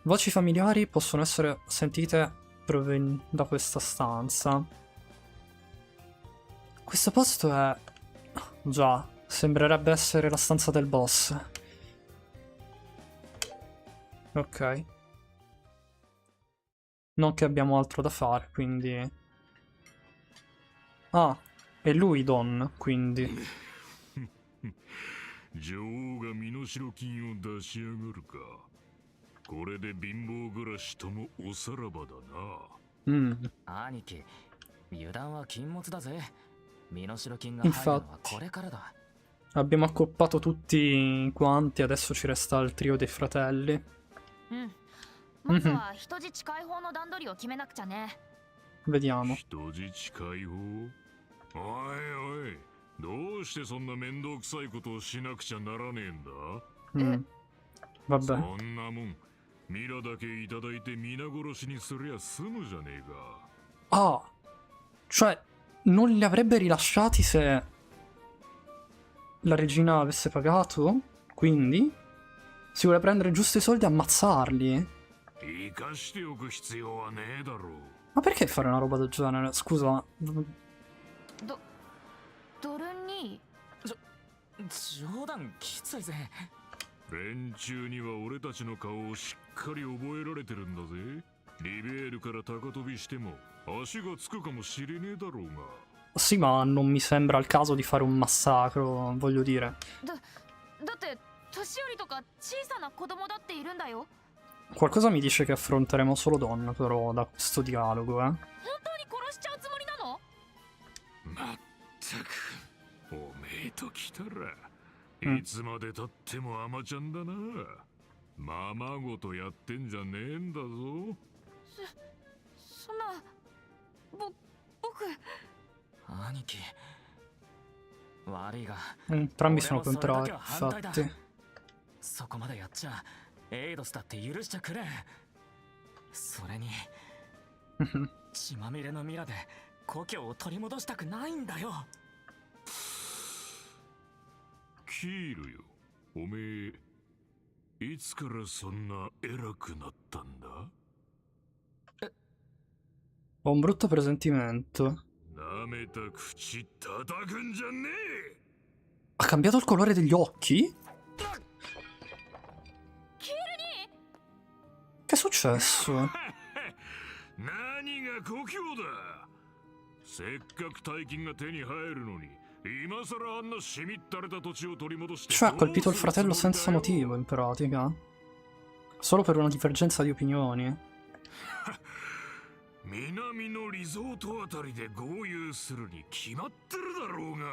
Voci familiari possono essere sentite da questa stanza. Questo posto è... Già, sembrerebbe essere la stanza del boss. Ok. Non che abbiamo altro da fare, quindi... Ah, è lui Don, quindi... 女王が身代金を出しやがるか。これで貧乏暮らしともおさらばだな。兄貴、油断は禁物だぜ。身代金が入るのはこれからだ。 Abbiamo accoppato tutti quanti, adesso ci resta il trio dei fratelli. まずは人質解放の段取りを決めなくちゃね。 Vediamo. 人質解放。おいおい、どうしてそんな面倒くさいことをしなくちゃならねえんだ。Vabbè. そんなもん、ミラだけいただいて皆殺しにすりゃ済むじゃねえか。 Ah, cioè non li avrebbe rilasciati se la regina avesse pagato? Quindi si vuole prendere giusto i soldi e ammazzarli? 生かしておく必要はねえだろう。 Ma perché fare una roba del genere? Scusa. ドル兄冗談きついぜ。連中には俺たちの顔をしっかり覚えられてるんだぜ。リベールから高飛びしても足がつくかもしれねえだろうが。 Sì, ma non mi sembra il caso di fare un massacro, voglio dire. だって年寄りとか小さな子供だっているんだよ。 Qualcosa mi dice che affronteremo solo Don, però, da questo dialogo, 本当に殺しちゃうつもりなの？まったく、おめえと来たら、いつまでたっても甘ちゃんだな。ままごとやってんじゃねえんだぞ。そんな、僕。兄貴、悪いが、 Entrambi sono contrari, infatti. そこまでやっちゃ、エイドスだって許しちゃくれん。それに、血まみれのミラで故郷を取り戻したくないんだよ。キールよ、おめえ、いつからそんな偉くなったんだ？ Ho un brutto presentimento. なめた口叩くんじゃねえ。 Ha cambiato il colore degli occhi? Che è successo? 何が故郷だ。せっかく大金が手に入るのに、今さらあんなしみったれた土地を取り戻して。 Cioè ha colpito il fratello senza motivo, in pratica. Solo per una divergenza di opinioni. 南のリゾートあたりで豪遊するに決まってるだろうが。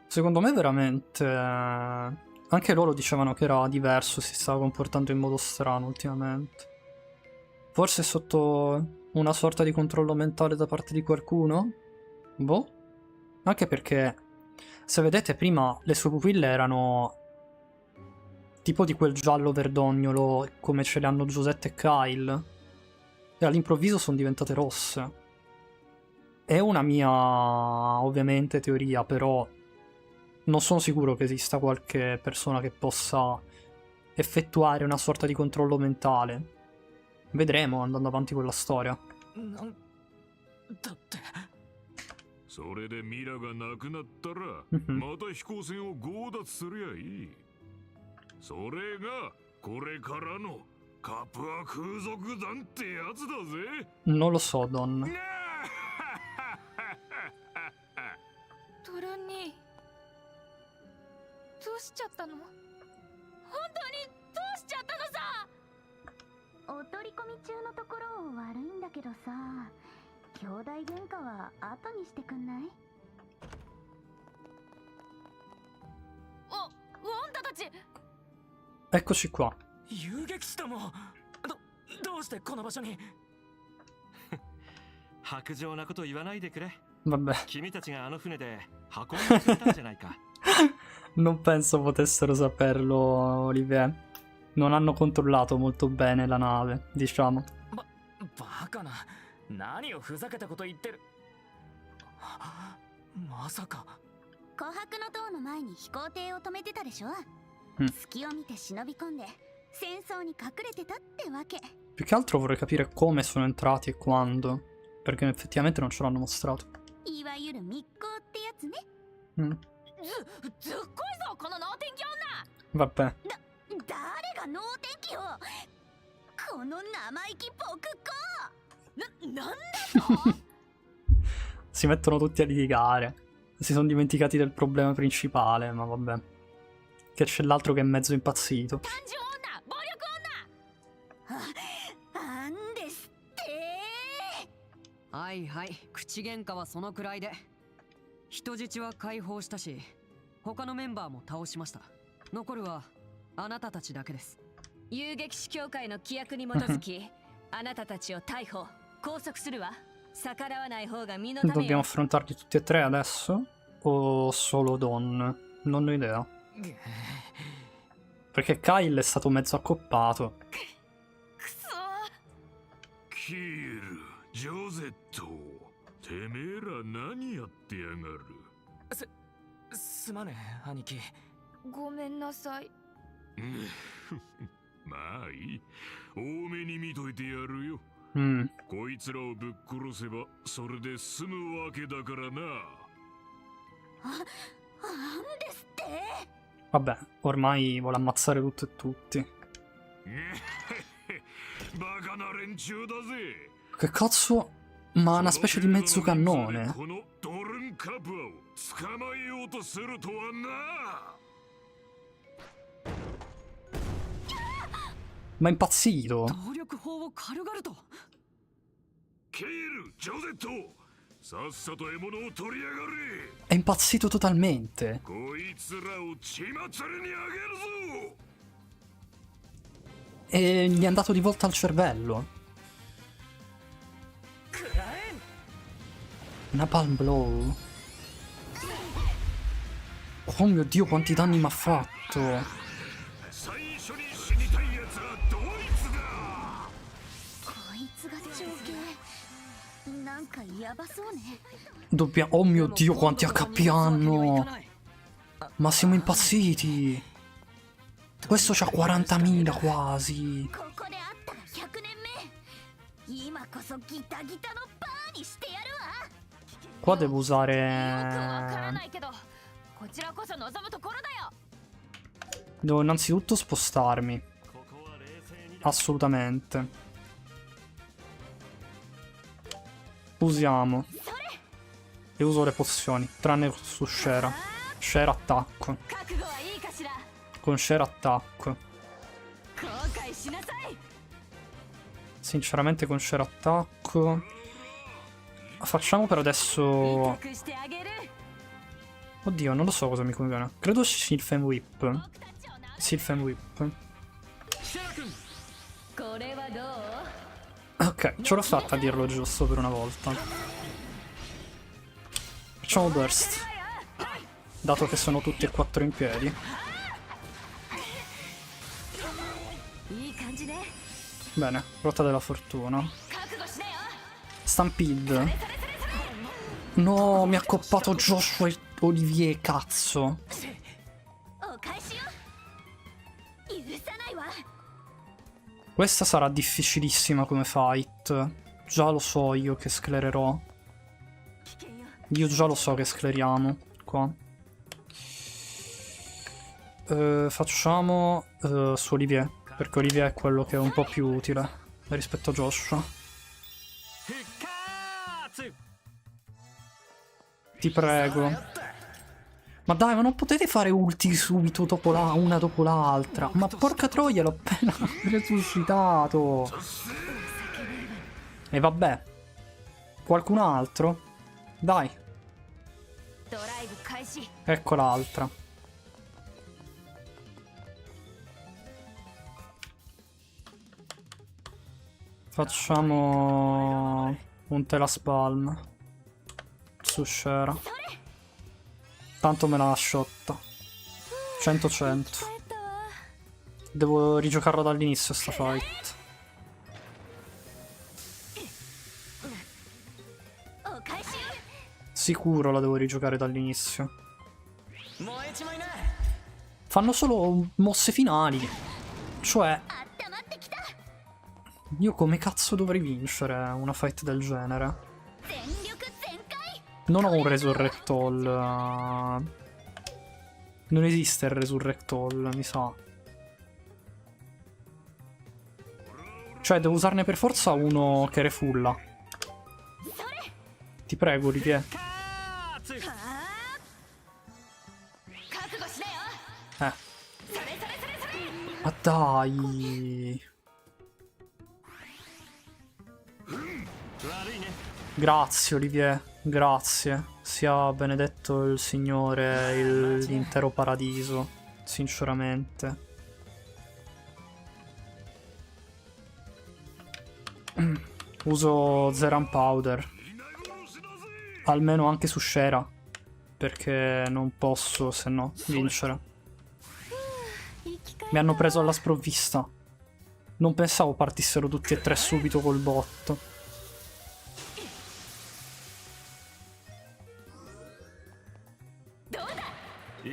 Secondo me veramente... Anche loro dicevano che era diverso, si stava comportando in modo strano ultimamente. Forse sotto una sorta di controllo mentale da parte di qualcuno? Boh. Anche perché, se vedete, prima le sue pupille erano tipo di quel giallo verdognolo come ce le hanno Giusette e Kyle. E all'improvviso sono diventate rosse. È una mia, ovviamente, teoria, però non sono sicuro che esista qualche persona che possa effettuare una sorta di controllo mentale. Vedremo andando avanti con la storia. それでミラがなくなったら、また飛行船を強奪すりゃいい。それがこれからのカプア空賊団ってやつだぜ。 Non lo so, Don. トルンにどうしちゃったの？本当にどうしちゃったのさ。お取り込み中のところ悪いんだけどさ、兄弟喧嘩は後にしてくんない？あんたたち Eccoci qua. 遊撃士ども、どうしてこの場所に？薄情なこと言わないでくれ。 Vabbè, 君たちがあの船で運んでくれたんじゃないか。 non penso potessero saperlo, Olivier. Non hanno controllato molto bene la nave, diciamo. バカな。何をふざけたこと言ってる。まさか。琥珀の塔の前に飛行艇を止めてたでしょ。隙を見て忍び込んで戦争に隠れてたってわけ。 Più che altro vorrei capire come sono entrati e quando, perché effettivamente non ce l'hanno mostrato. いわゆる密航ってやつね。ずっこいぞこの能天気 Vabbè. 誰が能天気よ。この生意気僕か。女。なんだと？ Si mettono tutti a litigare. Si sono dimenticati del problema principale, ma vabbè. Che c'è l'altro che è mezzo impazzito. 単純女、暴力女。なんですって。はいはい、口喧嘩はそのくらいで。人質は解放したし、他のメンバーも倒しました。残るはあなたたちだけです。遊撃士協会の規約に基づきあなたたちを逮捕拘束するわ。逆らわない方が身のため Dobbiamo よ。 affrontarli tutti e tre adesso? O solo Don? Non ho idea. Perché Kyle è stato mezzo accoppato. くそ。キール、ジョゼット、てめえら何やってやがる。すまねえ、兄貴。ごめんなさい。まあいい。多めに見といてやるよ。こいつらをぶっ殺せばそれで済むわけだからな。なんですって。 Vabbè, ormai vuole ammazzare tutto e tutti. バカな連中だぜ。 Che cazzo? Ma una specie di mezzo cannone. このドルンカプアを捕まえようとするとはな。 Ma è impazzito. 動力砲を軽々と。ケール、ジョゼット、さっさと獲物を取りやがれ。 È impazzito totalmente. こいつらを血祭りにあげるぞ。 E gli è andato di volta al cervello. Una palm blow. Oh mio Dio, quanti danni mi ha fatto. 最初に死にたいやつはドイツだ。こいつが長兄。なんかやばそうね。 Dobbiamo... Oh mio Dio, quanti HP hanno. Ma siamo impazziti. Questo c'ha 40.000 quasi. ここで会ったら100年目。今こそギタギタのバーにしてやるわ。 Qua devo よくわから usare... ないけど、こちらこそ望むところだよ。 Devo innanzitutto spostarmi. Assolutamente. Usiamo. E uso le pozioni, tranne su Shera. Share attacco. 覚悟はいいかしら。 Con Share attacco. 後悔しなさい。 Sinceramente con Share attacco. Facciamo per adesso... 隠してあげる。 Oddio, non lo so cosa mi conviene. Credo Sylphen Whip. Sylphen Whip. これはどう？ Ok, ce l'ho fatta a dirlo giusto per una volta. Facciamo burst. Dato che sono tutti e quattro in piedi. いい感じね。 Bene, rotta della fortuna. 覚悟しなよ。 Stampede. No, mi ha accoppato Joshua e Olivier, cazzo. お返しよ。許さないわ。 Questa sarà difficilissima come fight. Già lo so io che sclererò. Io già lo so che scleriamo. Qua. Facciamo su Olivier. Perché Olivier è quello che è un po' più utile rispetto a Joshua. Ti prego. Ma dai, ma non potete fare ulti subito dopo una dopo l'altra. Ma porca troia, l'ho appena resuscitato. E vabbè. Qualcun altro? Dai. Ecco l'altra. Facciamo un Telaspalm su Shera. Tanto me la sciotta. 100-100. Devo rigiocarlo dall'inizio sta fight. Sicuro la devo rigiocare dall'inizio. Fanno solo mosse finali. Cioè, io come cazzo dovrei vincere una fight del genere? Non ho un Resurrectol. Non esiste il Resurrectol, mi sa. Cioè, devo usarne per forza uno che refulla. Ti prego, Olivier. Ma dai. Grazie, Olivier. Grazie. Sia benedetto il Signore e l'intero paradiso. Sinceramente. Uso Zeran Powder. Almeno anche su Shera. Perché non posso, se no, vincere. Mi hanno preso alla sprovvista. Non pensavo partissero tutti e tre subito col botto.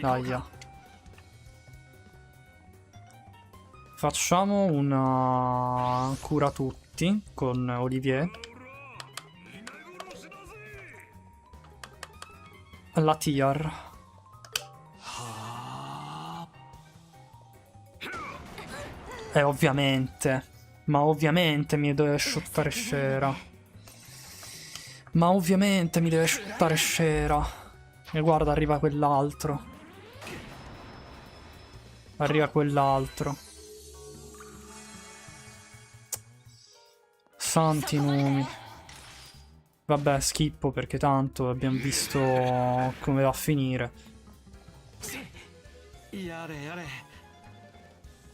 Daia. Facciamo una cura tutti con Olivier. La tier. Ovviamente. Ma ovviamente mi deve shottare Shera. Ma ovviamente mi deve shottare Shera. E guarda, arriva quell'altro. Arriva quell'altro. Santi numi. Vabbè, schippo perché tanto abbiamo visto come va a finire.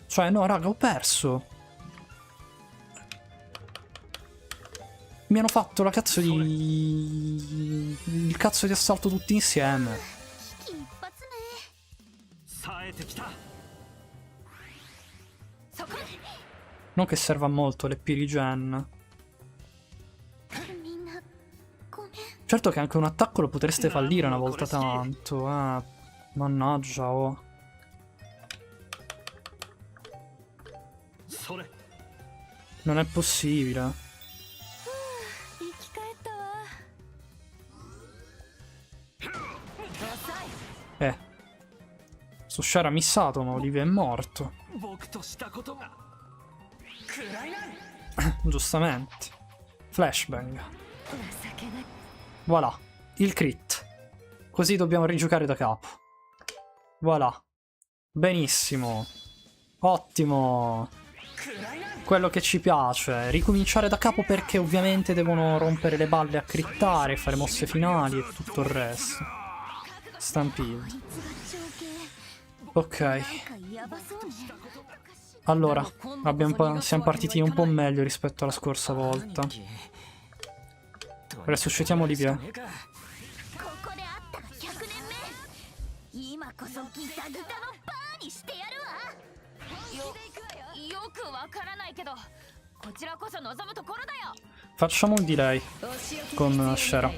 Cioè, no, raga, ho perso. Mi hanno fatto la cazzo di... il cazzo di assalto tutti insieme. Non che serva molto l'EP regen. Certo che anche un attacco lo potreste fallire una volta tanto, Mannaggia, oh. Non è possibile. Su Shara missato, ma Olivier è morto. Giustamente. Flashbang. Voilà. Il crit. Così dobbiamo rigiocare da capo. Voilà. Benissimo. Ottimo. Quello che ci piace. Ricominciare da capo perché ovviamente devono rompere le balle a crittare, fare mosse finali e tutto il resto. Stampede. Ok. Allora, siamo partiti un po' meglio rispetto alla scorsa volta. Resuscitiamo Olivier. Facciamo un delay con Shera.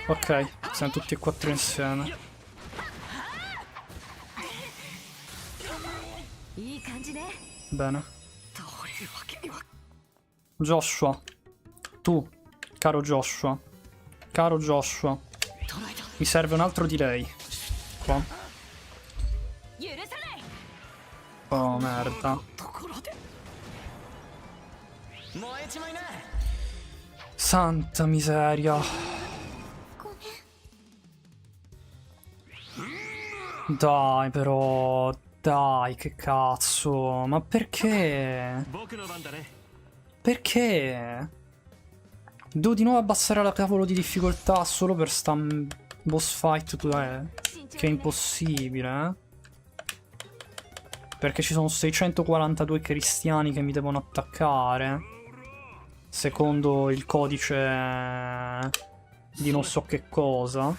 Ok, siamo tutti e quattro insieme. Bene. Joshua, tu Caro Joshua. Caro Joshua. Mi serve un altro delay. Qua. Oh, merda. Santa miseria. Dai, però. Dai, che cazzo. Ma perché? Perché? Devo di nuovo abbassare la cavolo di difficoltà solo per sta boss fight, che è impossibile, eh? Perché ci sono 642 cristiani che mi devono attaccare. Secondo il codice di non so che cosa.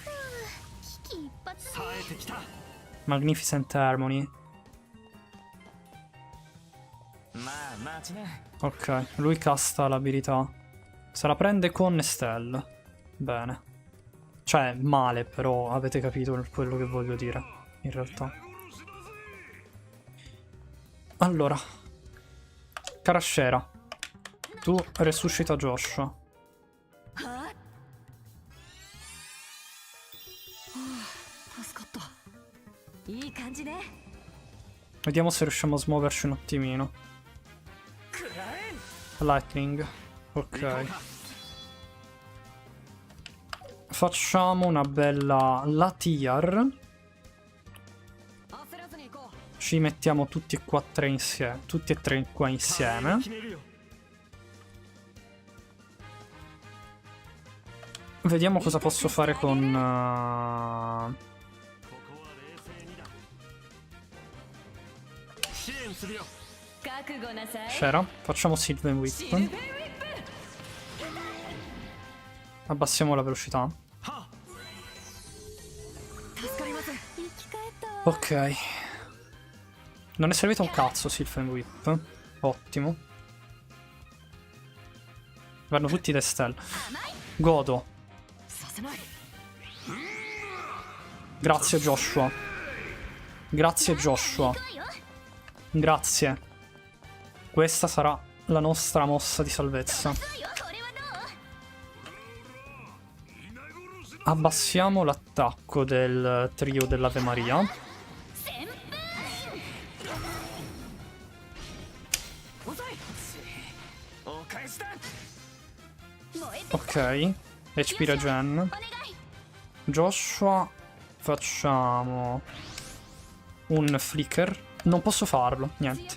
Magnificent Harmony. Ok, lui casta l'abilità. Se la prende con Estelle. Bene. Cioè, male, però avete capito quello che voglio dire, in realtà. Allora. Carascera. Tu resuscita Joshua. Vediamo se riusciamo a smuoverci un attimino. Lightning. Ok. Facciamo una bella Latiar. Ci mettiamo tutti e quattro insieme. Tutti e tre qua insieme. Vediamo cosa posso fare con... C'era? Facciamo Sylvan Whip. Abbassiamo la velocità. Ok. Non è servito un cazzo Sylvan Whip. Ottimo. Vanno tutti da Estelle. Godo. Grazie Joshua. Grazie Joshua. Grazie. Questa sarà la nostra mossa di salvezza. Abbassiamo l'attacco del trio dell'Ave Maria. Ok. HP regen. Joshua. Facciamo un flicker. Non posso farlo, niente.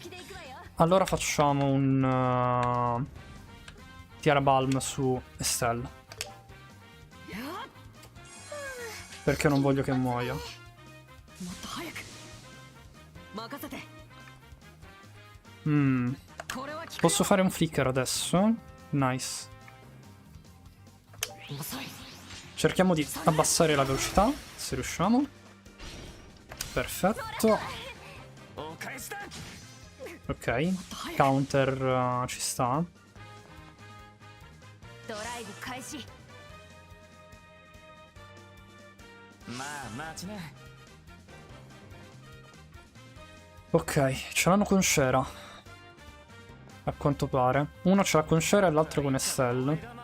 Allora facciamo un Tiara Balm su Estelle. Perché non voglio che muoia. Posso fare un flicker adesso? Nice. Cerchiamo di abbassare la velocità, se riusciamo. Perfetto. Ok, counter ci sta. Ok, ce l'hanno con Shera. A quanto pare. Uno ce l'ha con Shera e l'altro con Estelle.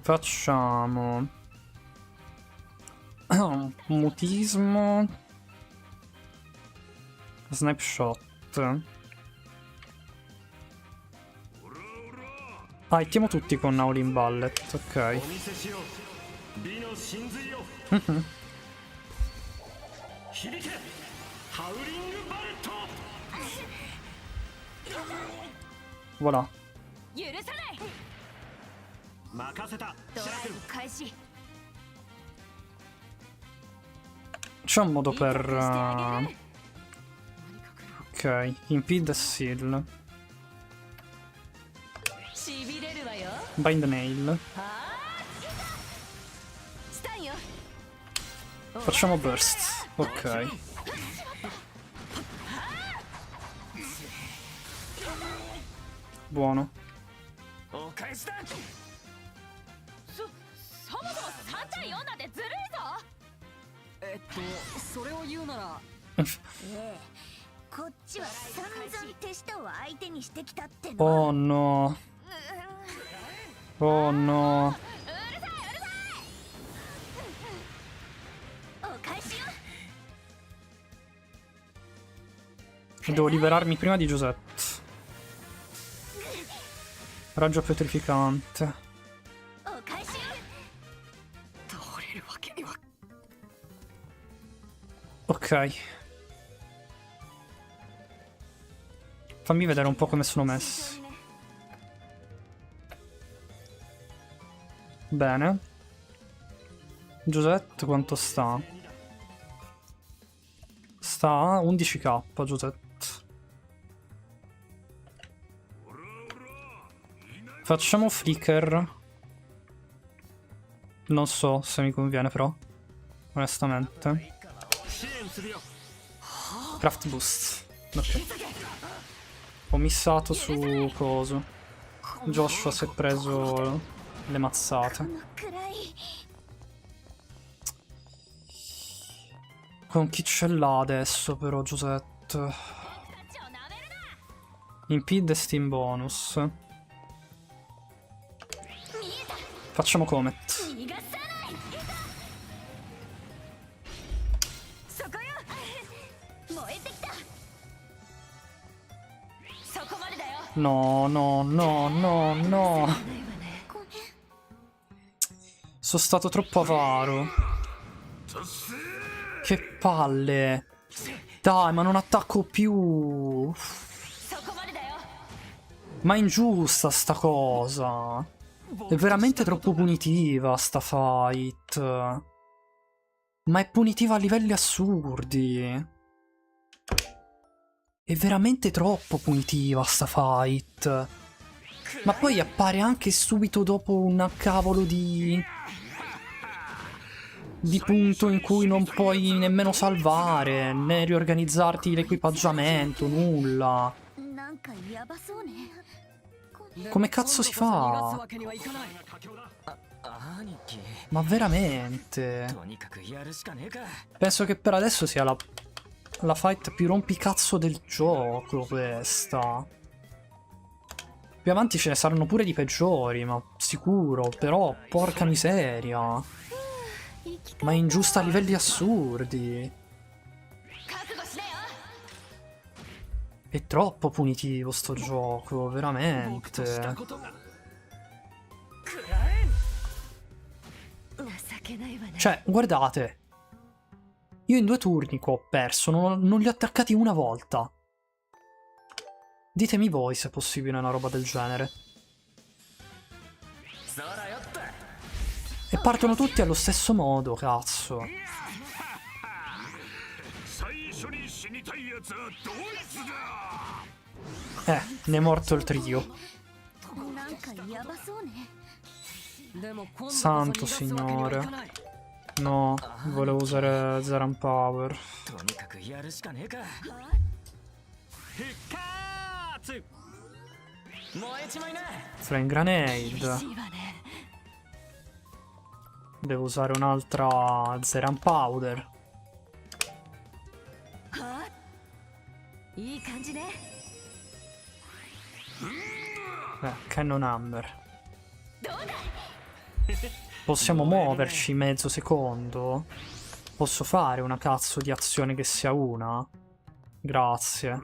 Facciamo mutismo. Snapshot. Ah, mettiamo tutti con Howling Ballet, ok. Voilà. C'è un modo per... Ok, impede seal. Bind nail. Facciamo burst. Ok. Buono. Oh no. Oh no. お返しよ。 Devo liberarmi prima di Giuseppe. Raggio pietrificante. お返しよ。 倒れるわけには。 Ok. Fammi vedere un po' come sono messi. Bene. Giuseppe quanto sta? Sta a 11k Giuseppe. Facciamo flicker. Non so se mi conviene però. Onestamente. Craft boost. Ok. Ho missato su coso. Joshua si è preso le mazzate. 暗い。 Con chi ce l'ha adesso però Giuseppe? Impede Steam bonus. Facciamo Comet. 逃がさない。そこよ。燃えてきた。そこまでだよ。 No, no, no, no, no. ごめん。 Sono stato troppo avaro. Che palle. Dai, ma non attacco più. そこまでだよ。 Ma è ingiusta sta cosa. È veramente troppo punitiva sta fight. Ma è punitiva a livelli assurdi. È veramente troppo punitiva sta fight. Ma poi appare anche subito dopo una cavolo di punto in cui non puoi nemmeno salvare, né riorganizzarti l'equipaggiamento, nulla. なんかやばそうね。 Come cazzo si fa? 兄貴 Ma veramente? とにかくやるしかねえか Penso che per adesso sia la fight più rompicazzo del gioco questa. Più avanti ce ne saranno pure di peggiori, ma sicuro. Però, porca miseria. Ma è ingiusta a livelli assurdi. 覚悟しなよ。 È troppo punitivo sto gioco, veramente. 情けないわね。 Cioè, guardate. Io in 2 turni qua ho perso, non li ho attaccati una volta. Ditemi voi se è possibile una roba del genere. E partono tutti allo stesso modo, cazzo. 最初に死にたいやつはドイツだ Ne è morto il trio. なんかやばそうね。 Santo signore. No, volevo usare Zeran Power. とにかくやるしかねえか 燃えちまいな Flame Grenade. いいわね。 Devo usare un'altra Zeran Powder. いい感じね。 Cannon Hammer. Possiamo muoverci mezzo secondo? Posso fare una cazzo di azione che sia una? Grazie.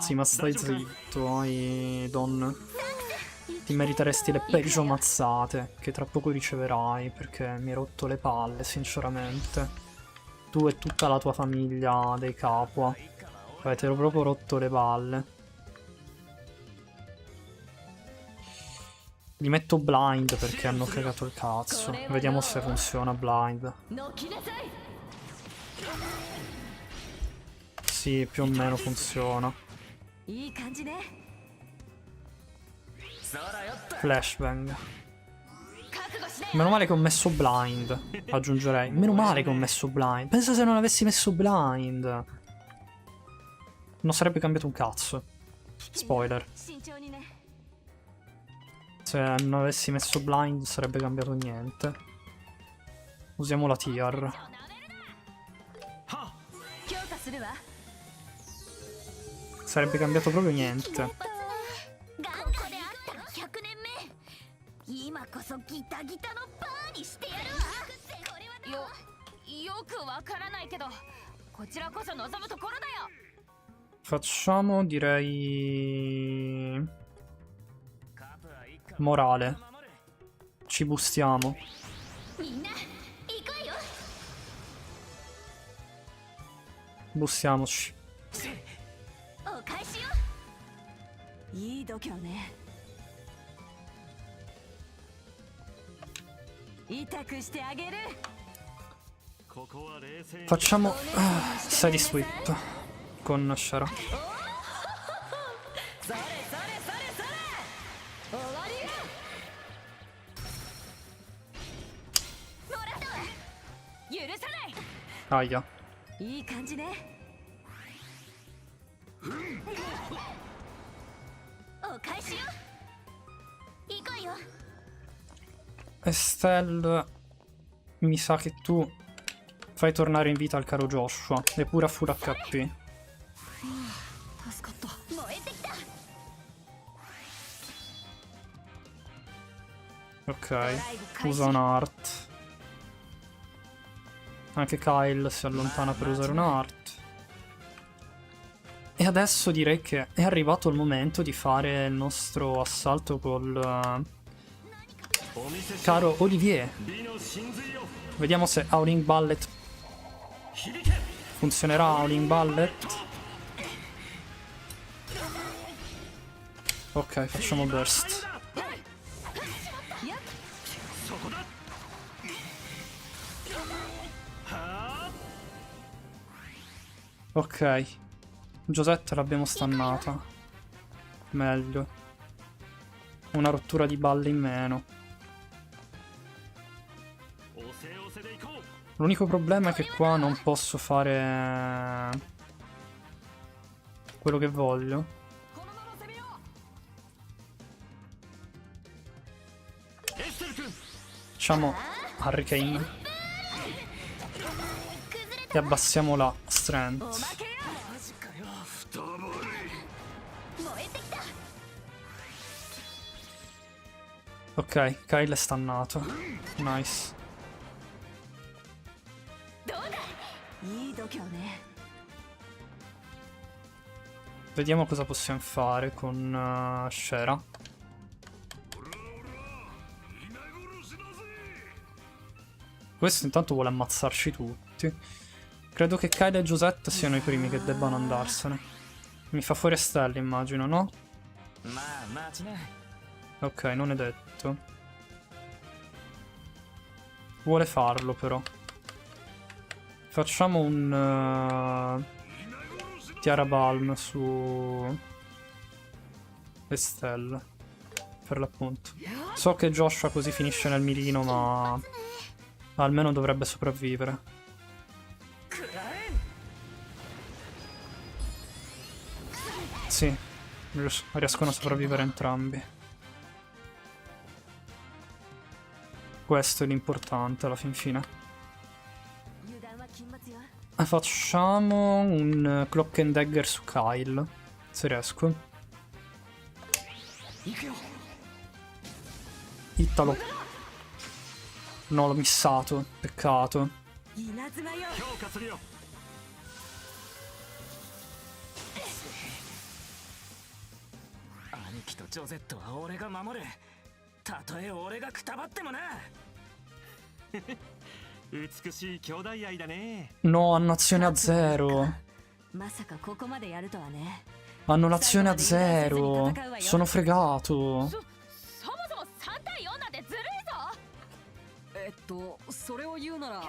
Sì, ma stai zitto, Don. Ti meriteresti le peggio mazzate che tra poco riceverai, perché mi hai rotto le palle, sinceramente. Tu e tutta la tua famiglia dei Capua. Avete proprio rotto le palle. Li metto blind perché hanno cagato il cazzo. Vediamo se funziona blind. のきなさい。 Sì, più o meno funziona. いい感じね。 Flashbang. Meno male che ho messo blind. Aggiungerei. Meno male che ho messo blind. Pensa se non avessi messo blind. Non sarebbe cambiato un cazzo. Spoiler. 慎重にね。 Se non avessi messo blind sarebbe cambiato niente. Usiamo la tier. 強化するわ。 Sarebbe cambiato proprio niente. 今こそギタギタのバーにしてやるわ。これはよくわからないけど、こちらこそ望むところだよ。 Facciamo, direi... morale. Ci boostiamo. みんな行くわよ。 Boostiamoci. お返しよ。いい度胸ね。痛くしてあげる。 Facciamo 6 di sweep con Shara. それそれそれそれ。終わりよ。もらったわ。許さない。 Aia. いい感じね。お返しよ。行くわよ。 Estelle, mi sa che tu fai tornare in vita il caro Joshua, eppure a full HP. 助かった。燃えてきた。 Ok, usa un'art. Anche Kyle si allontana per usare un'art. E adesso direi che è arrivato il momento di fare il nostro assalto col caro Olivier. Vediamo se Howling Ballet funzionerà. Howling Ballet. Ok, facciamo burst. Ok, Giosetta l'abbiamo stannata. Meglio. Una rottura di balle in meno. L'unico problema è che qua non posso fare quello che voglio. Facciamo Hurricane e abbassiamo la strength. Ok, Kyle è stannato. Nice. いい度胸ね。 Vediamo cosa possiamo fare con Shera. Questo intanto vuole ammazzarci tutti. Credo che Kyle e Giusette siano i primi che debbano andarsene. Mi fa fuori Estelle, immagino, no? Ok, non è detto. Vuole farlo, però. Facciamo un Tiara Balm su Estelle, per l'appunto. So che Joshua così finisce nel mirino, ma almeno dovrebbe sopravvivere. Sì, riescono a sopravvivere entrambi. Questo è l'importante alla fin fine. Facciamo un Clock and Dagger su Kyle, se riesco. Ittalo. No, l'ho missato, peccato. 兄貴とジョゼットは俺が守る。たとえ俺がくたばってもな。美しい兄弟愛だね。 No, hanno azione a 0. まさかここまでやるとはね。 Hanno l'azione a 0. Sono fregato. そもそも3対4なんてずるいぞ。それを言うなら、こ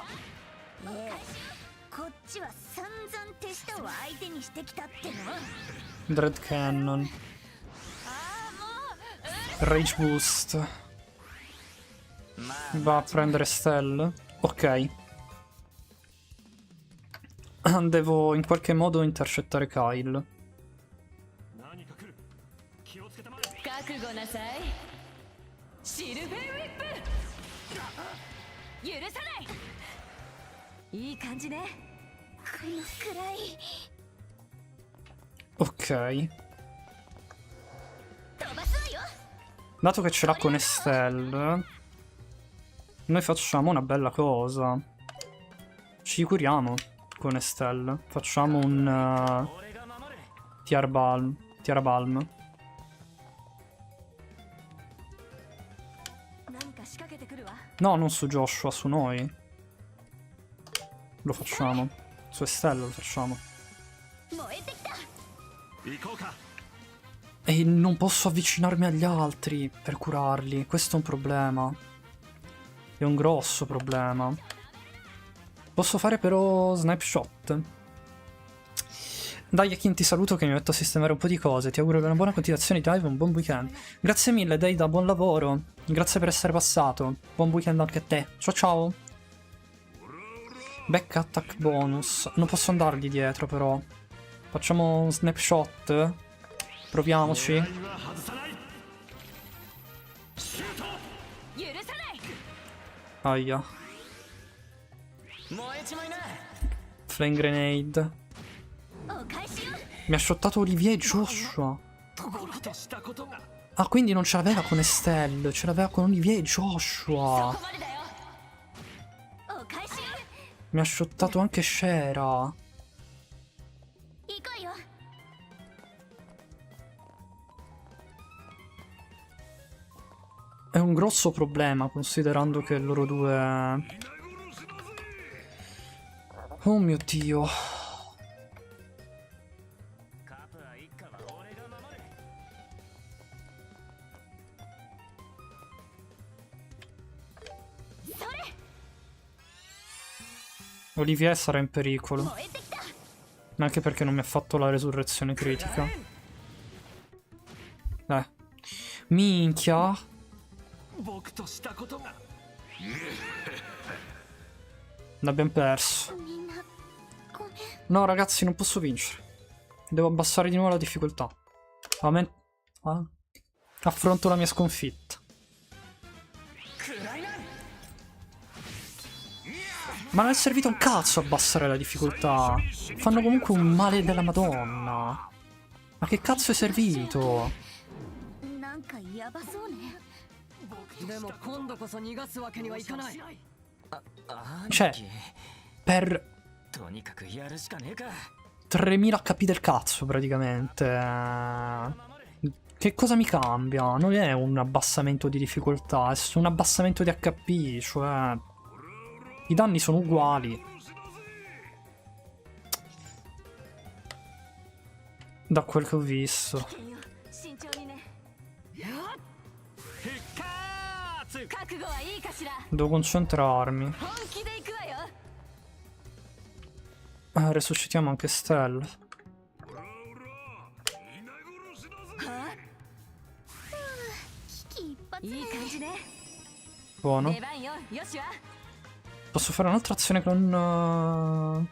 っちは散々手下を相手にしてきたっての。 Dread Cannon. Rage Boost. Va a prendere Stell. Ok. Devo in qualche modo intercettare Kyle. 覚悟なさい。シルフェンウィップ。許さない。いい感じね。このくらい。 Ok. 飛ばすわよ。Dato che ce l'ha con Estelle, noi facciamo una bella cosa. Ci curiamo con Estelle. Facciamo un Tiara Balm. No, non su Joshua, su noi. Lo facciamo. Su Estelle lo facciamo. E non posso avvicinarmi agli altri per curarli. Questo è un problema. È un grosso problema. Posso fare però snipe shot. Dai Akin, ti saluto che mi metto a sistemare un po' di cose. Ti auguro una buona continuazione di live e un buon weekend. Grazie mille Deida, buon lavoro. Grazie per essere passato. Buon weekend anche a te. Ciao ciao. Back attack bonus. Non posso andargli dietro però. Facciamo un snapshot. Proviamoci. Aia. Flame grenade. Mi ha shottato Olivier e Joshua. Ah, quindi non ce l'aveva con Estelle, ce l'aveva con Olivier e Joshua. Mi ha shottato anche Shera. È un grosso problema, considerando che loro due... Oh mio Dio. Olivier sarà in pericolo. Anche perché non mi ha fatto la resurrezione critica. Minchia. L'abbiamo perso. No ragazzi, non posso vincere. Devo abbassare di nuovo la difficoltà. Affronto la mia sconfitta. Ma non è servito un cazzo abbassare la difficoltà. Fanno comunque un male della Madonna. Ma che cazzo è servito? Cioè, per 3000 HP del cazzo praticamente. Che cosa mi cambia? Non è un abbassamento di difficoltà, è un abbassamento di HP, cioè... I danni sono uguali. Da quel che ho visto. Devo concentrarmi. Resuscitiamo anche Stella. Buono. Posso fare un'altra azione con...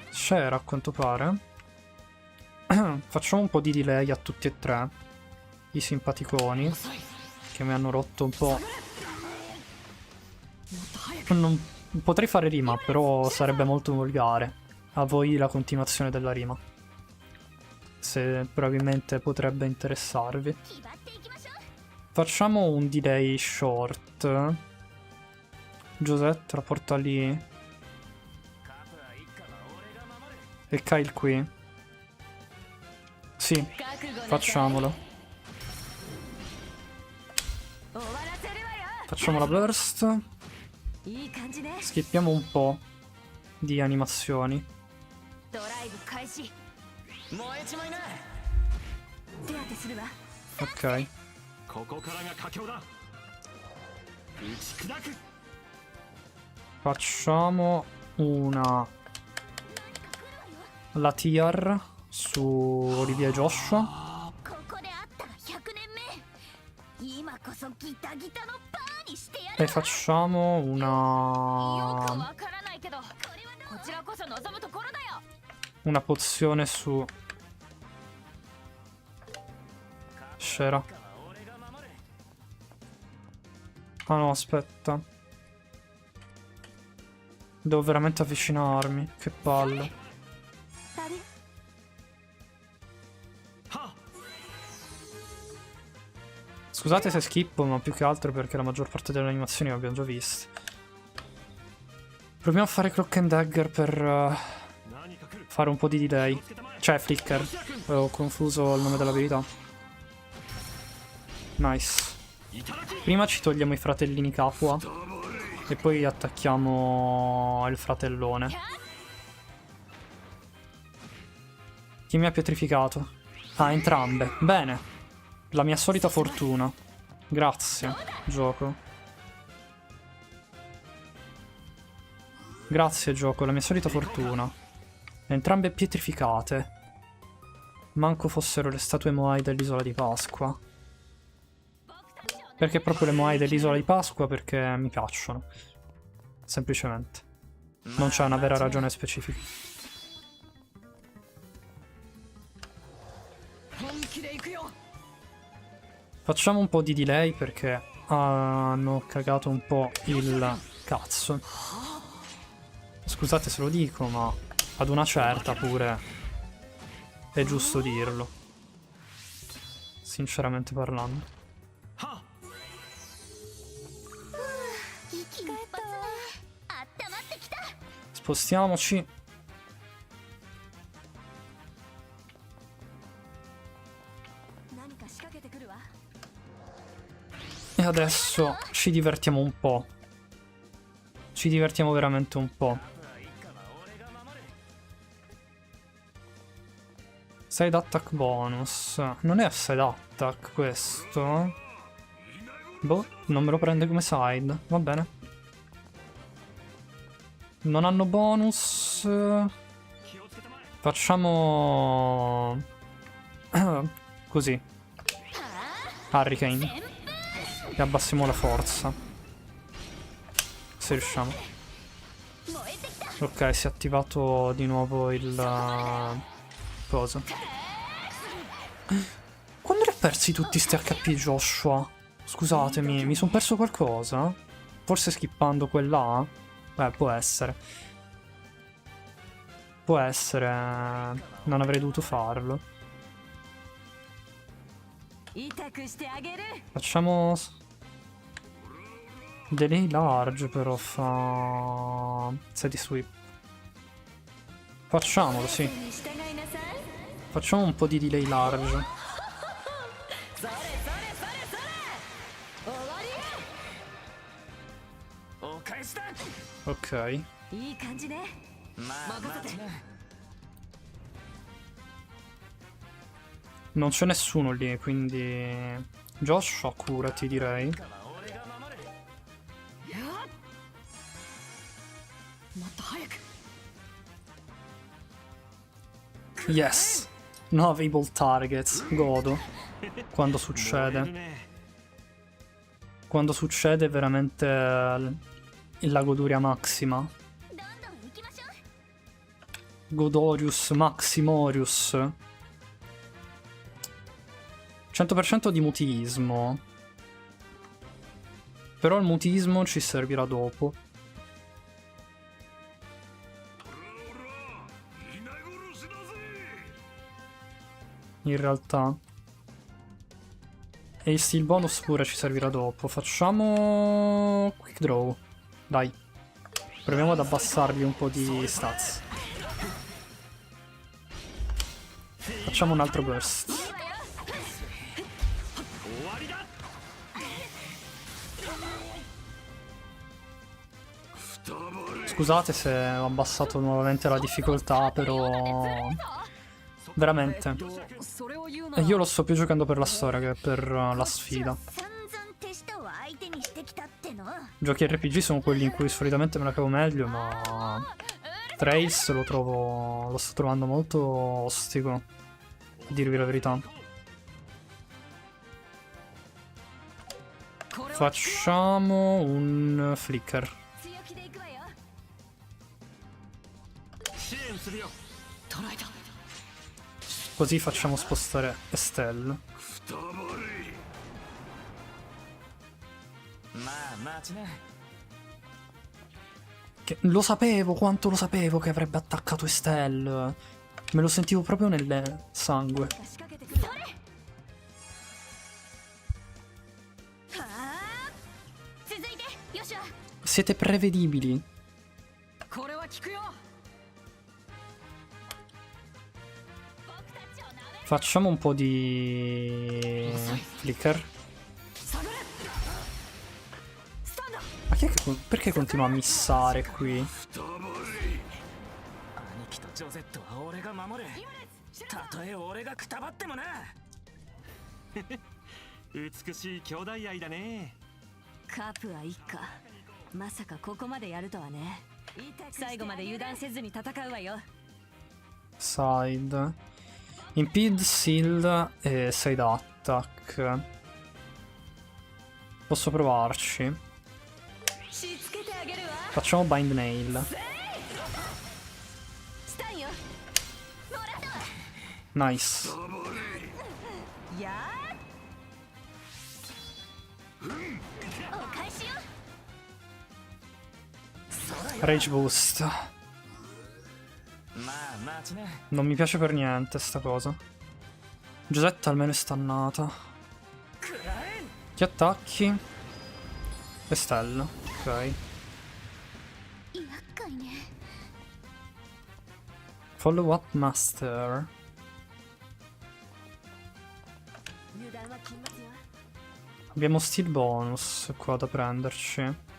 Shera, a quanto pare. Facciamo un po' di delay a tutti e tre. I simpaticoni. Che mi hanno rotto un po'. Non potrei fare rima, però sarebbe molto volgare. A voi la continuazione della rima. Se probabilmente potrebbe interessarvi. Facciamo un delay short. Giuseppe la porta lì. E Kyle qui. Sì, facciamolo. Facciamo la burst. Skippiamo un po' di animazioni. Ok. Facciamo una la tier su Olivier e Joshua. E facciamo una pozione su Shera. Ah no, aspetta. Devo veramente avvicinarmi. Che palle. Scusate se schippo, ma più che altro perché la maggior parte delle animazioni le abbiamo già viste. Proviamo a fare Cloak and Dagger per fare un po' di delay. Cioè, Flicker. Ho confuso il nome dell'abilità. Nice. Prima ci togliamo i fratellini Capua e poi attacchiamo il fratellone. Chi mi ha pietrificato? Ah, entrambe. Bene. La mia solita fortuna. Grazie, gioco. Grazie, gioco, la mia solita fortuna. Entrambe pietrificate. Manco fossero le statue Moai dell'isola di Pasqua. Perché proprio le Moai dell'isola di Pasqua? Perché mi piacciono. Semplicemente. Non c'è una vera ragione specifica. Facciamo un po' di delay perché hanno cagato un po' il cazzo. Scusate se lo dico, ma ad una certa pure è giusto dirlo. Sinceramente parlando. Spostiamoci. E adesso ci divertiamo un po'. Ci divertiamo veramente un po'. Side attack bonus. Non è side attack questo? Boh, non me lo prende come side. Va bene. Non hanno bonus. Facciamo... così. Hurricane. E abbassiamo la forza. Se riusciamo. Ok, si è attivato di nuovo il... cosa? Quando li ha persi tutti sti HP Joshua? Scusatemi, mi sono perso qualcosa? Forse skippando quella? Può essere. Può essere. Non avrei dovuto farlo. Facciamo... delay large però fa... Steady sweep. Facciamolo, sì. Facciamo un po' di delay large. Ok. Non c'è nessuno lì, quindi... Joshua, curati, direi. Yes. No available targets. Godo. Quando succede. Quando succede è veramente la goduria massima. Godorius Maximorius. 100% di mutismo. Però il mutismo ci servirà dopo. In realtà. E il steel bonus pure ci servirà dopo. Facciamo... quick draw. Dai. Proviamo ad abbassargli un po' di stats. Facciamo un altro burst. Scusate se ho abbassato nuovamente la difficoltà, però... veramente. E io lo sto più giocando per la storia che per la sfida. Giochi RPG sono quelli in cui solitamente me la cavo meglio, ma... Trails lo sto trovando molto ostico, a dirvi la verità. Facciamo un flicker. Così facciamo spostare Estelle. Che lo sapevo, quanto lo sapevo che avrebbe attaccato Estelle. Me lo sentivo proprio nel sangue. Siete prevedibili. これは効くよ。 Facciamo un po' di flicker. Ma perché continua a missare qui? 兄貴とジョゼットは俺が守る。たとえ俺がくたばってもな。美しい兄弟愛だね。カープは一家。まさかここまでやるとはね。最後まで油断せずに戦うわよ。 Side. Impede, seal e side attack. Posso provarci. Facciamo bind nail. Nice. Rage boost. Non mi piace per niente sta cosa. Giusetta almeno è stannata. Chi attacchi? Estelle. Ok. Follow up master. Abbiamo steel bonus qua da prenderci.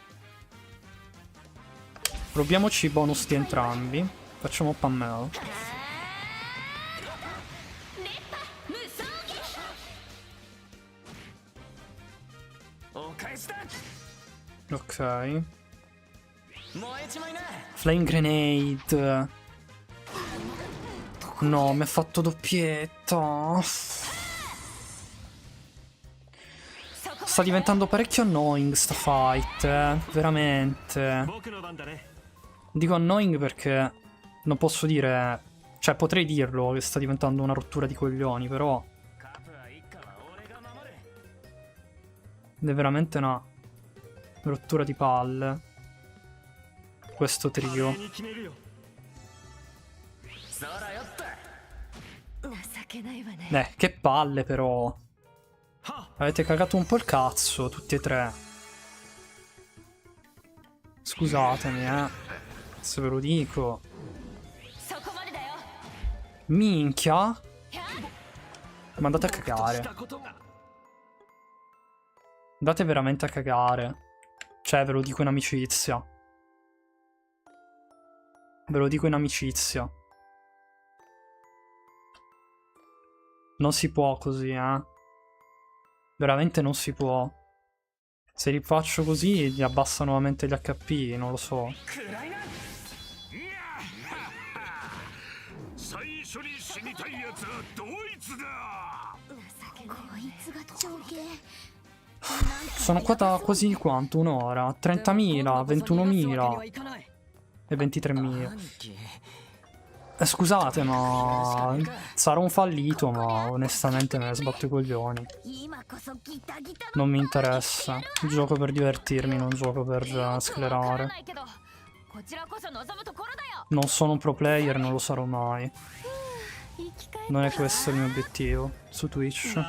Proviamoci i bonus di entrambi. Facciamo Pammel. Ok. Flame grenade. No, mi ha fatto doppietta. Sta diventando parecchio annoying sta fight, veramente. Dico annoying perché non posso dire... Cioè, potrei dirlo che sta diventando una rottura di coglioni, però... Ed è veramente una rottura di palle. Questo trio. Che palle però. Avete cagato un po' il cazzo, tutti e tre. Scusatemi, se ve lo dico. Minchia. Ma andate a cagare. Andate veramente a cagare. Cioè, ve lo dico in amicizia. Ve lo dico in amicizia. Non si può così, Veramente non si può. Se li faccio così, gli abbassa nuovamente gli HP, non lo so. Sono qua da quasi quanto? Un'ora? 30.000, 21.000 e 23.000. Scusate, ma sarò un fallito, ma onestamente me ne sbatto i coglioni. Non mi interessa. Gioco per divertirmi, non gioco per sclerare. Non sono un pro player, non lo sarò mai. Non è questo il mio obiettivo su Twitch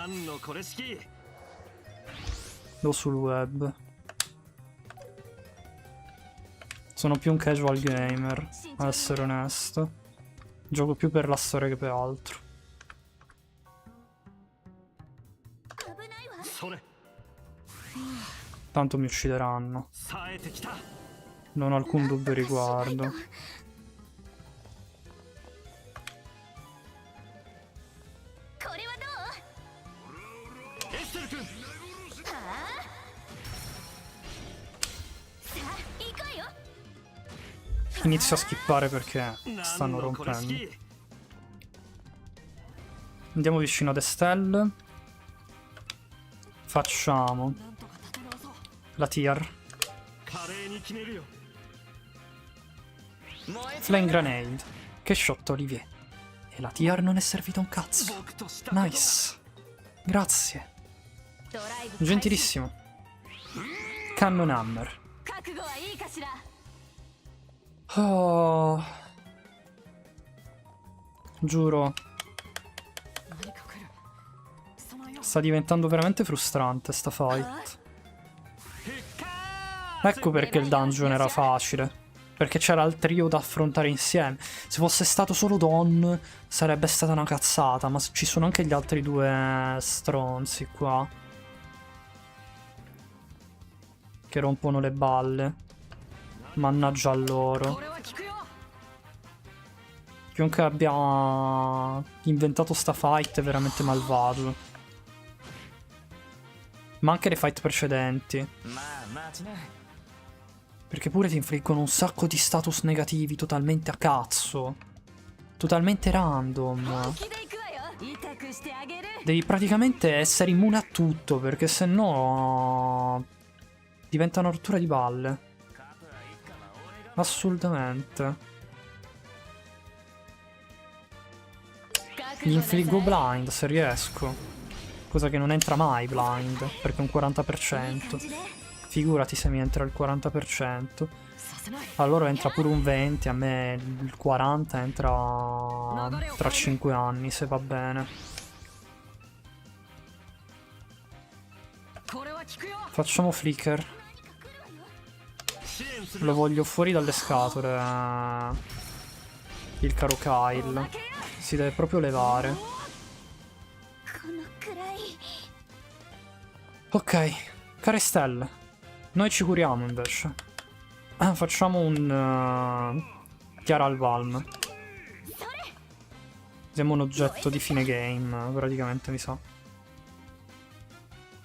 o sul web. Sono più un casual gamer, a essere onesto. Gioco più per la storia che per altro. Tanto mi uccideranno. Non ho alcun dubbio a riguardo. Inizio a skippare perché stanno rompendo. Andiamo vicino ad Estelle. Facciamo la tier. Flame grenade. Che shot, Olivier. E la tier non è servita un cazzo. Nice. Grazie. Gentilissimo. Cannon hammer. Oh. Giuro. Sta diventando veramente frustrante sta fight. Ecco perché il dungeon era facile. Perché c'era il trio da affrontare insieme. Se fosse stato solo Don sarebbe stata una cazzata. Ma ci sono anche gli altri due stronzi qua che rompono le balle. Mannaggia a loro. Chiunque abbia inventato sta fight è veramente malvagio. Ma anche le fight precedenti. Perché pure ti infliggono un sacco di status negativi totalmente a cazzo. Totalmente random. Devi praticamente essere immune a tutto, perché sennò diventa una rottura di balle. Assolutamente. Gli infliggo blind se riesco. Cosa che non entra mai blind, perché è un 40%. Figurati se mi entra il 40%. Allora entra pure un 20%, a me il 40% entra tra 5 anni, se va bene. Facciamo flicker. Lo voglio fuori dalle scatole. Il caro Kyle. Si deve proprio levare. Ok, care stelle. Noi ci curiamo invece. Facciamo un Chiara al Valm. Siamo un oggetto di fine game, praticamente mi sa.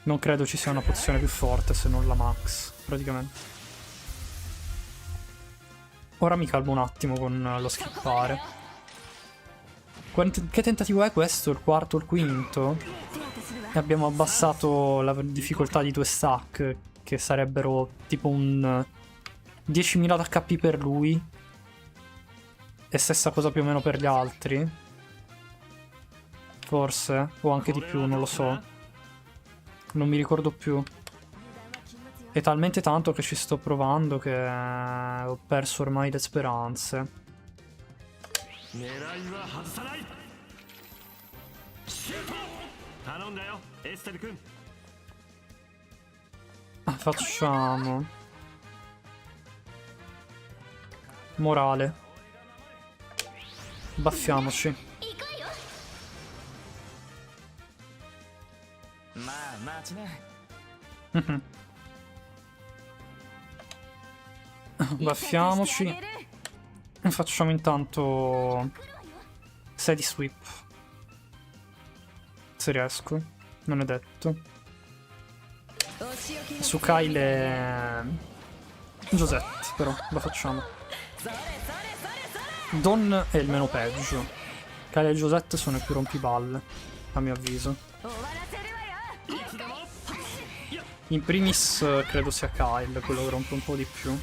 Non credo ci sia una pozione più forte se non la max, praticamente. Ora mi calmo un attimo con lo skippare. Che tentativo è questo? Il quarto o il quinto? E abbiamo abbassato la difficoltà di 2 stack, che sarebbero tipo un 10.000 d'HP per lui. E stessa cosa più o meno per gli altri. Forse. O anche di più, non lo so. Non mi ricordo più. È talmente tanto che ci sto provando che ho perso ormai le speranze. Facciamo morale. Baffiamoci. Baffiamoci. Facciamo intanto 6 di sweep. Se riesco. Non è detto. Su Kyle e Giuseppe, però lo facciamo. Don è il meno peggio. Kyle e Giuseppe sono i più rompiballe, a mio avviso. In primis credo sia Kyle quello che rompe un po' di più.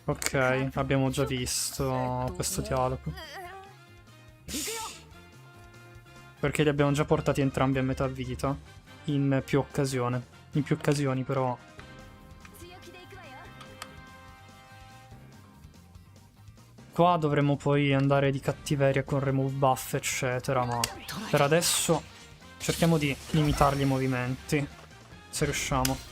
Ok, abbiamo già visto questo dialogo. Perché li abbiamo già portati entrambi a metà vita. In più occasioni. In più occasioni però. Qua dovremmo poi andare di cattiveria con remove buff eccetera, ma per adesso cerchiamo di limitargli i movimenti. Se riusciamo.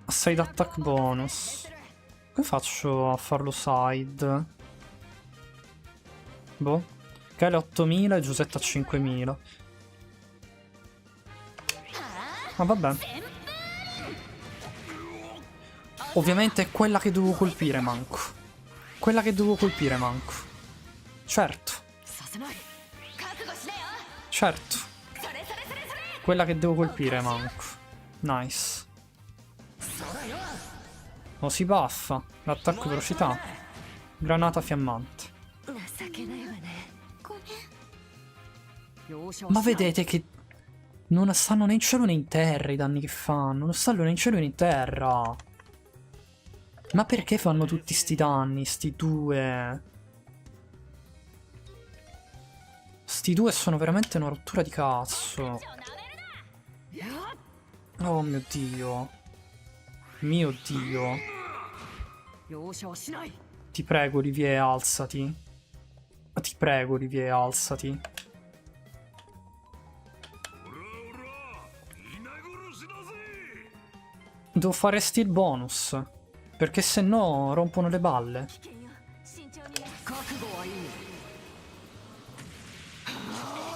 Side attack bonus. Come faccio a farlo side? Boh. Kyle 8000 e Giuseppe a 5000. Ma vabbè. Ovviamente è quella che devo colpire, manco. Quella che devo colpire, manco. Certo. Certo. Quella che devo colpire, manco. Nice. Oh, si buffa. L'attacco velocità. Granata fiammante. Ma vedete che non stanno né in cielo né in terra i danni che fanno. Non stanno né in cielo né in terra. Ma perché fanno tutti sti danni, sti due? Sti due sono veramente una rottura di cazzo. Oh mio dio. Mio dio. 容赦はしない。 Ti prego, Olivier, alzati. Ti prego, Olivier, alzati. Devo fare steal bonus. Perché se no rompono le balle.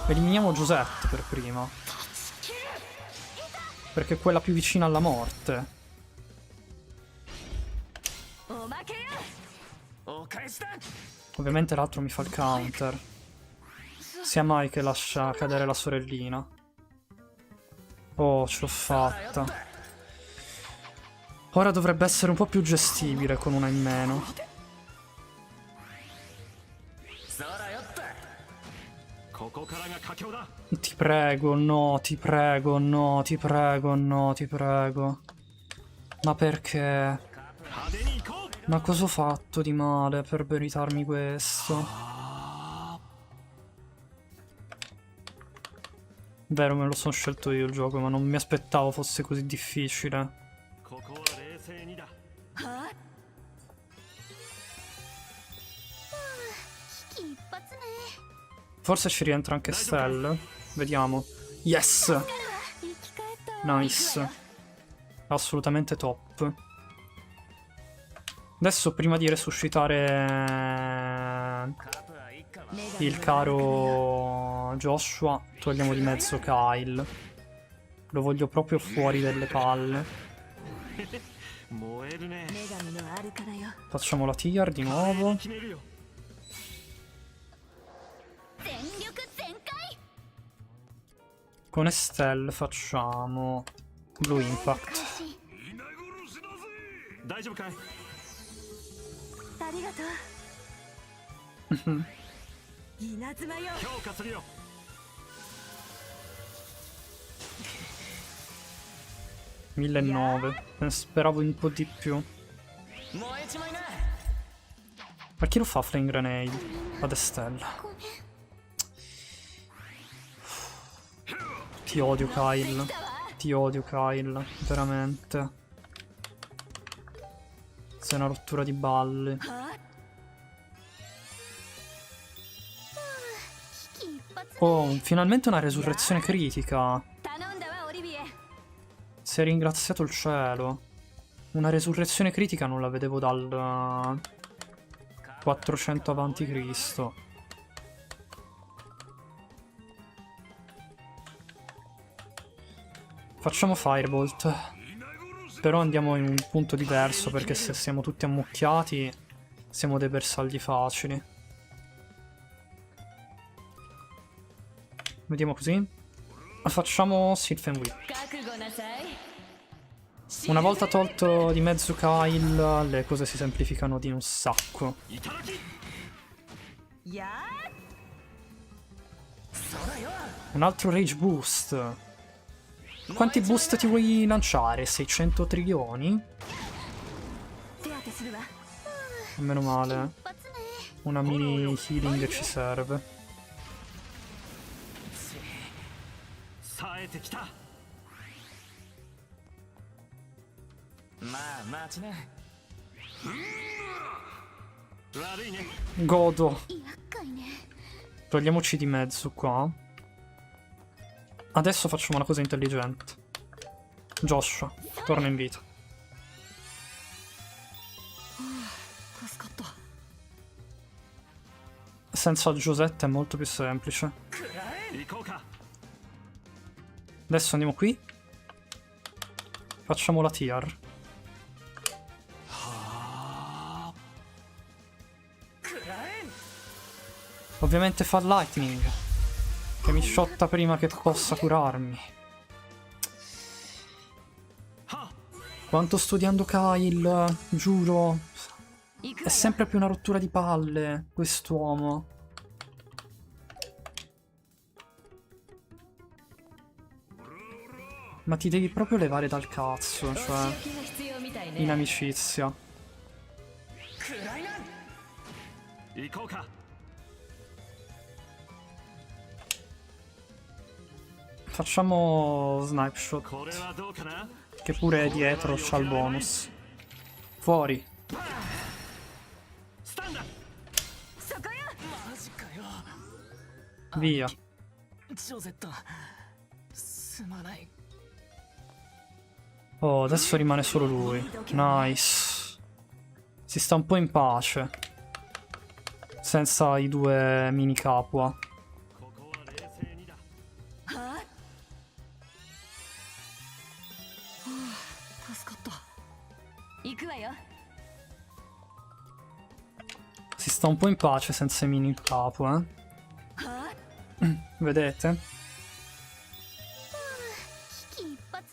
Eliminiamo Giuseppe per prima. Perché è quella più vicina alla morte. Ovviamente l'altro mi fa il counter. Sia mai che lascia cadere la sorellina. Oh, ce l'ho fatta. Ora dovrebbe essere un po' più gestibile con una in meno. Ti prego, no, ti prego, no, ti prego, no, ti prego. Ma perché? Ma cosa ho fatto di male per meritarmi questo? Vero, me lo sono scelto io il gioco, ma non mi aspettavo fosse così difficile. Forse ci rientra anche Stell. Vediamo. Yes! Nice. Assolutamente top. Adesso prima di resuscitare il caro Joshua, togliamo di mezzo Kyle. Lo voglio proprio fuori dalle palle. Facciamo la tier di nuovo. Con Estelle facciamo Blue Impact. Mhm. 1009. Speravo un po' di più. Ma chi lo fa Flame Grenade? Ad Estelle. Ti odio, Kyle. Ti odio, Kyle. Veramente. Sei una rottura di balle. Oh, finalmente una resurrezione critica. Si è ringraziato il cielo. Una resurrezione critica non la vedevo dal 400 avanti Cristo. Facciamo Firebolt. Però andiamo in un punto diverso, perché se siamo tutti ammucchiati siamo dei bersagli facili. Vediamo così. Facciamo Sylphen Whip. Una volta tolto di mezzo Kyle, le cose si semplificano di un sacco. Un altro Rage Boost. Quanti boost ti vuoi lanciare? 600 trilioni? Meno male. Una mini healing ci serve. Godo. Togliamoci di mezzo qua. Adesso facciamo una cosa intelligente. Joshua, torna in vita. Senza Giuseppe è molto più semplice. Adesso andiamo qui. Facciamo la tier. Ovviamente fa lightning, che mi shotta prima che possa curarmi. Quanto studiando Kyle, giuro. È sempre più una rottura di palle, quest'uomo. Ma ti devi proprio levare dal cazzo, cioè, in amicizia. Facciamo snipe shot. これはどうかな Che pure dietro c'ha il bonus. Fuori. スタンだ Via. ジョゼットすまない Oh, adesso rimane solo lui. Nice. Si sta un po' in pace. Senza i due mini capua. ここは冷静にだ 助かった行くわよ Si sta un po' in pace senza i mini capua, Vedete? 危機一髪ね。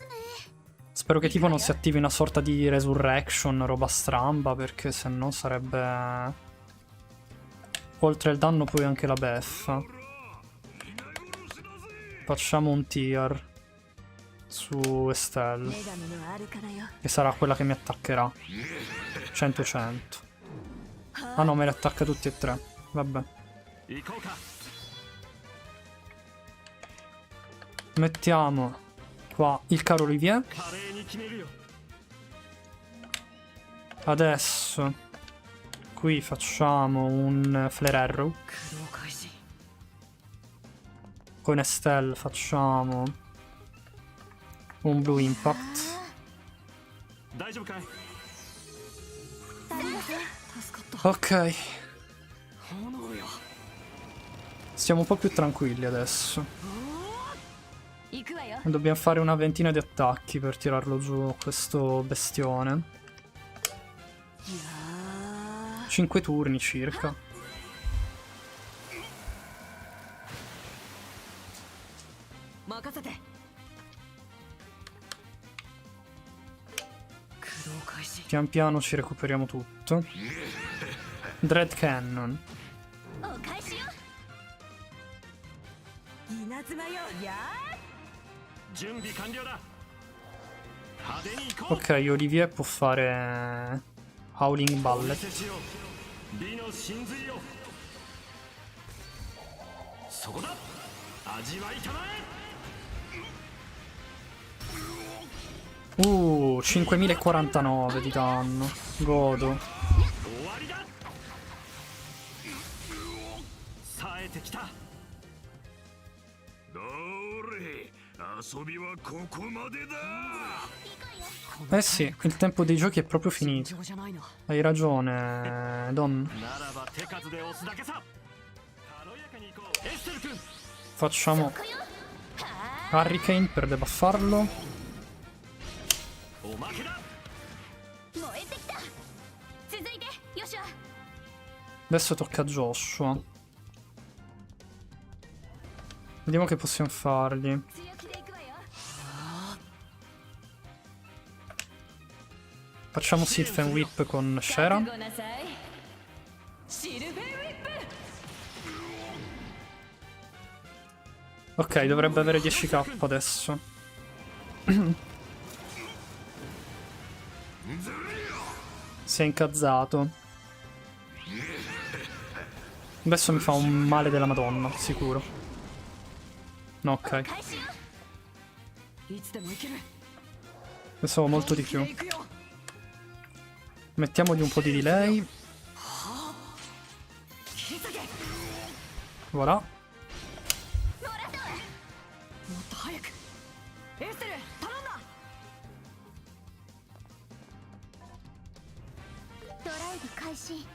Spero che tipo non si attivi una sorta di resurrection, roba stramba, perché se no sarebbe... Oltre il danno poi anche la beffa. Facciamo un tier su Estelle, 女神のアルカナよ che sarà quella che mi attaccherà. 100-100. Ah no, me li attacca tutti e tre. Vabbè. 行こうか Mettiamo qua il caro Olivier. 華麗に決めるよ Adesso qui facciamo un Flare Arrow. 駆動開始 Con Estelle facciamo un Blue Impact. 大丈夫かい Ok, 炎よ stiamo un po' più tranquilli adesso. 行くわよ Dobbiamo fare una ventina di attacchi per tirarlo giù questo bestione. 5 turni circa. Pian piano ci recuperiamo tutto. Dread Cannon. お返しよ。稲妻よや準備完了だ派手に行こう Ok, Olivier può fare Howling お Ballet. 見せしよう美の真髄よそこだ味わいたまえ 5049 di danno. Godo. 終わりだ冴えてきたどれ遊びはここまでだ Eh sì, il tempo dei giochi è proprio finito. 尋常じゃないな Hai ragione, Don. ならば手数で押すだけさ軽やかに行こうエステル君 Facciamo Hurricane per debuffarlo. おまけだ燃えてきた。続いてヨシュア。 Adesso tocca a Joshua. Vediamo che possiamo fargli. 強気でいくわよ。 Facciamo Sylph and Whip con Shera. ごなさいシルベンウィップ Ok, dovrebbe avere 10k adesso. Si è incazzato. Adesso mi fa un male della Madonna, sicuro. No, ok. 返しよ。いつでも行ける Pensavo molto di più. 行くよ Mettiamogli un po' di delay. Voilà. もっと早くエステル頼んだドライブ開始。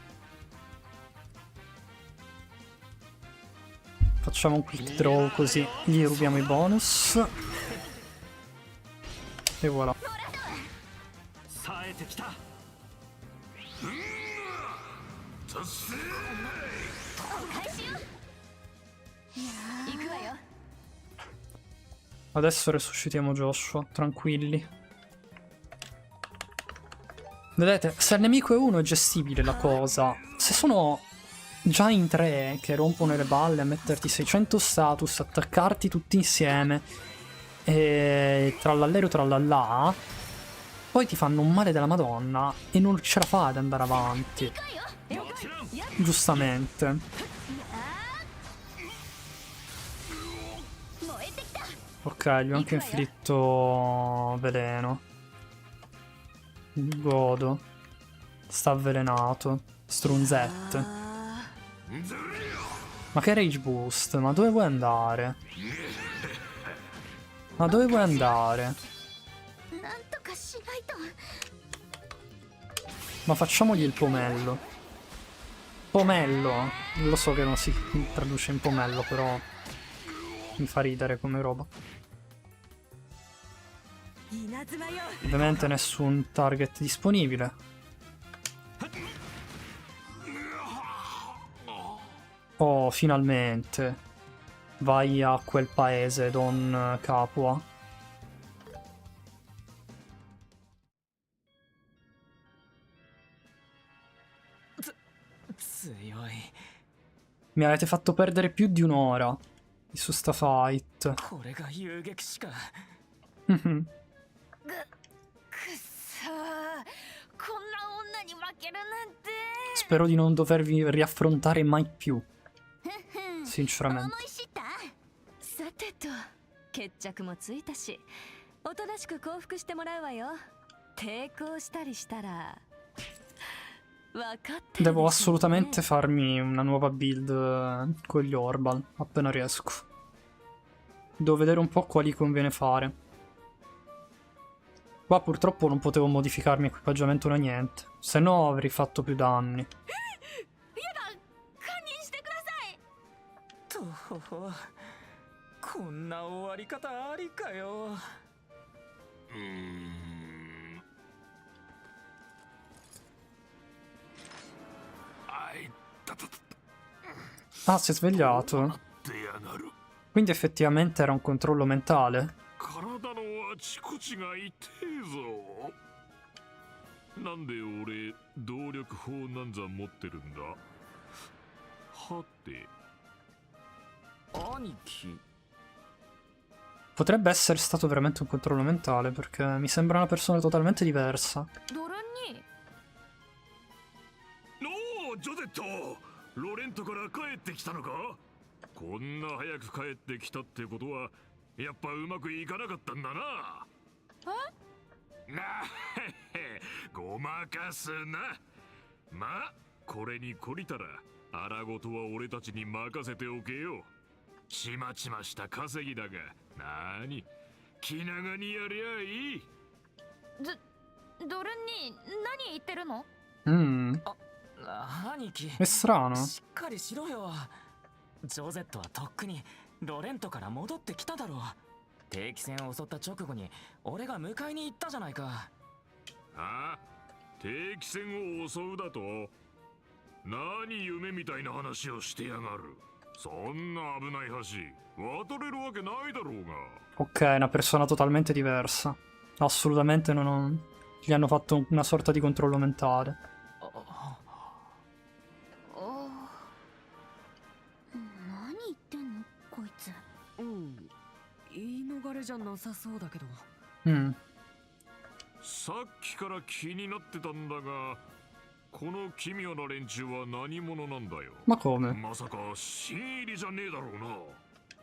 Facciamo un quick draw così gli rubiamo i bonus. E voilà. 冴えてきた行くわよ Adesso resuscitiamo Joshua, tranquilli. Vedete, se il nemico è uno è gestibile la cosa. Se sono già in tre che rompono le balle a metterti 600 status, attaccarti tutti insieme e trallallero trallallà, poi ti fanno un male della Madonna e non ce la fai ad andare avanti. Giustamente. 燃えてきた。Ok, gli ho anche inflitto veleno. Godo. Sta avvelenato. Strunzette. Ma che rage boost? Ma dove vuoi andare? Ma dove vuoi andare? なんとかしないと。 Ma facciamogli il pomello. Pomello? Lo so che non si traduce in pomello, però mi fa ridere come roba. Ovviamente nessun target disponibile. Oh, finalmente. Vai a quel paese, Don Capua. Mi avete fatto perdere più di un'ora su sta fight. これが遊撃士か。くっそー、こんな女に負けるなんて。 Spero di non dovervi riaffrontare mai più. Sinceramente. さてと、決着もついたし、おとなしく降伏してもらうわよ。抵抗したりしたら。 Devo assolutamente farmi una nuova build con gli Orbal, appena riesco. Devo vedere un po' quali conviene fare. Qua purtroppo non potevo modificarmi equipaggiamento né niente, se no avrei fatto più danni. とほほ、こんな終わり方ありかよ。Ah, si è svegliato. Quindi effettivamente era un controllo mentale. 体のあちこちが痛えぞ。なんで俺動力砲なんざ持ってるんだ。はて。兄貴。 Potrebbe essere stato veramente un controllo mentale, perché mi sembra una persona totalmente diversa. ドルに。おお、ジョゼット、ロレントから帰ってきたのか。こんな早く帰ってきたってことはやっぱうまくいかなかったんだな。え？なへへ、ごまかすな。まあこれに懲りたら荒ごとは俺たちに任せておけよ。ちまちました稼ぎだが、なーに気長にやりゃいい。ドルに何言ってるの？兄貴、 È strano. しっかりしろよ。ジョゼットはとっくにロレントから戻ってきただろう。定期戦を襲った直後に俺が迎えに行ったじゃないか。はあ、定期戦を襲うだと。何夢みたいな話をしてやがる。そんな危ない橋渡れるわけないだろうが。 Ok, è una persona totalmente diversa. Assolutamente non gli hanno fatto una sorta di controllo mentale. 何言ってんのこいつ。言い逃れじゃなさそうだけど。さっきから気になってたんだが、この奇妙な連中は何者なんだよ。 Ma come? まさか新入りじゃねえだろう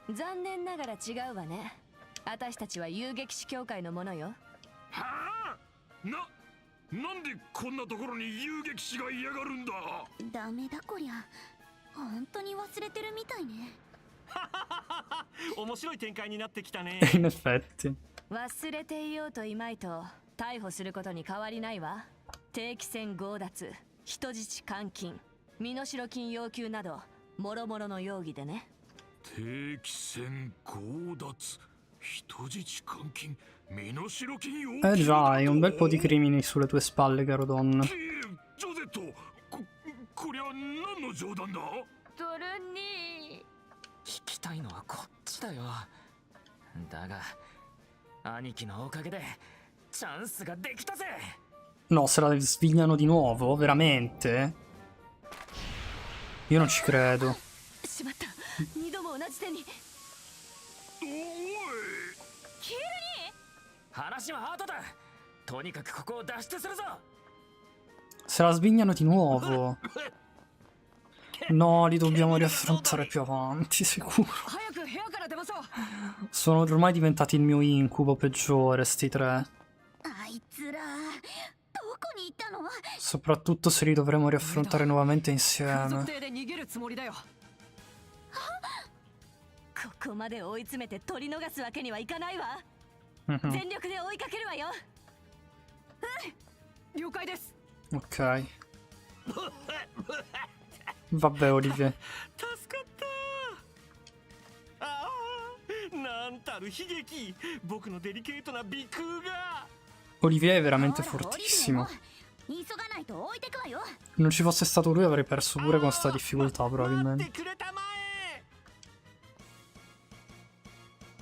な。残念ながら違うわね。私たちは遊撃士協会のものよ。はあ、なんでこんなところに遊撃士が嫌がるんだ。ダメだこりゃ。本当に忘れてるみたいね。面白い展開になってきたね。In effetti. 忘れていようといまいと逮捕することに変わりないわ。定期戦強奪、人質監禁、身代金要求などもろもろの容疑でね。定期戦強奪、人質監禁、身代金要求。 già, hai un bel po' di crimini sulle tue spalle, caro Don. ジョゼット、こりゃ何の冗談だ。ドルに。聞きたいのはこっちだよ。だが兄貴のおかげでチャンスができたぜ。 No, se la svegliano di nuovo? Veramente? Io non ci credo. しまった。二度も同じ手に。おい。キルに。話は後だ。とにかくここを脱出するぞ。 Se la svegliano di nuovo. No, li dobbiamo riaffrontare più avanti, sicuro. 早く部屋から出ましょう。Sono ormai diventati il mio incubo peggiore, sti tre. あいつらどこに行ったの？ Soprattutto se li dovremo riaffrontare nuovamente 風 insieme. 俗艇で逃げるつもりだよ。ここまで追い詰めて取り逃すわけにはいかないわ。 Mhm. 全力で追いかけるわよ。了解です。 Ok. Vabbè, Olivier. 助かったああなんたる悲劇僕のデリケートな鼻腔が Olivier è veramente ほらオリビエ fortissimo. も急がないと置いてくわよ。 Non ci fosse stato lui avrei perso pure con sta difficoltà 待っ probabilmente. てくれたまえ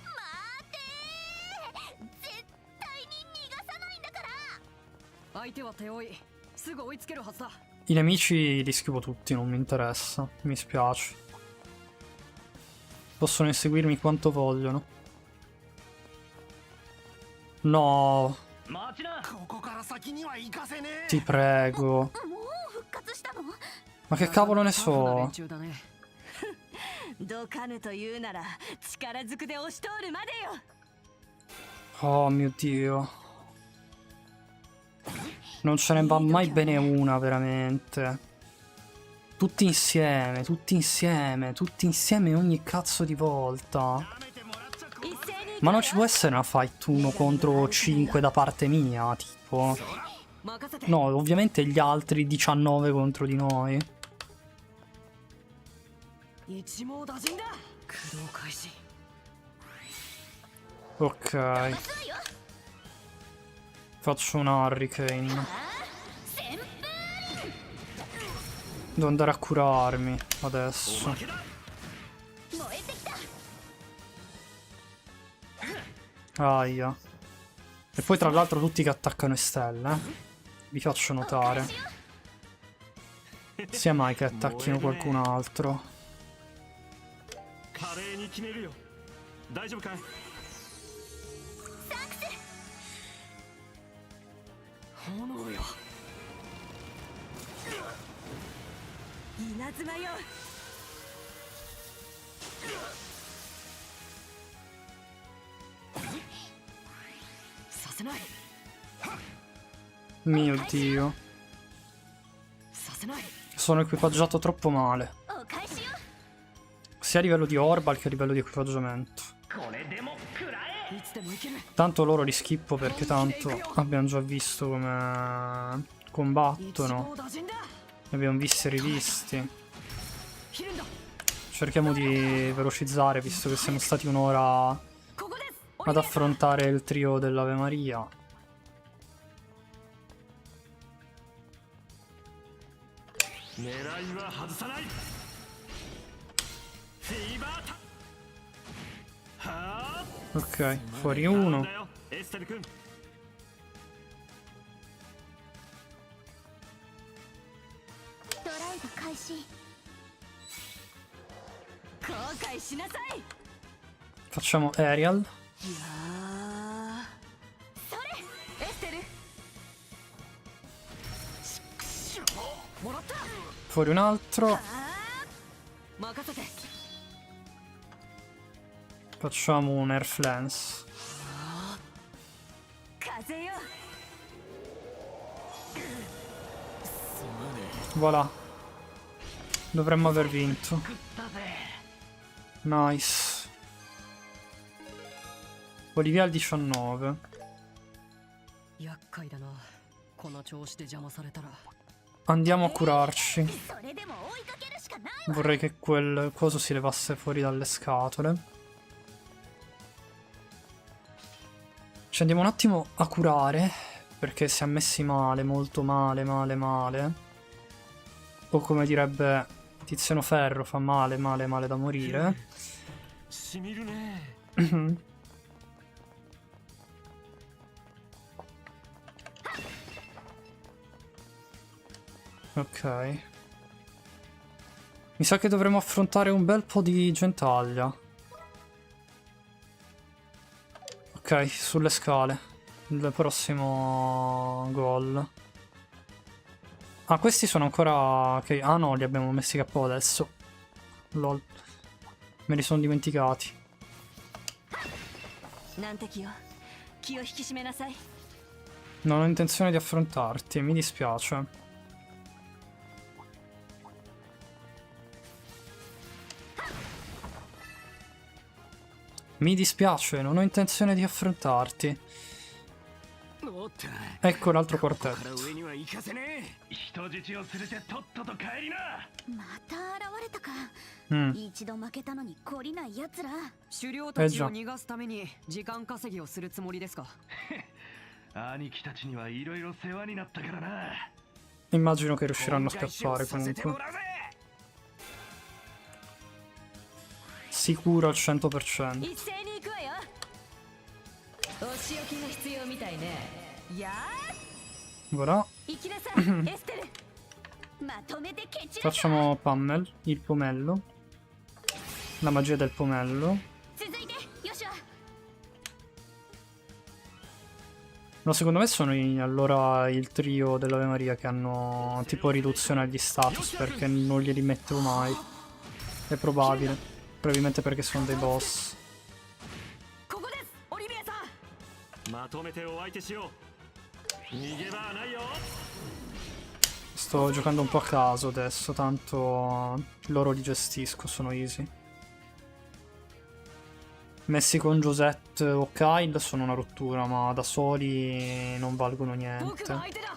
待てー、絶対に逃がさないんだから。相手は手負い。すぐ追いつけるはずだ。 I nemici li schivo tutti, non mi interessa. Mi spiace. Possono inseguirmi quanto vogliono. No, 待ちな。ここから先には行かせねえ ti prego. もう復活したの？ Ma che cavolo ne タフな so? 連中だね。どかぬというなら力ずくで押し通るまでよ。 Oh mio Dio. Non ce ne va mai bene una, veramente. Tutti insieme, tutti insieme, tutti insieme ogni cazzo di volta. Ma non ci può essere una fight 1 contro 5 da parte mia, tipo. 任せて。 No, ovviamente gli altri 19 contro di noi. 一網打尽だ。駆動開始。 Ok. Faccio un hurricane. 旋風。 Devo andare a curarmi adesso. 燃えてきた。 Aia. E poi tra l'altro tutti che attaccano Estelle. Vi faccio notare. Sia mai che attacchino qualcun altro. 華麗に決めるよ大丈夫かい炎よ。稲妻よ。 させない。 Mio Dio. させない。 Sono equipaggiato troppo male. お返しよ。 Sia a livello di Orbal che a livello di equipaggiamento. いつでもいける。 Tanto loro li schippo perché tanto abbiamo già visto come 一 combattono. 網打尽だ。 Ne abbiamo visti e rivisti. 切るんだ。 Cerchiamo di velocizzare visto che siamo stati un'ora ここです。 ad affrontare il trio dell'Ave Maria.狙いは外さないフィーバータはあ Ok, fuori uno. だよエステル君ドライブ開始。後悔しなさい。 Facciamo Aerial. いやー。エステル。 もらった。 Fuori un altro. 任せて。 Facciamo un Air Flance. 風よ。 Voilà. Dovremmo aver vinto. Nice. Olivia al 19. 厄介だな。この調子で邪魔されたら。 Andiamo a curarci. それでも追いかけるしかない。 Vorrei che quel coso si levasse fuori dalle scatole. Ci andiamo un attimo a curare. Perché si è messi male, molto male, male, male. O come direbbe Tiziano Ferro, fa male, male, male da morire. しみるね Ok. Mi sa che dovremo affrontare un bel po' di gentaglia. Ok, sulle scale. Il prossimo gol. Ah, questi sono ancora... ok. Ah no, li abbiamo messi KO adesso. Lol. Me li sono dimenticati. 難敵よ、気を引き締めなさい。 Non ho intenzione di affrontarti, mi dispiace. Mi dispiace, non ho intenzione di affrontarti. おった Ecco l'altro ここか quartetto. ら上には行かせねえ。人質を連れてとっとと帰りな。また現れたか。 Mm. 一度負けたのに懲りない奴ら。狩猟たちを逃がすために時間稼ぎをするつもりですか？兄貴たちにはいろいろ世話になったからな。 Immagino che riusciranno a scappare comunque. Sicuro al 100%. 一斉に行くわよ。お仕置きが必要みたいね。や Voilà. ー、行きなさい、エステル。まとめて蹴散らす。 Facciamo Pummel, il pomello. La magia del pomello. 続いてヨシュア。 No, secondo me sono allora il trio dell'Ave Maria che hanno tipo riduzione agli status perché non glieli mettevo mai. È probabile. Probabilmente perché sono dei boss. ここです、オリビアさん。まとめてお相手しよう。逃げ場はないよ。 Sto giocando un po' a caso adesso, tanto loro li gestisco, sono easy. Messi con Josette o Kyle sono una rottura, ma da soli non valgono 僕の niente. 相手だ。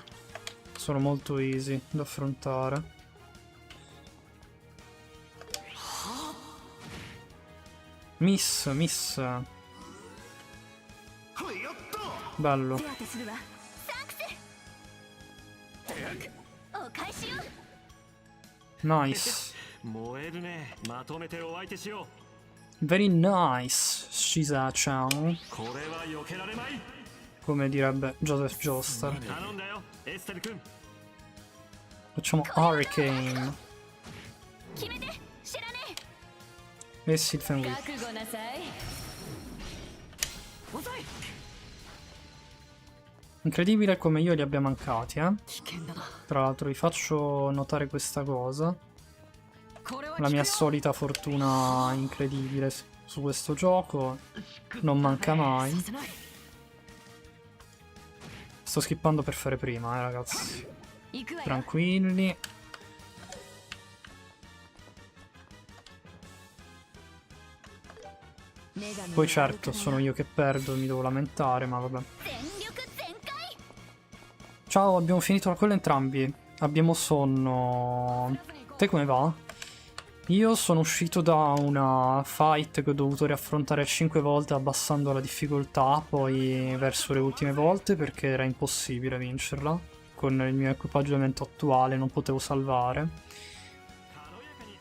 Sono molto easy da affrontare. Miss. Bello. 手当てするわ。お返しよ。 Nice. 燃えるね。まとめてお相手しよ Very nice, Shiza-chan. う。これは避けられまい。 Come direbbe Joseph Joestar. 頼んだよ、エステル君。 Facciamo Hurricane. 決めて知らね E Sylphen Whip. 覚悟なさい。 遅い。 Incredibile come io li abbia mancati, eh. 危険だな。 Tra l'altro vi faccio notare questa cosa. これは La mia solita fortuna incredibile su questo gioco. Non manca mai. させない。 Sto skippando per fare prima, ragazzi. 行くわよ。 Tranquilli. Poi certo, sono io che perdo e mi devo lamentare, ma vabbè. え。全力全開。 Ciao, abbiamo finito quello entrambi. Abbiamo sonno. Te come va? Io sono uscito da una fight che ho dovuto riaffrontare 5 volte abbassando la difficoltà, poi verso le ultime volte perché era impossibile vincerla. Con il mio equipaggiamento attuale non potevo salvare.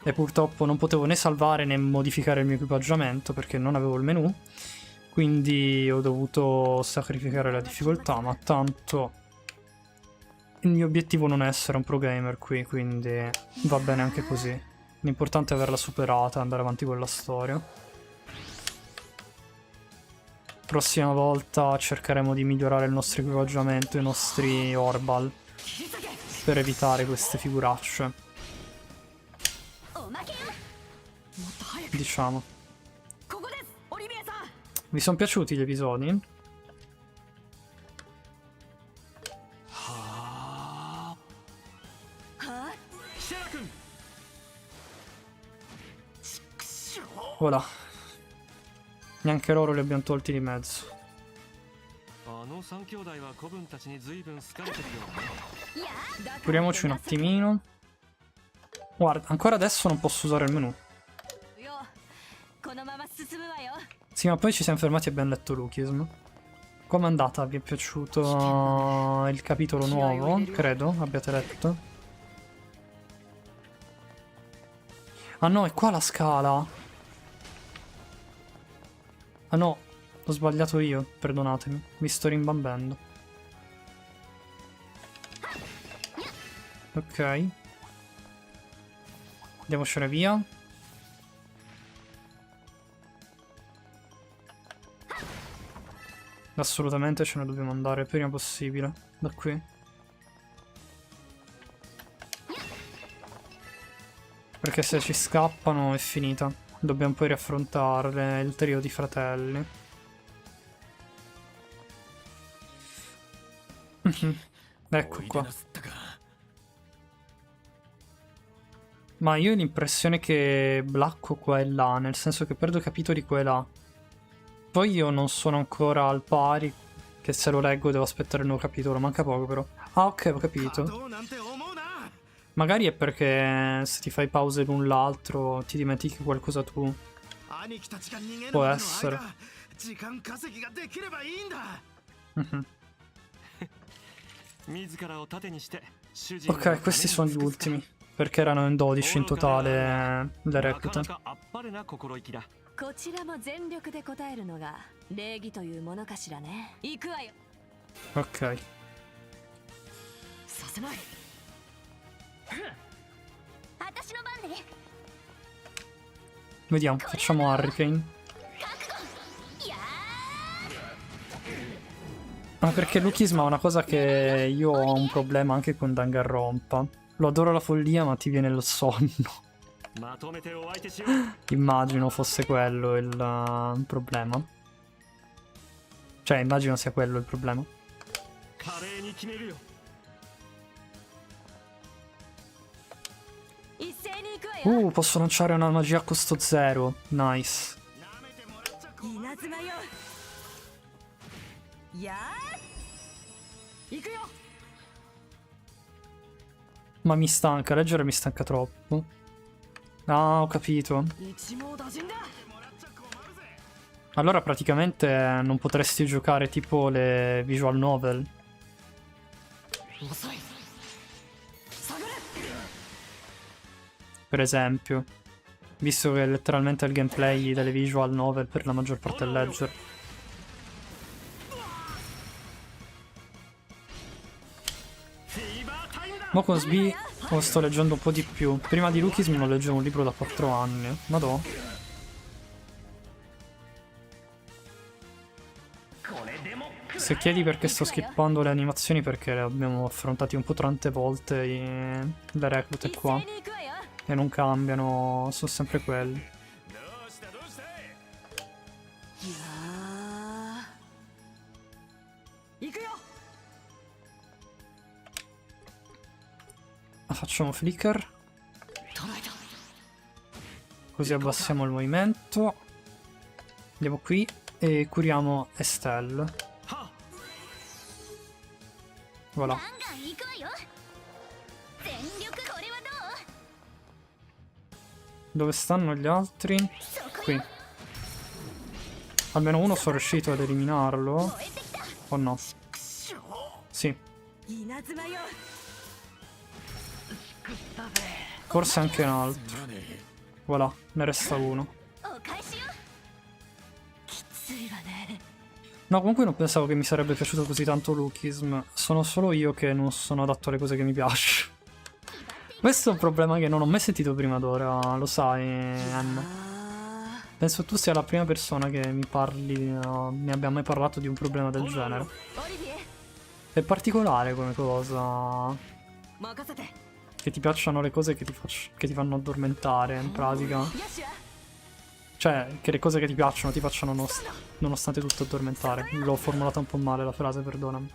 E purtroppo non potevo né salvare né modificare il mio equipaggiamento perché non avevo il menu. Quindi ho dovuto sacrificare la difficoltà, ma tanto il mio obiettivo non è essere un pro gamer qui, quindi va bene anche così. L'importante è averla superata e andare avanti con la storia. Prossima volta cercheremo di migliorare il nostro equipaggiamento e i nostri Orbal per evitare queste figuracce. おまけよ。 Diciamo. ここです、オリビアさん。 Vi sono piaciuti gli episodi? シェラ君。 Voilà. Neanche loro li abbiamo tolti di mezzo. あの三兄弟は子分たちに随分好かれてるようだね。 Curiamoci un attimino. Guarda, ancora adesso non posso usare il menu. よ、このまま進むわよ。 Sì, ma poi ci siamo fermati e abbiamo letto Lukism. Com'è andata? Vi è piaciuto il capitolo nuovo? Credo abbiate letto. Ah no, è qua la scala. Ah no, ho sbagliato io, perdonatemi. Mi sto rimbambendo. Ok. Andiamocene via. Assolutamente ce ne dobbiamo andare il prima possibile. Da qui. Perché se ci scappano è finita. Dobbiamo poi riaffrontare il trio di fratelli. Ecco qua. Ma io ho l'impressione che blacco qua e là, nel senso che perdo capitoli qua e là. Poi io non sono ancora al pari, che se lo leggo devo aspettare il nuovo capitolo, manca poco però. Ah, ok, ho capito. Magari è perché se ti fai pause l'un l'altro ti dimentichi qualcosa tu. Può essere. Ok, questi sono gli ultimi. Perché erano in 12 in totale le reclute. こちらも全力で答えるのが礼儀というものかしらね。行くわよ。 Ok. させない。私の番ね。 Vediamo, facciamo Hurricane. Ma perché Lukisma è una cosa che io ho un problema anche con Danganronpa. Lo adoro la follia, ma ti viene il sonno. Immagino fosse quello il problema. Cioè, immagino sia quello il problema. Posso lanciare una magia a costo zero. Nice. Ma mi stanca, leggere mi stanca troppo. Ah, ho capito. Allora praticamente non potresti giocare tipo le visual novel. Per esempio. Visto che letteralmente il gameplay delle visual novel per la maggior parte è leggere. Mo con SB sto leggendo un po' di più. Prima di Lukism non leggevo un libro da 4 anni. Madò. Se chiedi perché sto skippando le animazioni, perché le abbiamo affrontate un po' tante volte le reclute qua. E non cambiano, sono sempre quelli. Facciamo flicker. Così abbassiamo il movimento. Andiamo qui e curiamo Estelle. Voilà. Dove stanno gli altri? Qui. Almeno uno sono riuscito ad eliminarlo. O no? Sì. Forse anche un altro. Voilà, ne resta uno. No, comunque non pensavo che mi sarebbe piaciuto così tanto Lukism. Sono solo io che non sono adatto alle cose che mi piacciono. Questo è un problema che non ho mai sentito prima d'ora, lo sai, Anna. Penso tu sia la prima persona che mi parli, mi abbia mai parlato di un problema del genere. È particolare come cosa. Che ti piacciono le cose che ti fanno addormentare, in pratica. Cioè, che le cose che ti piacciono ti facciano nonostante tutto addormentare. L'ho formulata un po' male la frase, perdonami.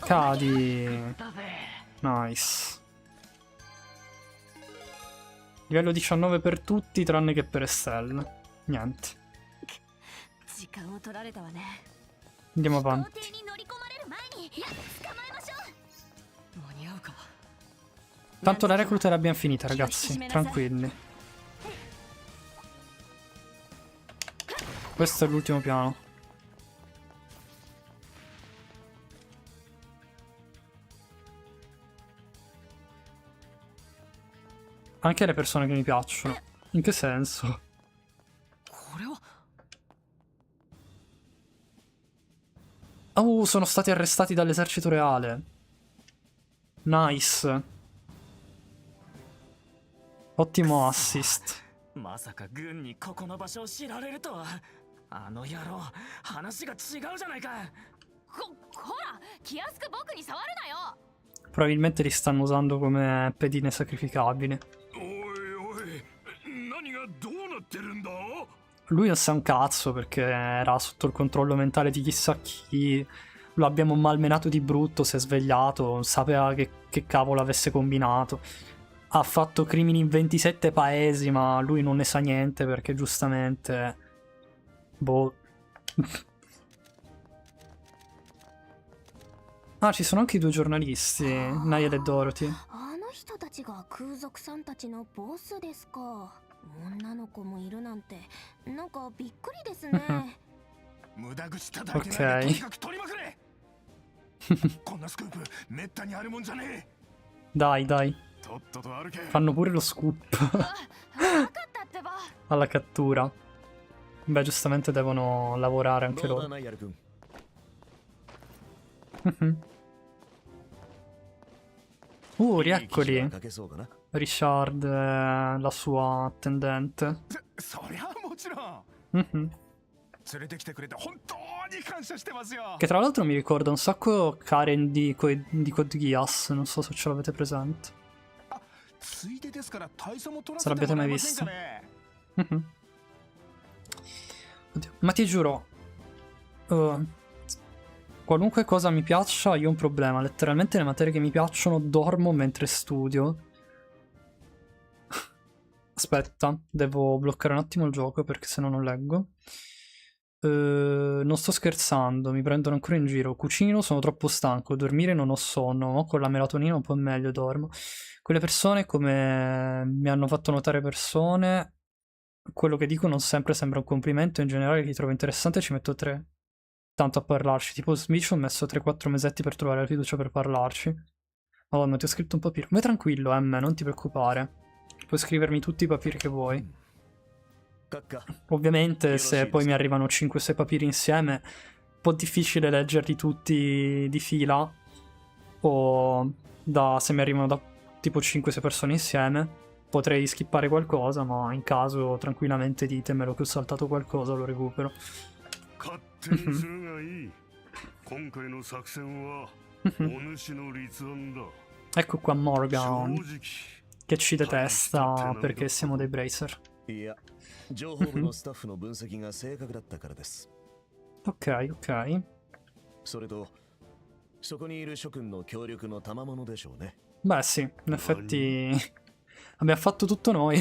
Cadi. Nice. Livello 19 per tutti, tranne che per Estelle. Niente. Andiamo avanti. Tanto la recluta l'abbiamo finita, ragazzi. Tranquilli. Questo è l'ultimo piano. Anche le persone che mi piacciono. In che senso? Oh, sono stati arrestati dall'esercito reale. Nice. Ottimo assist. まさか軍にここの場所を知られるとは。あの野郎、話が違うじゃないか。ほら、気安く僕に触るなよ。 Probabilmente li stanno usando come pedine sacrificabili. lui non sa un cazzo perché era sotto il controllo mentale di chissà chi. Lo abbiamo malmenato di brutto, si è svegliato, non sapeva che cavolo avesse combinato. Ha fatto crimini in 27 paesi, ma lui non ne sa niente perché giustamente... Boh... Ah, ci sono anche i due giornalisti, Niall e Dorothy. あの人たちが空賊さんたちのボスですか。女の子もいるなんてなんかびっくりですね。無駄口叩いてないで Ok. とにかく取りまくれこんなスクープめったにあるもんじゃね Dai, dai. えとっとと歩け Fanno pure lo scoop 分かったってば。 alla cattura. Beh, giustamente devono lavorare anche どうだ loro. ナイアル君 Rieccoli. かけそうかな Richard, la sua attendente. そりゃもちろん Mhm. 連れてきてくれて本当に感謝してますよ Che tra l'altro mi ricorda un sacco Karen di Code Geass, non so se ce l'avete presente. ついでですから大差も取ら Se せて l'abbiate もら mai えません visto. かね Mhm. Oddio, ma ti giuro, qualunque cosa mi piaccia, io ho un problema. Letteralmente le materie che mi piacciono dormo mentre studio. Aspetta, devo bloccare un attimo il gioco perché sennò non leggo. Non sto scherzando, mi prendono ancora in giro. Cucino, sono troppo stanco. Dormire non ho sonno. Ma con la melatonina un po' meglio dormo. Quelle persone, come mi hanno fatto notare persone, quello che dico non sempre sembra un complimento. In generale li trovo interessante e ci metto tanto a parlarci. Tipo Smith ho messo 3-4 mesetti per trovare la fiducia per parlarci. Madonna, ti ho scritto un papiro. Vai tranquillo, non ti preoccupare. Puoi scrivermi tutti i papiri che vuoi. Ovviamente se poi mi arrivano 5-6 papiri insieme, un po' difficile leggerli tutti di fila. O se mi arrivano da tipo 5-6 persone insieme, potrei skippare qualcosa, ma in caso tranquillamente ditemelo che ho saltato qualcosa, lo recupero. 勝手にするがいい今回の作戦はお主の立案だ Ecco qua Morgan 正直 che ci detesta perché siamo dei bracer. いや情報部のスタッフの分析が正確だったからです Ok, ok. それとそこにいる諸君の協力の賜物でしょうね Beh sì, in effetti abbiamo fatto tutto noi.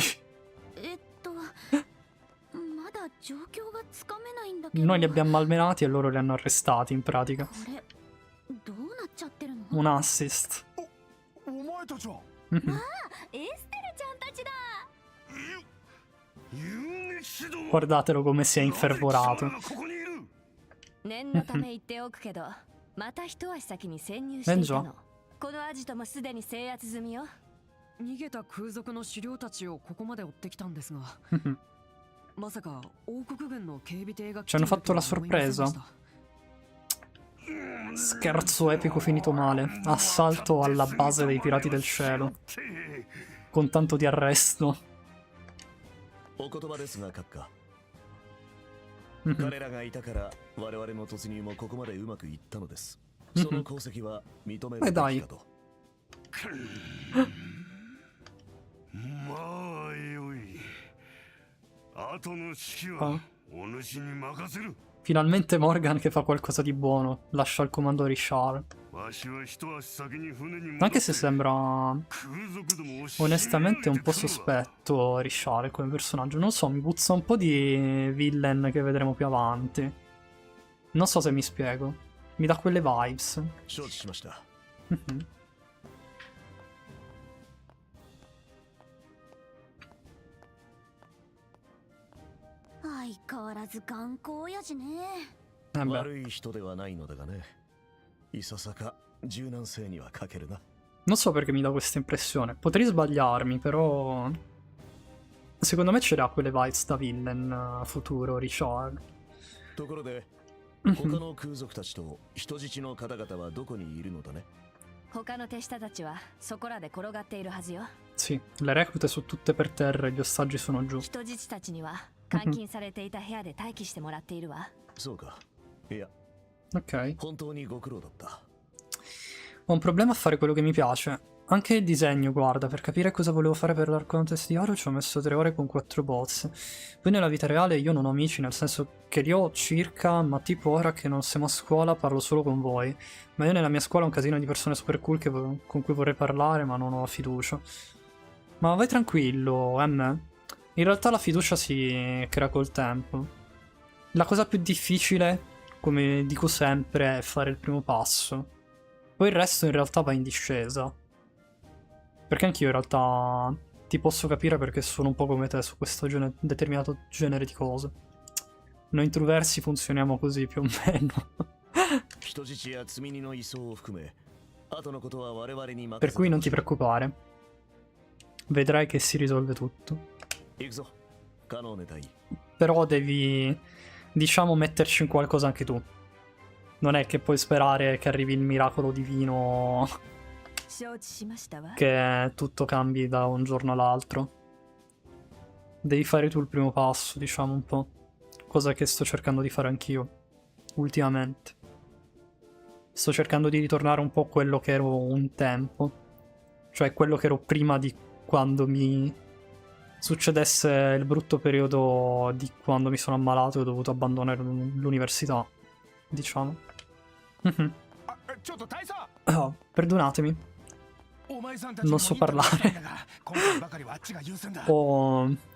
まだ状況がつかめないんだけど。 Noi li abbiamo malmenati e loro li hanno arrestati in pratica. これどうなっちゃってるの？ Un assist. お前たちは エステルちゃんたちだ。 Guardatelo come si è infervorato. 念のため言っておくけど、また一足先に潜入していたの。このアジトもすでに制圧済みよ。逃げた空賊の資料たちをここまで追ってきたんですがまさか王国軍の警備艇が Ci hanno fatto la sorpresa. Scherzo epico finito male. Assalto alla base dei pirati del cielo. Con tanto di arresto. お言葉ですが閣下彼らがいたから我々の突入もここまでうまくいったのですその功績は認めるべきかとまあよい後の指揮はお主に任せる Finalmente Morgan che fa qualcosa di buono. Lascia il comando a Richard. わしは一足先に船に Anche se sembra onestamente un po' sospetto Richard come personaggio. Non so, mi puzza un po' di villain che vedremo più avanti. Non so se mi spiego. Mi dà quelle vibes. 承知しました Mhm. Eh beh. 悪い人ではないのだがねいささか柔軟性には欠けるな Non so perché mi dà questa impressione. Potrei sbagliarmi, però secondo me ce l'ha quelle vibes da villain futuro Richard. ところで他の空賊たちと人質の方々はどこにいるのだね他の手下たちはそこらで転がっているはずよ。 Sì, le reclute sono tutte per terra e gli ostaggi sono giù. 人質たちには監禁されていた部屋で待機してもらっているわ。そうかいや Ok. 本当にご苦労だった Ho un problema a fare quello che mi piace. Anche il disegno, guarda, per capire cosa volevo fare per l'Arc Contest di Oro ci ho messo 3 ore con 4 bozze. Poi nella vita reale io non ho amici, nel senso che li ho circa, ma tipo ora che non siamo a scuola parlo solo con voi. Ma io nella mia scuola ho un casino di persone super cool con cui vorrei parlare, ma non ho fiducia. Ma vai tranquillo, M. In realtà la fiducia si crea col tempo. La cosa più difficile, come dico sempre, è fare il primo passo. Poi il resto in realtà va in discesa. Perché anch'io in realtà ti posso capire perché sono un po' come te su questo determinato genere di cose. Noi introversi funzioniamo così più o meno. Per cui non ti preoccupare. Vedrai che si risolve tutto. Però devi, diciamo, metterci in qualcosa anche tu. Non è che puoi sperare che arrivi il miracolo divino, che tutto cambi da un giorno all'altro. Devi fare tu il primo passo, diciamo un po'. Cosa che sto cercando di fare anch'io, ultimamente. Sto cercando di ritornare un po' a quello che ero un tempo. Cioè quello che ero prima di quando mi succedesse il brutto periodo di quando mi sono ammalato e ho dovuto abbandonare l'università, diciamo. Oh, perdonatemi. Non so parlare.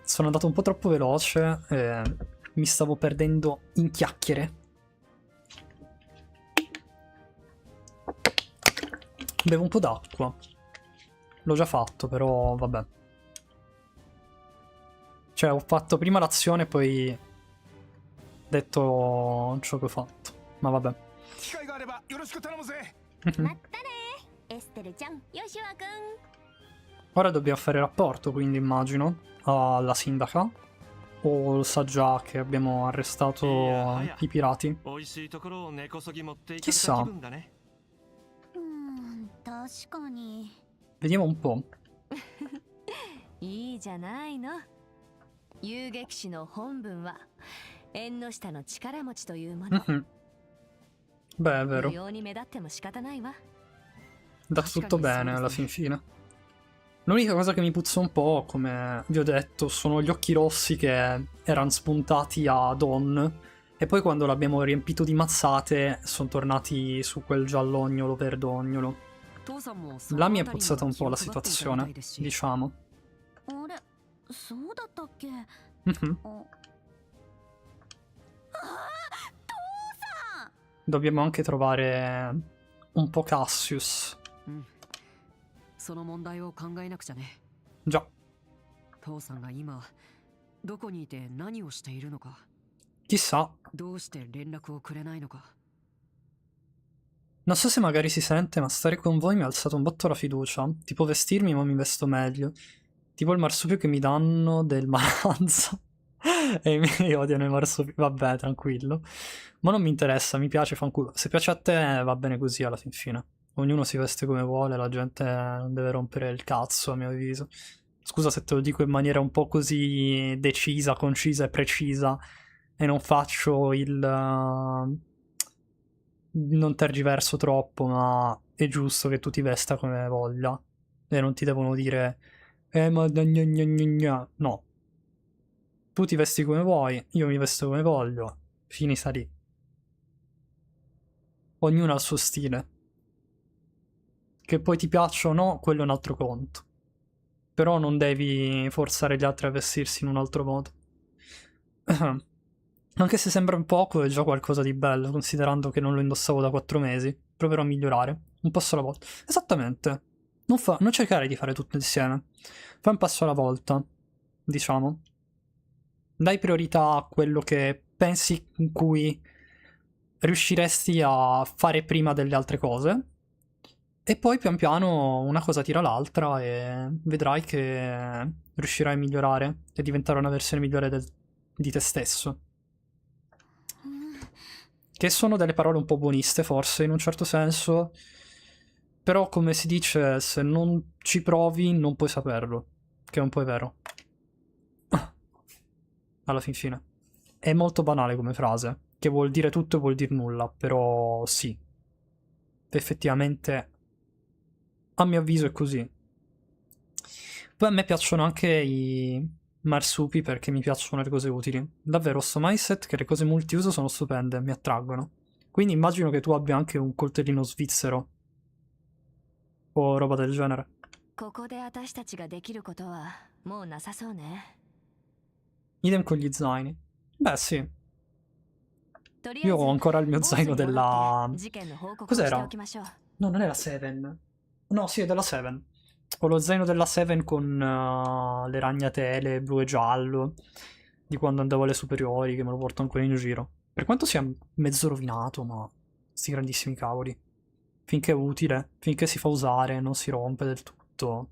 Sono andato un po' troppo veloce e mi stavo perdendo in chiacchiere. Bevo un po' d'acqua. L'ho già fatto, però vabbè. Cioè, ho fatto prima l'azione e poi detto ciò che ho fatto. Ma vabbè. Ora dobbiamo fare rapporto, quindi immagino, alla sindaca. O sa già che abbiamo arrestato i pirati? Chissà. Vediamo un po'. いいじゃないの。遊撃士の本分は縁の下の力持ちというもの。Beh, è vero. 無用に目立っても仕方ないわ。 Da tutto bene alla fin fine. L'unica cosa che mi puzza un po', come vi ho detto, sono gli occhi rossi che erano spuntati a Dawn e poi quando l'abbiamo riempito di mazzate sono tornati su quel giallognolo verdognolo. Là mi è puzzata un po' la situazione, diciamo. Dobbiamo anche trovare un po' Cassius. Già. Chissà. Non so se magari si sente, ma stare con voi mi ha alzato un botto la fiducia. Tipo vestirmi, ma mi vesto meglio. Tipo il marsupio che mi danno del Maranza. E i miei odiano i marsupi. Vabbè, tranquillo. Ma non mi interessa, mi piace, fanculo. Se piace a te va bene così alla fin fine. Ognuno si veste come vuole, la gente non deve rompere il cazzo, a mio avviso. Scusa se te lo dico in maniera un po' così decisa, concisa e precisa e non faccio il... non tergiverso troppo, ma è giusto che tu ti vesta come voglia. E non ti devono dire ma gna gna gna gna. No. Tu ti vesti come vuoi, io mi vesto come voglio. Finita lì. Ognuno ha il suo stile. Che poi ti piaccia o no, quello è un altro conto. Però non devi forzare gli altri a vestirsi in un altro modo. Anche se sembra un poco, è già qualcosa di bello, considerando che non lo indossavo da 4 mesi. Proverò a migliorare, un passo alla volta. Esattamente. Non cercare di fare tutto insieme. Fai un passo alla volta, diciamo. Dai priorità a quello che pensi in cui riusciresti a fare prima delle altre cose. E poi pian piano una cosa tira l'altra e vedrai che riuscirai a migliorare e diventare una versione migliore di te stesso. Che sono delle parole un po' buoniste, forse, in un certo senso. Però, come si dice, se non ci provi non puoi saperlo. Che è un po' è vero. Alla fin fine. È molto banale come frase, che vuol dire tutto e vuol dire nulla, però sì. Effettivamente a mio avviso è così. Poi a me piacciono anche i marsupi perché mi piacciono le cose utili. Davvero, sto mindset che le cose multiuso sono stupende, mi attraggono. Quindi immagino che tu abbia anche un coltellino svizzero o roba del genere. ここで私たちができることはもうなさそうね。 Idem con gli zaini. Beh, sì. とりあえ Io ず ho ancora il mio ボス zaino に戻 della... って事件の報告をして Cos'era? おきましょう。 No, non era 7. No, sì, è della 7. Ho lo zaino della 7 con le ragnatele blu e giallo di quando andavo alle superiori, che me lo porto ancora in giro. Per quanto sia mezzo rovinato, ma sti grandissimi cavoli. Finché è utile, finché si fa usare, non si rompe del tutto.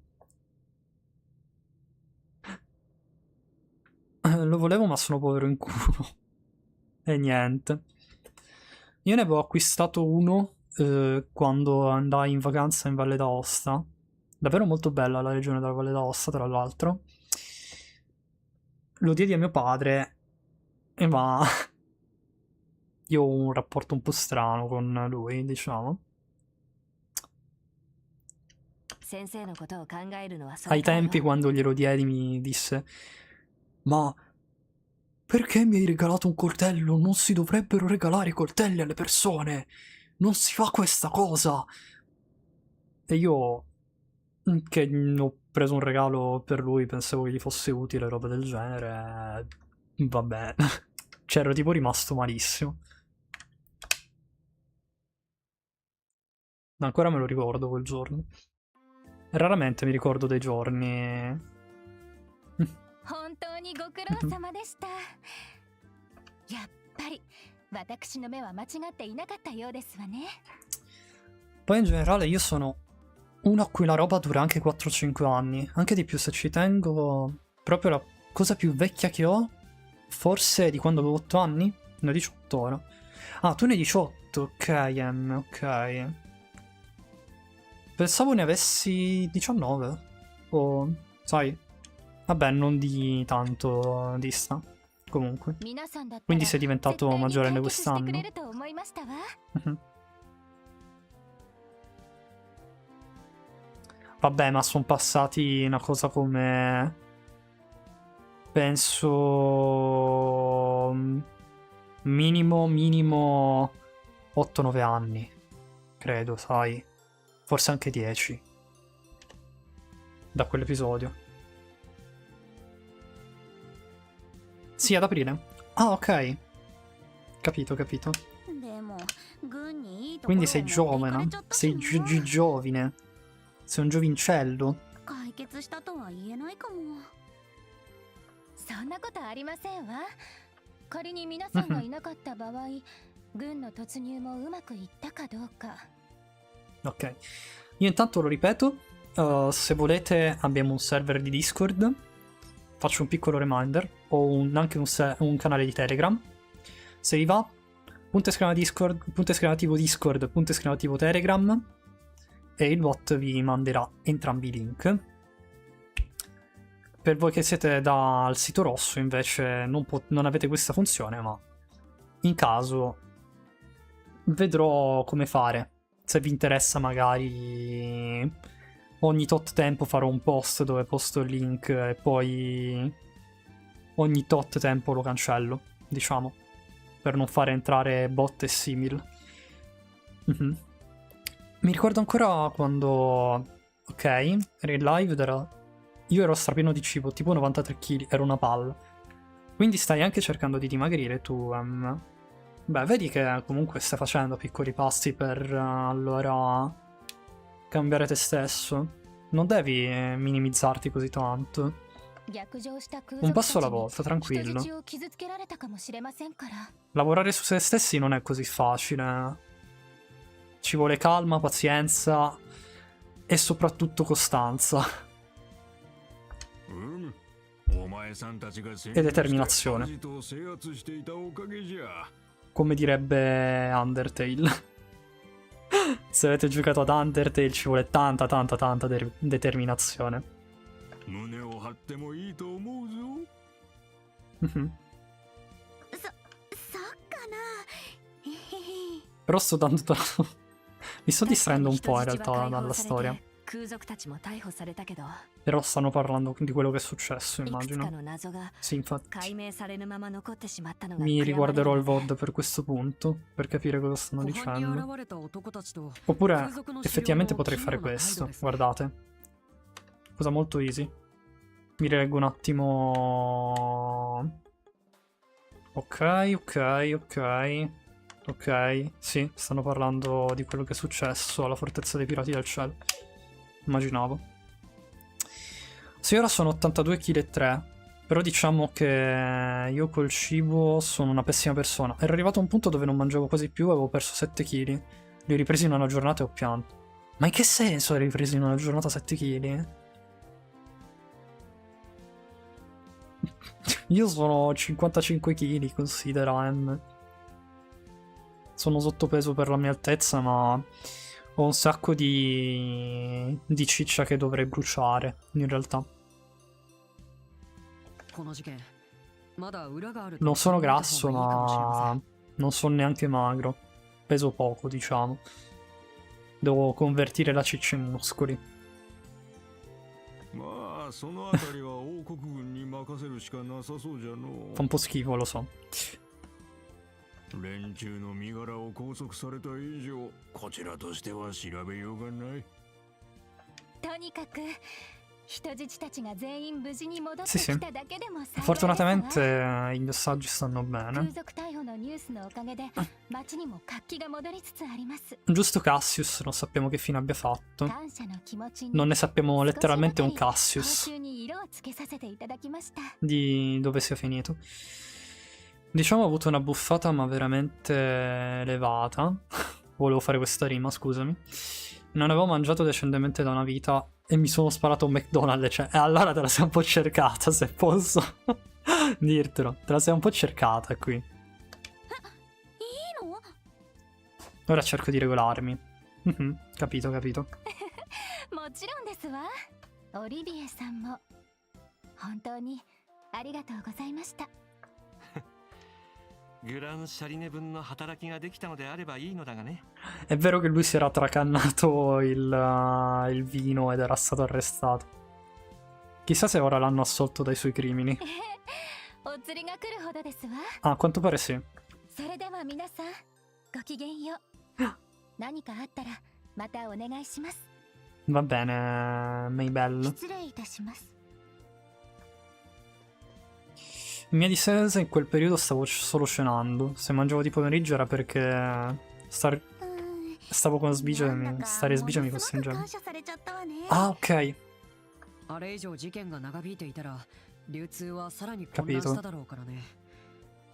Lo volevo, ma sono povero in culo. E niente. Io ne avevo acquistato uno quando andai in vacanza in Valle d'Aosta. Davvero molto bella la regione della Valle d'Aosta, tra l'altro. Lo diedi a mio padre, ma io ho un rapporto un po' strano con lui, diciamo. 先生のことを考えるのはそれ Ai からよ tempi, quando glielo diedi, mi disse: Ma perché mi hai regalato un coltello? Non si dovrebbero regalare i coltelli alle persone. Non si fa questa cosa. E io, che ho preso un regalo per lui, pensavo che gli fosse utile, roba del genere. Vabbè, c'ero tipo rimasto malissimo. Ancora me lo ricordo quel giorno. Raramente mi ricordo dei giorni. 本当にご苦労様でしたやっぱり私の目は間違っていなかったようですわね Poi in generale io sono uno a cui la roba dura anche 4-5 anni, anche di più se ci tengo. Proprio la cosa più vecchia che ho, forse di quando avevo 8 anni? Ne ho 18 ora. Ah, tu ne hai 18, ok, ok. Pensavo ne avessi 19, o sai, vabbè, non di tanto dista, comunque. 皆さんだったら Quindi sei diventato 絶対に maggiorenne 解決してく quest'anno. れると思いましたわ Mhm. Vabbè, ma sono passati una cosa come... Penso... Minimo 8-9 anni. Credo, sai. Forse anche 10. Da quell'episodio. Sì, ad aprile. Ah, ok. Capito, capito. でも軍にいいところ Quindi を sei 持っていか giovane. れちゃったし Sei な giovine. Sei un giovincello. 解決したとは言えないかもそんなことありませんわ仮に皆さんがいなかった場合軍の突入もうまくいったかどうか Ok. Io intanto lo ripeto. Se volete abbiamo un server di Discord. Faccio un piccolo reminder. Ho anche un canale di Telegram. Se vi va, punto esclamativo Discord, punto esclamativo Telegram. E il bot vi manderà entrambi i link. Per voi che siete dal sito rosso invece non avete questa funzione, ma in caso vedrò come fare. Se vi interessa magari ogni tot tempo farò un post dove posto il link e poi ogni tot tempo lo cancello, diciamo, per non fare entrare bot e simil. Mhm. Mi ricordo ancora quando... Ok, ero in live ed io ero strapieno di cibo, tipo 93 kg, ero una palla. Quindi stai anche cercando di dimagrire tu, Beh, vedi che comunque stai facendo piccoli passi per allora cambiare te stesso. Non devi minimizzarti così tanto. 逆上した空 Un 賊 passo た alla ちに volta, 人 tranquillo. 質を傷つけられたかもしれませんから Lavorare su se stessi non è così facile. Ci vuole calma, pazienza e soprattutto costanza お前さんたちが e determinazione. アジトを制圧していたおかげじゃ Come direbbe Undertale. Se avete giocato ad Undertale ci vuole tanta determinazione. 胸を張ってもいいと思うぞ Mhm. そっかなへへへ Però sto dando... Mi sto distraendo un po' in realtà dalla storia. 空賊たちも逮捕されたけど、 Però stanno parlando di quello che è successo, いくつか immagino. の謎が Sì, infatti. 解明されぬまま残ってしまったのが Mi 悔やまれる riguarderò よ il ね。 VOD per questo punto, per capire cosa stanno 湖畔に dicendo. 現れた男たちと Oppure 空賊の狩猟 effettivamente も potrei 奇 fare 妙な態 questo, 度ですね。 guardate. Cosa molto easy. Mi rileggo un attimo. Ok, ok, ok. Ok, sì, stanno parlando di quello che è successo alla fortezza dei pirati del cielo. Immaginavo. Sì, ora sono 82 kg e 3. Però diciamo che io col cibo sono una pessima persona. Ero arrivato a un punto dove non mangiavo quasi più, avevo perso 7 kg. Li ho ripresi in una giornata e ho pianto. Ma in che senso hai ripreso in una giornata 7 kg? Io sono 55 kg, considera M. Sono sottopeso per la mia altezza, ma ho un sacco di ciccia che dovrei bruciare, in realtà. この事件まだ裏があると Non sono 考えた方 grasso, がいいかもしれません。 ma non sono neanche magro. Peso poco, diciamo. Devo convertire la ciccia in muscoli. まあそのあたりは王国軍に任せるしかなさそうじゃの Fa un po' schifo, lo so. 連中の身柄を拘束された以上こちらとしては調べようがない。とにかく人質たちが全員無事に戻って Sì, sì. きただけでも幸いですわ。 Fortunatamente i messaggi stanno 空 bene. 賊逮捕のニュースのおかげで街にも活気が戻りつつあります。 Giusto Cassius, non sappiamo che fine abbia fatto. 感謝の気持ちに Non ne sappiamo letteralmente un 少しばかり Cassius 報酬に色をつけさせていただきました。 di dove sia finito. Diciamo ho avuto una buffata ma veramente elevata. Volevo fare questa rima, scusami. Non avevo mangiato decentemente da una vita e mi sono sparato un McDonald's, cioè, e allora te la sei un po' cercata, se posso dirtelo. Te la sei un po' cercata qui. いいの？ Ora cerco di regolarmi. Mhm, capito, capito. もちろんですわ。オリビエさんも本当にありがとうございました。グランシャリネ分の働きができたのであればいいのだがね。 È vero che lui si era tracannato il vino ed era stato arrestato. Chissà se ora l'hanno assolto dai suoi crimini. お釣りが来るほどですわ。 Ah, a quanto pare sì. それでは皆さんごきげんよう。何かあったらまたお願いします。 Va bene, Maybell. 失礼いたします。 In mia difesa in quel periodo stavo solo cenando. Se mangiavo di pomeriggio era perché stavo con Sbicia e stare Sbicia mi costringeva. 感謝されちゃったわね。 Ah, ok. あれ以上事件が長引いていたら流通はさらに混乱しただろうからね。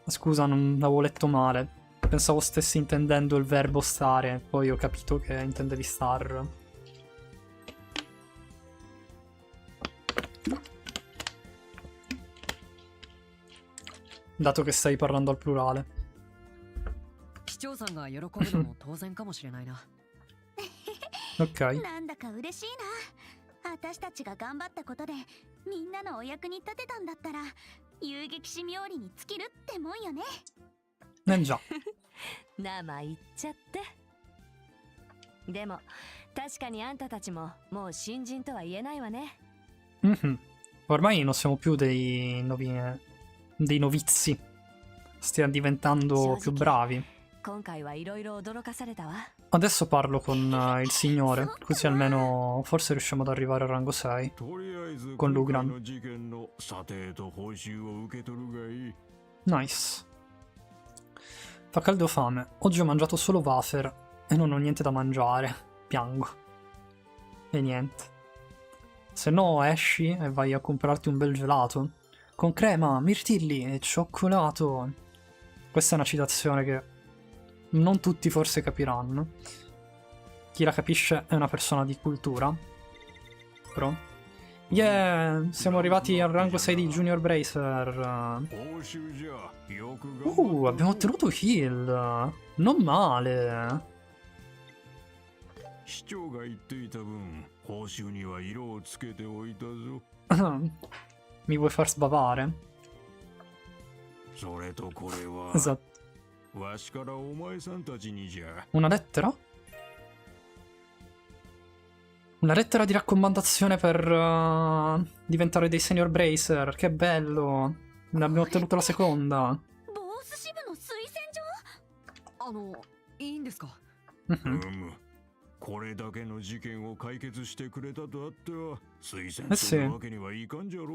Scusa, non avevo letto male. Pensavo stessi intendendo il verbo stare, poi ho capito che intendevi star. Dato che stai parlando al plurale. 市長さんが喜ぶのも当然かもしれないな。 Ok. なんだか嬉しいな。私たちが頑張ったことでみんなのお役に立てたんだったら遊撃士冥利に尽きるってもんよね。 Già. 生言っちゃって。でも確かにあんたたちももう新人とは言えないわね。 Mhm. Ormai non siamo più dei novizi. Stiamo diventando più bravi. 今回はいろいろ驚かされたわ。 Adesso parlo con il signore, così almeno forse riusciamo ad arrivare al rango 6. とりあえず con 今回 Lugran. の事件の査定と報酬を受け取るがいい。 Nice. Fa caldo fame. Oggi ho mangiato solo wafer e non ho niente da mangiare. Piango. E niente. Se no esci e vai a comprarti un bel gelato. Con crema, mirtilli e cioccolato. Questa è una citazione che non tutti forse capiranno. Chi la capisce è una persona di cultura. Però. Yeah! Siamo arrivati al rango 6 di Junior Bracer. 報酬じゃよく頑張った Abbiamo ottenuto heal. Non male. 市長が言っていた分報酬には色をつけておいたぞ。 Mi vuoi far sbavare? それとこれは Esatto. わしからお前さんたちにじゃ。 Una lettera? Una lettera di raccomandazione per diventare dei senior bracer. Che bello. Ne abbiamo ottenuto la seconda. ボース支部の推薦状。いいんですか？これだけの事件を解決してくれたとあっては推薦 Eh する sì. わけにはいかんじゃろう。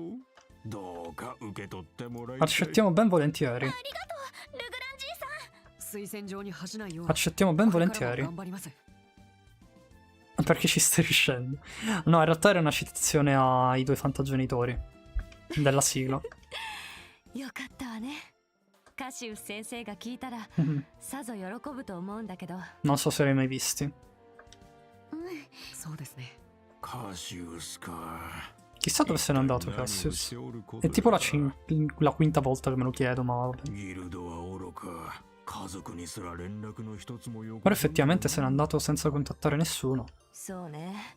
どうか受け取ってもらいたい。 Accettiamo ben volentieri. ルグランジーさん。推薦状に恥じないよう Accettiamo ben これからも volentieri. 頑張ります。 Perché ci stai riuscendo? No, in realtà era una citazione ai due fantagenitori della sigla. よかったわね。カシウス先生が聞いたら Mhm. さぞ喜ぶと思うんだけど。 Non so se li hai mai visti. そうですね。カシウスか。 Chissà dove se n'è andato Cassius. È tipo la quinta volta che me lo chiedo, ma vabbè. ギルドは愚か。家族にすら連絡の一つもよく。 Però effettivamente se n'è andato senza contattare nessuno. そうね。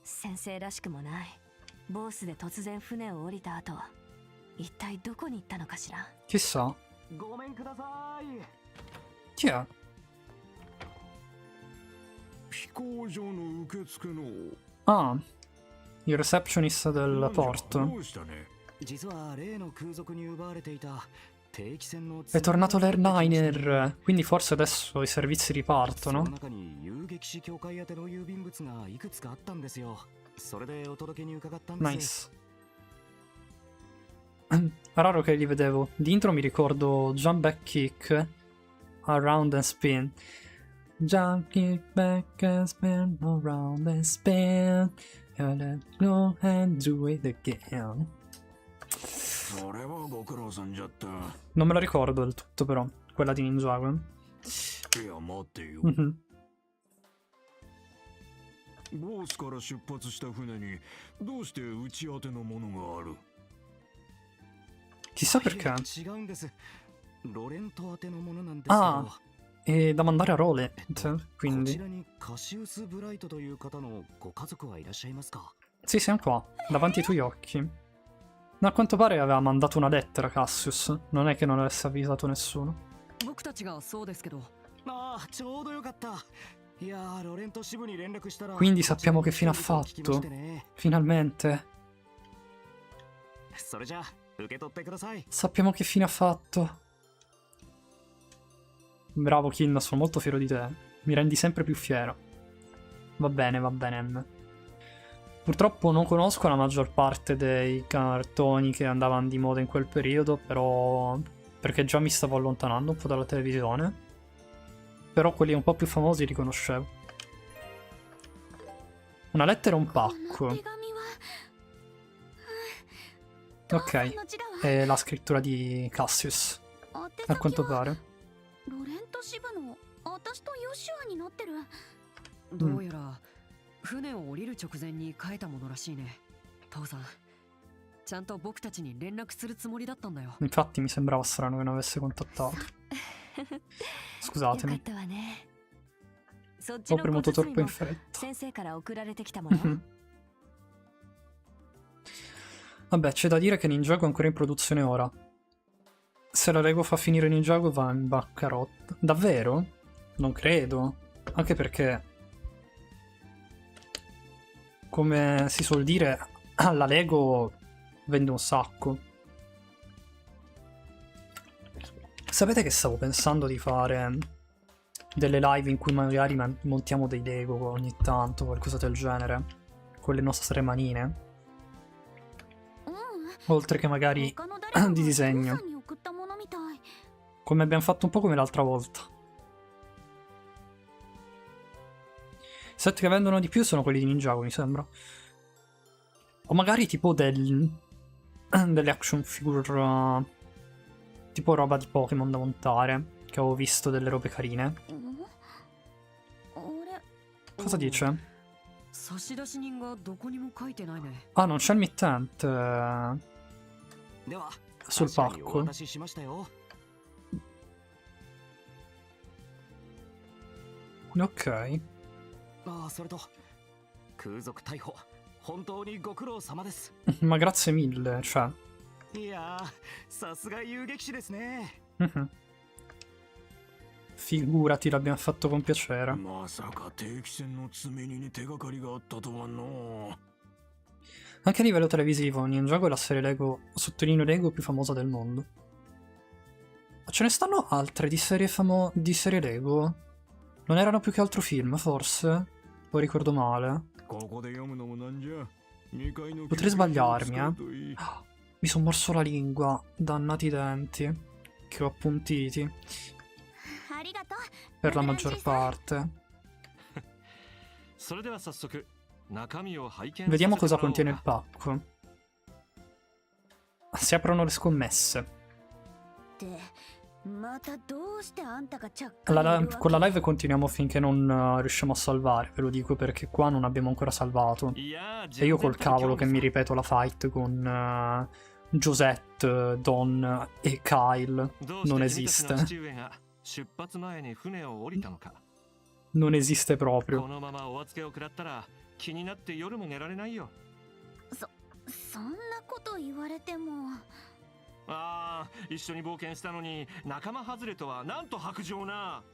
先生らしくもない。ボースで突然船を降りた後、一体どこに行ったのかしら。 Chissà. ごめんください。 Chi è? 飛行場の受付の。 Ah, il receptionist del porto. どうしたね。実は例の空賊に奪われていた定期船の È tornato l'airliner, quindi forse adesso i servizi その ripartono. 中に遊撃士協会宛ての郵便物がいくつかあったんですよ。それでお届けに伺ったんです Nice. Raro che li vedevo. Di intro mi ricordo Jump Back Kick, Around and Spin. Jump, kick, back and spin, around and spin. Let's go and do it again. それはご苦労さんじゃった。 Non me la ricordo del tutto però, quella di Ninjago. いや待ってよ。 Mhm. ボースから出発した船にどうして打ち当てのものがある。 Chissà perché. 違うんです。ロレント宛てのものなんですけど。 Ah, è da mandare a Rolet, こち quindi. らにカシウス・ブライトという方のご家族はいらっしゃいますか？ Sì, siamo qua, davanti ai tuoi occhi. Ma a quanto pare aveva mandato una lettera Cassius. Non è che non avesse avvisato nessuno. 僕たちがそうですけど。ああ、ちょうどよかった。いやー、ロレント支部に連絡したら。 Quindi sappiamo che fine ha fatto. Finalmente. それじゃあ受け取ってください。 Sappiamo che fine ha fatto. Bravo Kin, sono molto fiero di te. Mi rendi sempre più fiero. Va bene, M. Purtroppo non conosco la maggior parte dei cartoni che andavano di moda in quel periodo, però... perché già mi stavo allontanando un po' dalla televisione. Però quelli un po' più famosi li conoscevo. Una lettera e un pacco. Ok, è la scrittura di Cassius, a quanto pare. ロレント支部の私とヨシュアになってる。どうやら船を降りる直前に書いたものらしいね。父さん、ちゃんと僕たちに連絡するつもりだったんだよ。 Infatti mi sembrava strano che non avesse contattato. Scusatemi. よかったわね。そっち Ho の premuto 小包 troppo in も fretta. 先生から送られてきたもの。 Vabbè, c'è da dire che Ninjago è ancora in produzione ora. Se la Lego fa finire Ninjago va in bancarotta. Davvero? Non credo. Anche perché, come si suol dire, la Lego vende un sacco. Sapete che stavo pensando di fare delle live in cui magari montiamo dei Lego ogni tanto, qualcosa del genere, con le nostre manine? Oltre che magari di disegno, come abbiamo fatto un po' come l'altra volta. I set che vendono di più sono quelli di Ninjago, mi sembra. O magari tipo delle action figure, tipo roba di Pokémon da montare, che avevo visto delle robe carine. Cosa dice? 差出人がどこにも書いてないね。 Ah, non c'è il mittente では sul 確かにお pacco. 渡ししましたよ。 Ok. ああ、それと空賊逮捕本当にご苦労様です。 Ma grazie mille, cioè. いやー、さすが遊撃士ですね。 Mhm. Figurati, l'abbiamo fatto con piacere. まさか定期船の積み荷に手がかりがあったとはの。 Anche a livello televisivo, Ninjago è la serie Lego, sottolineo Lego, più famosa del mondo. Ma ce ne stanno altre di serie Lego? Non erano più che altro film, forse? O ricordo male? ここで読むのもなんじゃ。2階の Potrei sbagliarmi, 使うといい。 Mi sono morso la lingua, dannati denti, che ho appuntiti, ありがとう per la maggior parte. それでは早速中身を拝見 Vediamo させ cosa てもらおうか contiene il pacco. Si aprono le scommesse. ってまたどうしてあんたがちゃっかりいるわけ Con la live continuiamo finché non riusciamo a salvare, ve lo dico perché qua non abbiamo ancora salvato. いや E io col cavolo che mi ripeto la fight con Josette, Don e Kyle. どうして Non 君たちの esiste. 父上が出発前に船を降りたのか Non esiste こ proprio. のままお預けを食らったら気になって夜も寝られないよそんなこと言われてもああ一緒に冒険したのに仲間外れとはなんと薄情な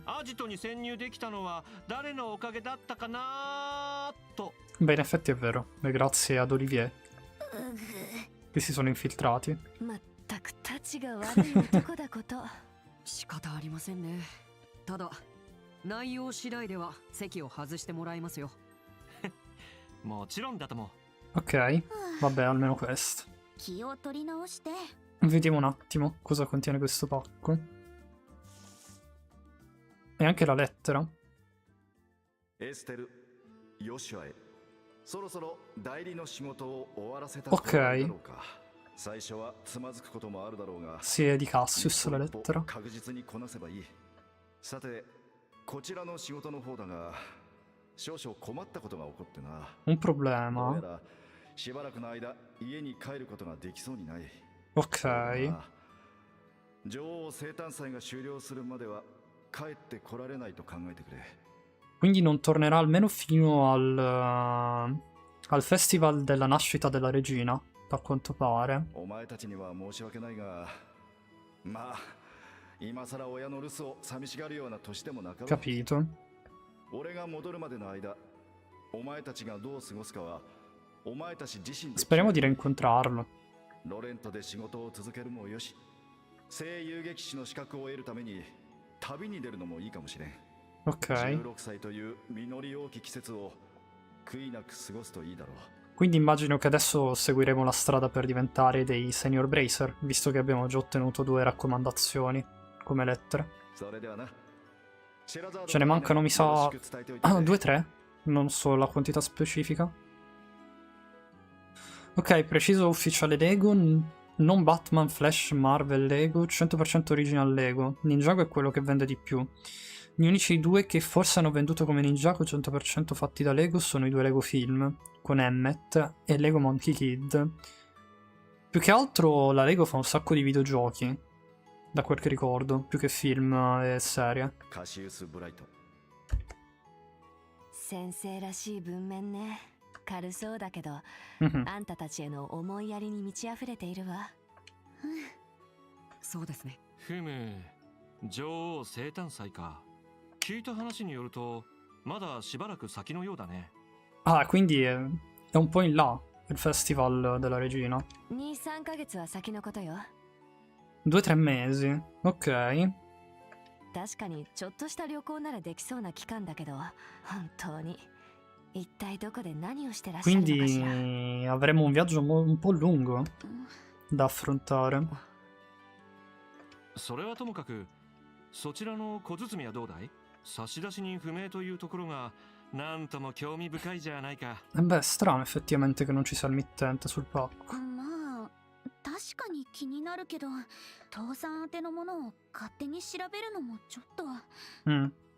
アジトに潜入できたのは誰のおかげだったかなと Beh, in effetti è vero. Grazie ad Olivier che si sono infiltrati. まったくたちが悪い男だこと。仕方ありませんね。ただ内容次第では席を外してもらいますよ。もちろんだとも Ok, vabbè, almeno questo. 気を取り直して Vediamo un attimo cosa contiene questo pacco. E anche la lettera. エステル、ヨシュアへ。そろそろ代理の仕事を終わらせたところだろうか。最初はつまずくこともあるだろうが。Sì, è di Cassius la lettera. 確実にこなせばいい。さて、こちらの仕事の方だが、少々困ったことが起こってな。Un どう problema. やらしばらくの間家に帰ることができそうにない。 Ok. 女王生誕祭が終了するまでは帰ってこられないと考えてくれ。 Quindi non tornerà almeno fino al festival della nascita della regina, a quanto pare. お前たちには申し訳ないが、まあ今さら親の留守を寂しがるような年でもなかろう。 Capito. 俺が戻るまでの間、お前たちがどう過ごすかはお前たち自身で。 Speriamo di rincontrarlo. ロレントで仕事を続けるもよし、声優劇士の資格を得るために旅に出るのもいいかもしれん。 Ok. 16歳という実り多き季節を悔いなく過ごすといいだろう。 Quindi immagino che adesso seguiremo la strada per diventare dei senior bracer, visto che abbiamo già ottenuto 2 raccomandazioni come lettere. それではな。 Ce ne mancano, mi sa, 2-3? Non so la quantità specifica. Ok, preciso ufficiale Lego, non Batman, Flash, Marvel, Lego, 100% original Lego. Ninjago è quello che vende di più. Gli unici 2 che forse hanno venduto come Ninjago 100% fatti da Lego sono i 2 Lego film, con Emmet e Lego Monkey Kid. Più che altro la Lego fa un sacco di videogiochi, da quel che ricordo, più che film e serie. カシウス・ブライト。先生らしい文面ね。軽そうだけど、 Mhm. あんたたちへの思いやりに満ち溢れているわ。そうですね。ふむ女王生誕祭か聞いた話によるとまだしばらく先のようだね Ah, quindi è un po' in là il festival della regina. 2、3ヶ月は先のことよ。 2-3 mesi. Ok. 確かにちょっとした旅行ならできそうな期間だけど、本当に一体どこで何をしてらっしゃるのかしら。 Quindi avremo un viaggio un po' lungo da affrontare. それはともかくそちらの小包はどうだい差出人不明というところがなんとも興味深いじゃないか Beh, è strano effettivamente che non ci sia il mittente sul pacco. まあ確かに気になるけど父さん宛てのものを勝手に調べるのもちょっと。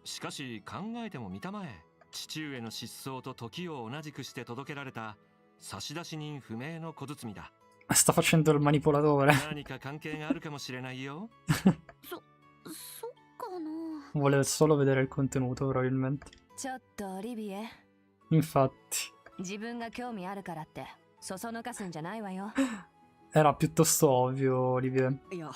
しかし考えてもみたまえ父上の失踪と時を同じくして届けられた差出人不明の小包だ Sta facendo il manipolatore. 何か関係があるかもしれないよそっかな。 Vuole solo vedere il contenuto, probabilmente. ちょっとオリビエ、 Infatti, 自分が興味あるからってそそのかすんじゃないわよ。 era piuttosto ovvio, Olivier. いや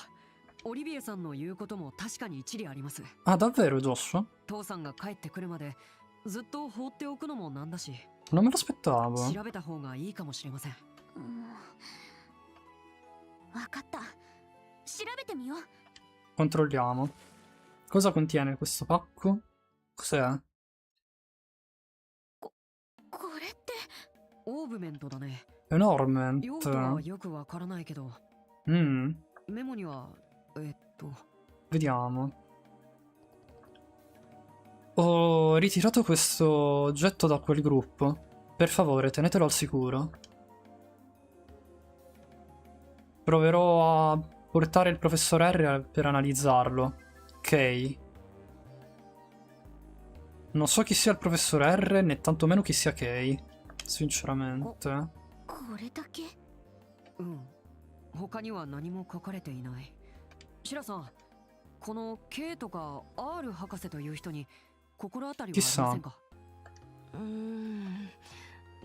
オリビエさんの言うことも確かに一理あります。 Ah, davvero, Joshua? 父さんが帰ってくるまでずっと放っておくのもなんだし、 Non me l'aspettavo. 調べた方がいいかもしれません。わかった。調べてみよう。 Controlliamo. Cosa contiene questo pacco? Cos'è? これって。オーブメントだね。 È un ornament. 用途はよくわからないけど、 Mm. メモにはVediamo. Ho ritirato questo oggetto da quel gruppo. Per favore, tenetelo al sicuro. Proverò a portare il professor R per analizzarlo. Ok. Non so chi sia il professor R, né tantomeno chi sia Kay. Sinceramente. これだけ。他には何も書かれていない。シラさん、この K とか R 博士という人に心当たりはありませんか？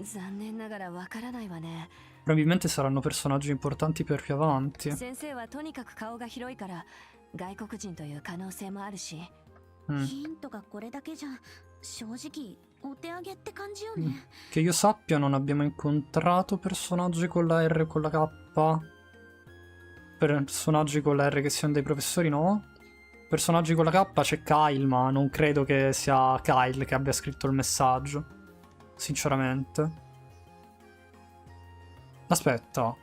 残念ながらわからないわね。 Probabilmente saranno personaggi importanti per più avanti. 先生はとにかく顔が広いから外国人という可能性もあるし。ヒントがこれだけじゃ正直お手上げって感じよね。 Che io sappia non abbiamo incontrato personaggi con la R e con la K. Personaggi con la R che siano dei professori, no? Personaggi con la K c'è Kyle, ma non credo che sia Kyle che abbia scritto il messaggio. Sinceramente. Aspetta.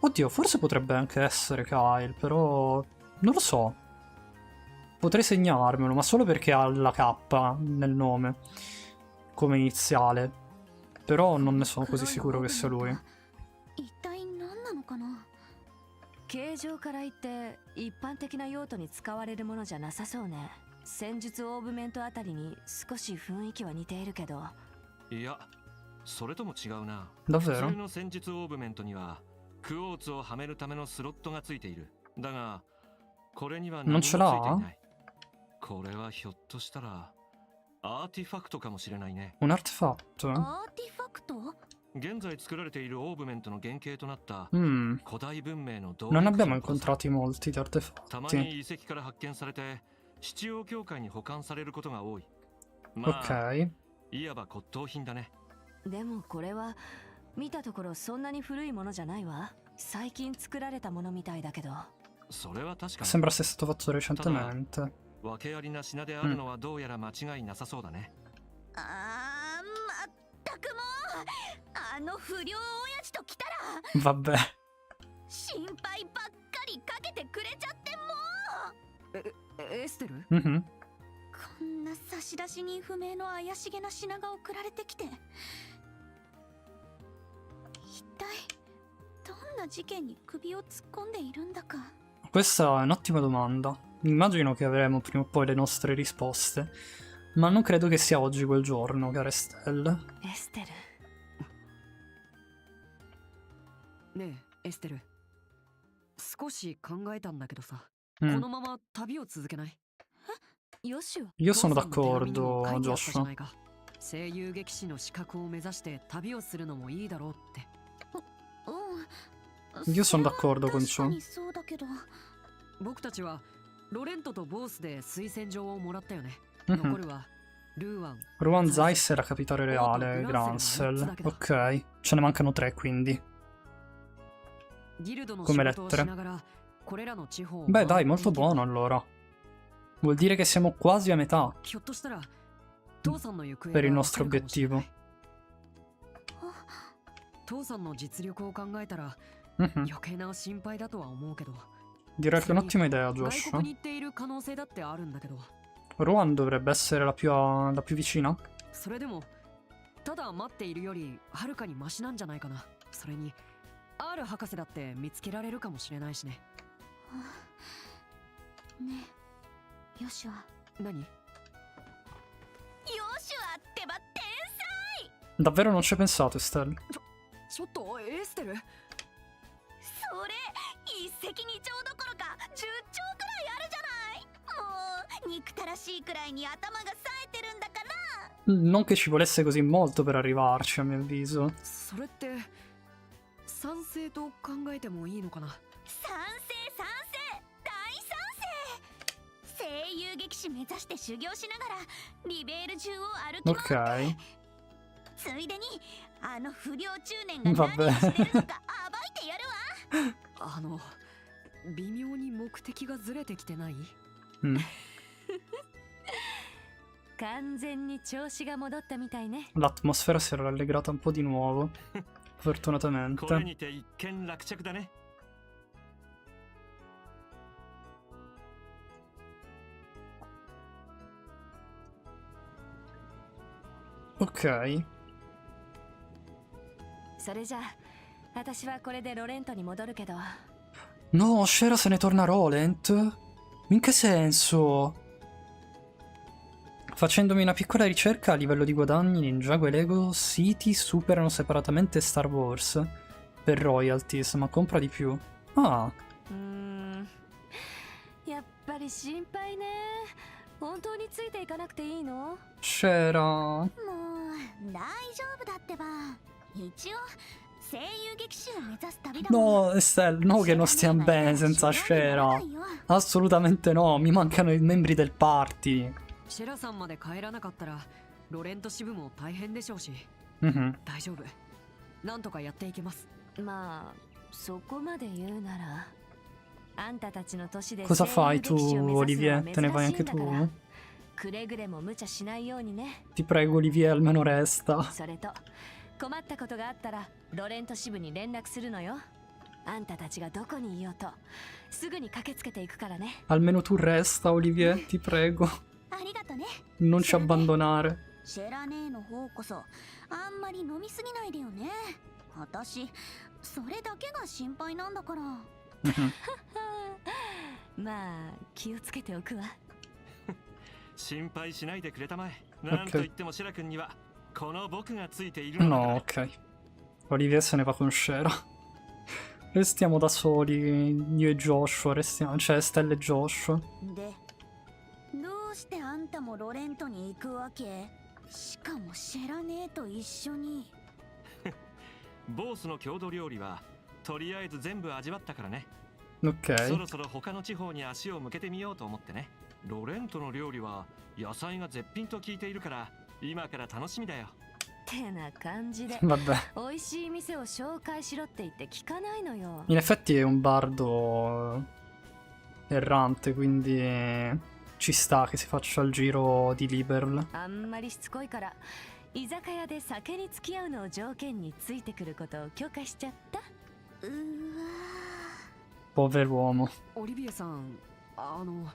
Oddio, forse potrebbe anche essere Kyle, però... non lo so. Potrei segnarmelo, ma solo perché ha la K nel nome. Come iniziale. Però non ne sono così sicuro che sia lui. 一体何なのかな。形状から言って一般的な用途に使われるものじゃなさそうね。戦術オーブメントあたりに少し雰囲気は似ているけど。いや、それとも違うな。 Davvero? 普通の戦術オーブメントにはクォーツをはめるためのスロットがついている。だがこれには何もついていない。これはひょっとしたらアーティファクトかもしれないね。 Un artefatto? アーティファクト？現在作られているオーブメントの原型となった古代文明の道具。 Non abbiamo incontrati molti di たま artefatti. に遺跡から発見されて七葉教会に保管されることが多い。まあ、 Ok. いわば骨董品だね。でもこれは見たところそんなに古いものじゃないわ。最近作られたものみたいだけど。それは確かに。 Sembra sia stato fatto recentemente. 訳ありな品であるのはどうやら間違いなさそうだね。まったくもうあの不良親父と来たら Vabbè. 心配ばっかりかけてくれちゃってもう。エステル？こんな差出人不明の怪しげな品が送られてきて、一体どんな事件に首を突っ込んでいるんだか。 Questa è un'ottima domanda. Immagino che avremo prima o poi le nostre risposte. Ma non credo che sia oggi quel giorno, cara Estelle. エステル。ねえ、エステル。少し考えたんだけどさ、このまま旅を続けない？よしよ。 Io sono d'accordo, Joshua. 声優劇士の資格を目指して旅をするのもいいだろうって。Io sono d'accordo con ciò. そうだけど。僕たちはロレントとボースで推薦状をもらったよね。残るはルーワン、 Ruan Zeiss è la capitale reale, Gransel. Ok, ce ne mancano 3 quindi. Come lettere. Beh dai, molto buono allora. Vuol dire che siamo quasi a metà per il nostro obiettivo. 父さんの実力を考えたら余計な心配だとは思うけど。 Direi che è un'ottima idea, Josh. Ruan dovrebbe essere la più vicina? それでもただ待っているよりはるかにマシなんじゃないかな。それに R 博士だって見つけられるかもしれないしね。ねえ、ヨシュア。何？ヨシュアってば天才！ Davvero non ci hai pensato, Estelle? ちょっとエステル。それ一石二鳥どころか10兆くらいあるじゃない。もう憎たらしいくらいに頭が冴えてるんだから。 Non che ci volesse così molto per arrivarci, a mio avviso. それって賛成と考えてもいいのかな。賛成賛成、大優劇士目指して修行しながらリベール中を歩き回って、ついでにあの不良中年が何をしてるのか暴いてやるわ。微妙に目的がずれてきてない？完全に調子が戻ったみたいね。L'atmosfera si era rallegrata un po' di nuovo, fortunatamente. これにて一件落着だね。Ok. それじゃあ私はこれでロレントに戻るけど。 No, Shera se ne torna a Rolent? In che senso? Facendomi una piccola ricerca a livello di guadagni, Ninjago e Lego City superano separatamente Star Wars per royalties, ma compra di più. Ah. やっぱり心配ね。本当についていかなくていいの？ Shera. もう大丈夫だってば。一応声優劇士を目指す旅だもん。 No, Estelle, no che non stiamo bene senza Shera. Assolutamente no, mi mancano i membri del party. シェラさんまで帰らなかったらロレント支部も大変でしょうし。大丈夫。なんとかやっていけます。まあそこまで言うなら。あんたたちの年で Cosa fai tu, Olivier? Te ne vai anche tu? くれぐれも無茶しないようにね。 Ti prego, Olivier, almeno resta. それと困ったことがあったらロレント支部に連絡するのよ。あんたたちがどこにいようとすぐに駆けつけていくからね。 Almeno tu resta, Olivier, ti prego. ありがとね。 Non ci abbandonare. シェラ姉の方こそあんまり飲みすぎないでよね。私それだけが心配なんだから。まあ気をつけておくわ。心配しないでくれたまえ。なんと言ってもシェラ君にはこの僕がついているのだから。 No, ok. Olivier se ne va con Shera. Restiamo da soli, io e Joshua, restiamo, cioè Stella e Joshua. で、どうしてあんたもロレントに行くわけ？しかもシェラ姉と一緒に。ボースの郷土料理はとりあえず全部味わったからね。Ok. そろそろ他の地方に足を向けてみようと思ってね。ロレントの料理は野菜が絶品と聞いているから今から楽しみだよ。てな感じで Vabbè. 美味しい店を紹介しろって言って聞かないのよ。 In effetti è un bardo errante, quindi ci sta che si faccia il giro di Liberl. あんまりしつこいから居酒屋で酒に付き合うのを条件についてくることを許可しちゃった。Pover'uomo. オリビエさん、本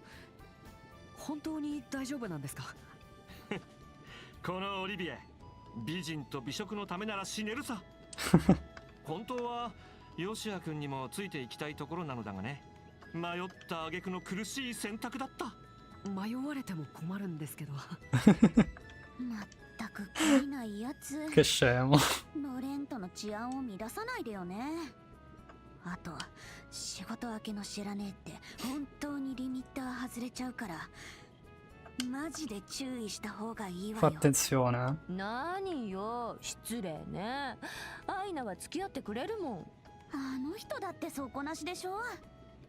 当に大丈夫なんですか？このオリビエ、美人と美食のためなら死ねるさ。本当はヨシア君にもついていきたいところなのだがね。迷った挙句の苦しい選択だった。迷われても困るんですけど。まったく懲りないやつ。 Che scemo. ロレントの治安を乱さないでよね。あと仕事明けのシェラ姉って本当にリミッター外れちゃうからマジで注意した方がいいわ Fa よ。 attenzione. 何よ失礼ね。アイナは付き合ってくれるもん。あの人だって底なしでしょ。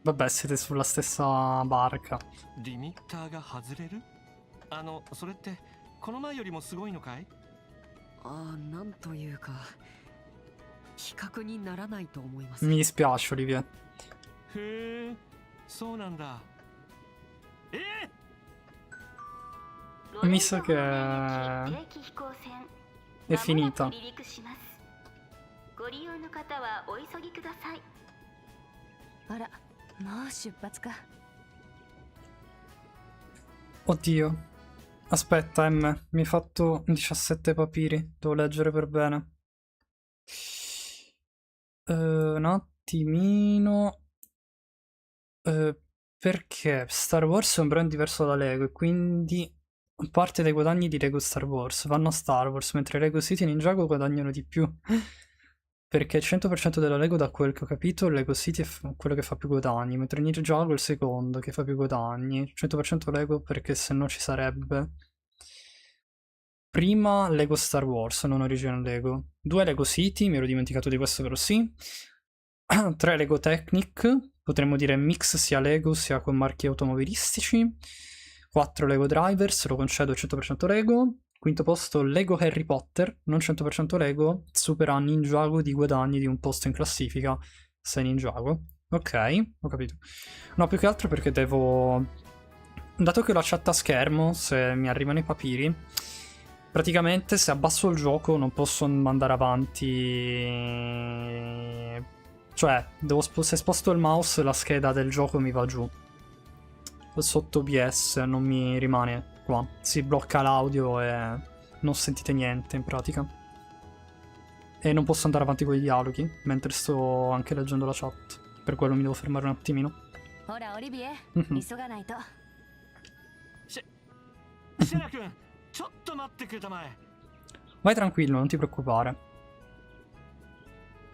Vabbè, siete sulla stessa barca. リミッターが外れる？それってこの前よりもすごいのかい？なんというか比較にならないと思います。 Mi dispiace, Olivier. へえ、そうなんだ。Mi sa che è finita. ご利用の方はお急ぎください。あら、もう出発か。 Oddio. Aspetta, M. Mi hai fatto 17 papiri. Devo leggere per bene. Un attimino. Perché Star Wars è un brand diverso da Lego e quindi parte dei guadagni di Lego Star Wars vanno a Star Wars, mentre Lego City e Ninjago guadagnano di più. Perché il 100% della Lego, da quel che ho capito, Lego City è quello che fa più guadagni, mentre Ninjago è il secondo che fa più guadagni. 100% Lego perché se no ci sarebbe prima Lego Star Wars, non Original Lego. 2 Lego City, mi ero dimenticato di questo però sì. 3 Lego Technic, potremmo dire mix sia Lego sia con marchi automobilistici. 4 Lego Drivers, lo concedo 100% Lego. Quinto posto Lego Harry Potter, non 100% Lego, supera Ninjago di guadagni di un posto in classifica, 6 Ninjago. Ok, ho capito. No, più che altro perché devo... Dato che ho la chat a schermo, se mi arrivano i papiri, praticamente se abbasso il gioco non posso mandare avanti... Cioè, se sposto il mouse la scheda del gioco mi va giù. Sotto OBS non mi rimane qua. Si blocca l'audio e non sentite niente in pratica. E non posso andare avanti con i dialoghi mentre sto anche leggendo la chat. Per quello mi devo fermare un attimino. Ora Olivier, Vai tranquillo, non ti preoccupare.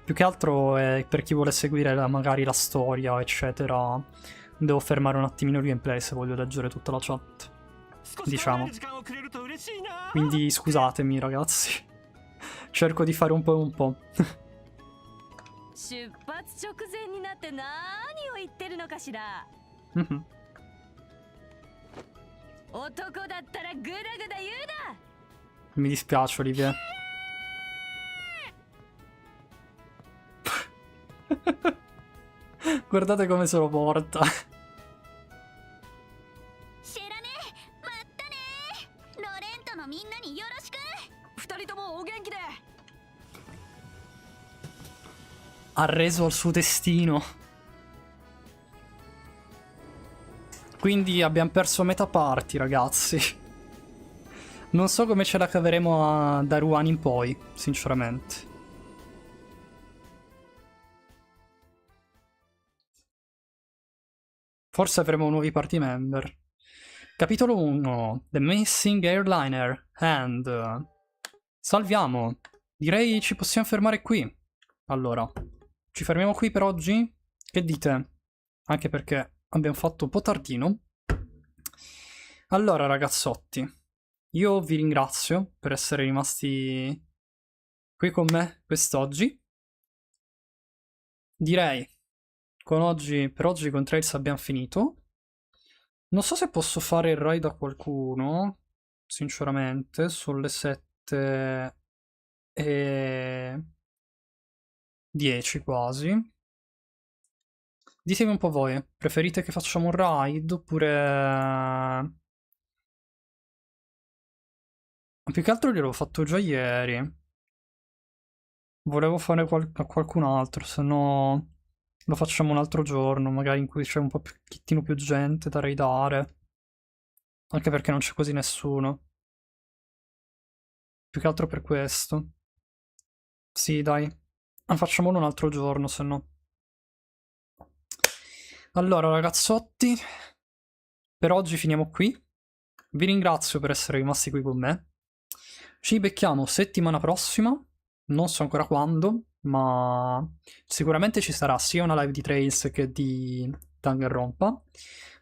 Più che altro è per chi vuole seguire magari la storia, eccetera. Devo fermare un attimino il gameplay se voglio leggere tutta la chat. Diciamo. Quindi scusatemi ragazzi. Cerco di fare un po' e un po'. Mi dispiace Olivier. Guardate come se lo porta. Arreso al suo destino. Quindi abbiamo perso metà party, ragazzi. Non so come ce la caveremo da Ruan in poi, sinceramente. Forse avremo nuovi party member. Capitolo 1. The Missing Airliner. And... salviamo. Direi ci possiamo fermare qui. Allora, ci fermiamo qui per oggi? Che dite? Anche perché abbiamo fatto un po' tardino. Allora, ragazzotti, io vi ringrazio per essere rimasti qui con me quest'oggi. Direi, per oggi con Trails abbiamo finito. Non so se posso fare il raid a qualcuno, sinceramente, sono le 7:10 quasi. Ditemi un po' voi, preferite che facciamo un raid oppure... Più che altro gliel'ho fatto già ieri. Volevo fare a qualcun altro, se no lo facciamo un altro giorno, magari in cui c'è un pochettino più gente da raidare. Anche perché non c'è quasi nessuno. Più che altro per questo. Sì, dai. Facciamolo un altro giorno, se no. Allora, ragazzotti, per oggi finiamo qui. Vi ringrazio per essere rimasti qui con me. Ci becchiamo settimana prossima. Non so ancora quando, ma sicuramente ci sarà sia una live di Trails che di Danganronpa.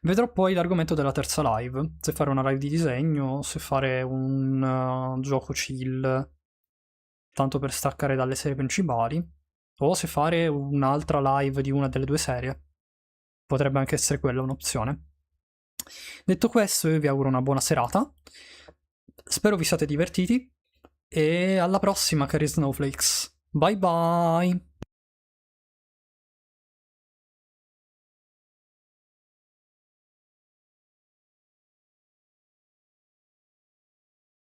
Vedrò poi l'argomento della terza live. Se fare una live di disegno, se fare un gioco chill, tanto per staccare dalle serie principali, o se fare un'altra live di una delle due serie. Potrebbe anche essere quella un'opzione. Detto questo, io vi auguro una buona serata. Spero vi siate divertiti. E alla prossima, cari Snowflakes. Bye bye!